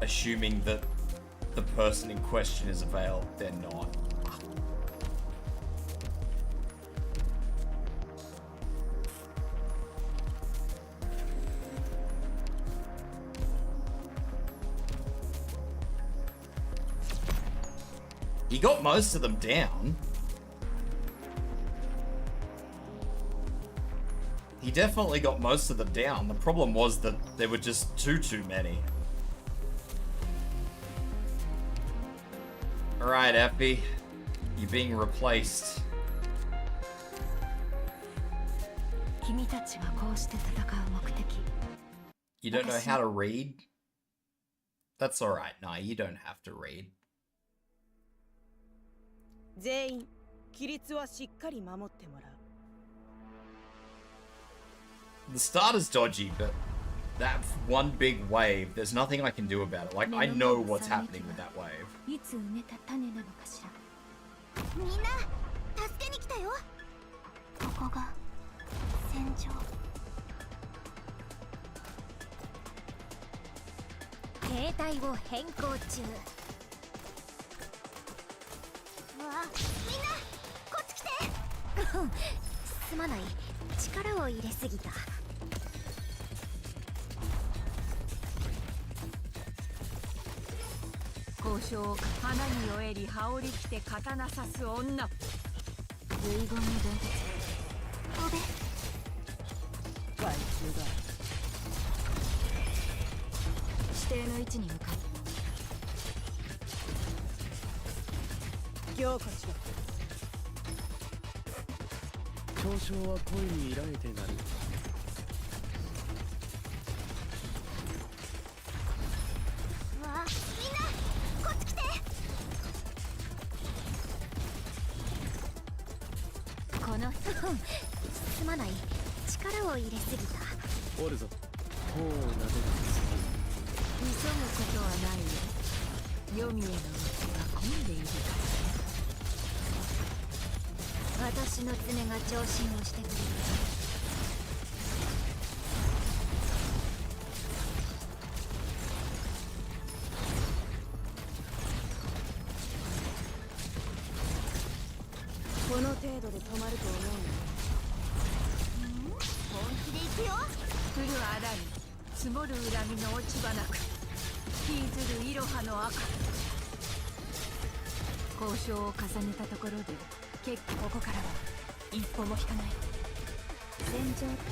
Assuming that the person in question is availed, they're not. He got most of them down. He definitely got most of them down. The problem was that there were just too many. Alright, Effie. You're being replaced. 君たちがこうして戦う目的。You don't know how to read? That's alright. Nah, you don't have to read. 全員規律はしっかり守ってもらう。 The start is dodgy, but that one big wave, there's nothing I can do about it. Like, I know what's happening with that wave. いつ埋めた種なのかしら。みんな助けに来たよ。ここが戦場。兵隊を変更中。わあ、みんなこっち来て。すまない、力を入れすぎた。交渉を花に酔えり羽織着て刀刺す女。遺言の伝説。おべ。害虫だ。指定の位置に向かう。行こっちだ。嘲笑は恋に依られてなる。わあ、みんなこっち来て。このすまない、力を入れすぎた。おるぞ。頬を撫でる。急ぐことはないよ。黄泉の道は混んでいるから。私の爪が調子をしてくれる。この程度で止まると思うの。本気で行くよ。降るあらに積もる恨みの落ち葉なく、引きずるいろはの赤。交渉を重ねたところで結構ここからは一歩も引かない。戦場って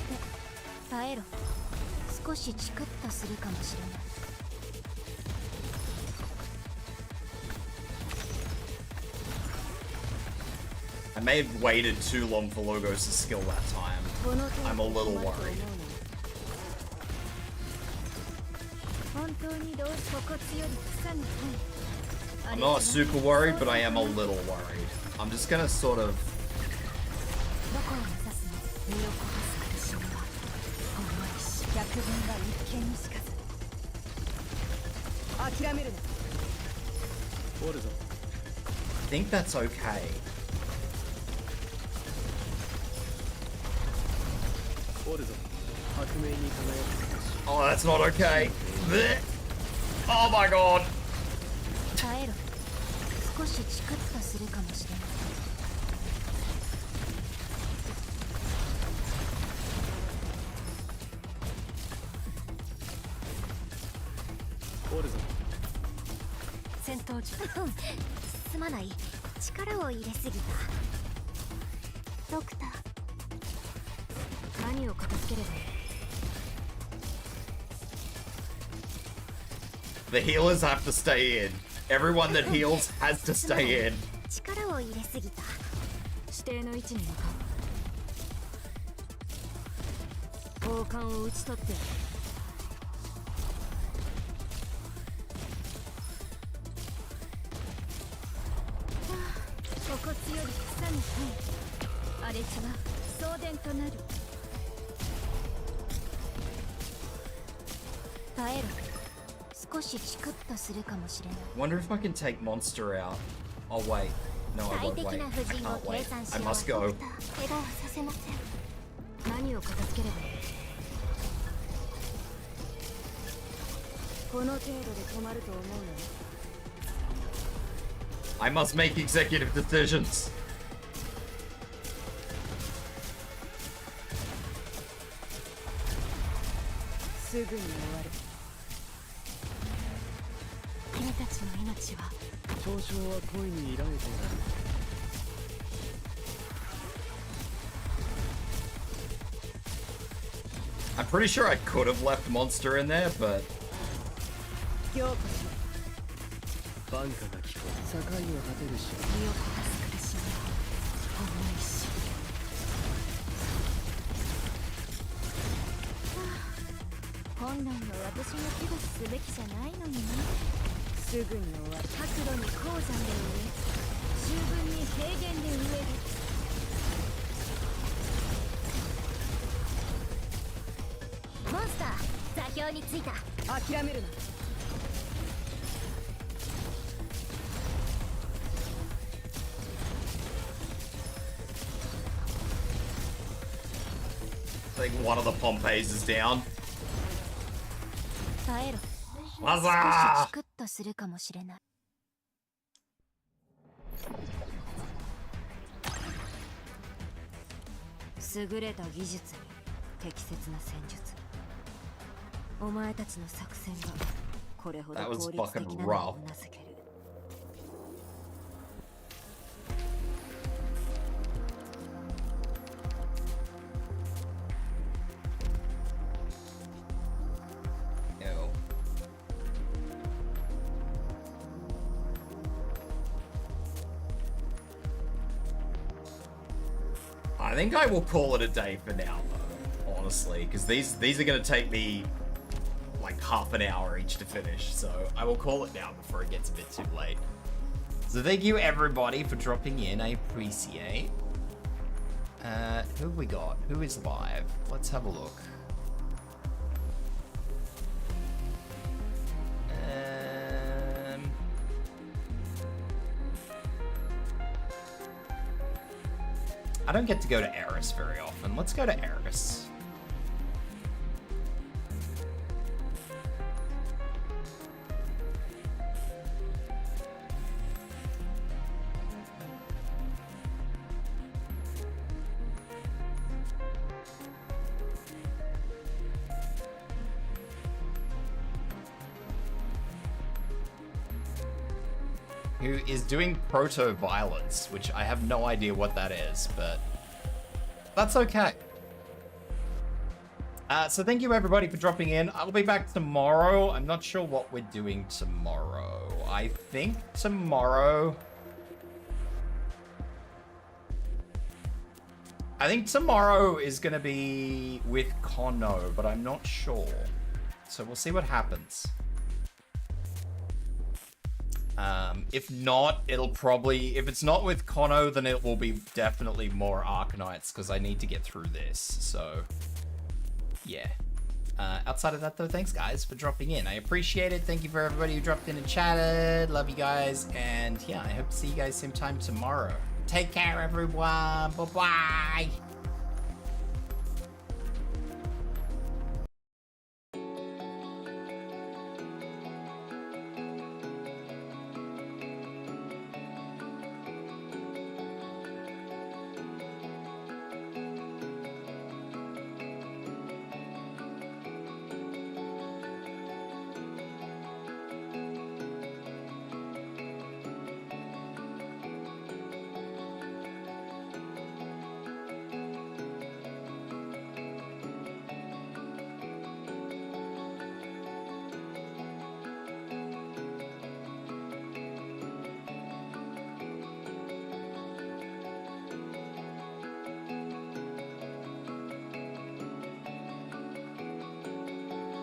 耐えろ。少しチクッとするかもしれない。I may have waited too long for Logos' skill that time. I'm a little worried. I'm not super worried, but I am a little worried. I'm just gonna sort of... I think that's okay. Oh, that's not okay. Blech. Oh my god. The healers have to stay in. Everyone that heals has to stay in. Wonder if I can take Monster out. Oh wait. No, I won't wait. I can't wait. I must go. I must make executive decisions. I'm pretty sure I could have left Monster in there, but... I think one of the Pompeys is down. Huzzah! That was fucking rough. I think I will call it a day for now, though, honestly, because these are going to take me like half an hour each to finish, so I will call it now before it gets a bit too late. So thank you everybody for dropping in, I appreciate. Who have we got? Who is live? Let's have a look. I don't get to go to Eris very often. Let's go to Eris. Who is doing proto-violence, which I have no idea what that is, but that's okay. So thank you everybody for dropping in. I'll be back tomorrow. I'm not sure what we're doing tomorrow. I think tomorrow... I think tomorrow is going to be with Kono, but I'm not sure. So we'll see what happens. If not, it'll probably... If it's not with Kono, then it will be definitely more Arknights, because I need to get through this. So, yeah. Outside of that, though, thanks, guys, for dropping in. I appreciate it. Thank you for everybody who dropped in and chatted. Love you guys. And, yeah, I hope to see you guys same time tomorrow. Take care, everyone. Bye-bye.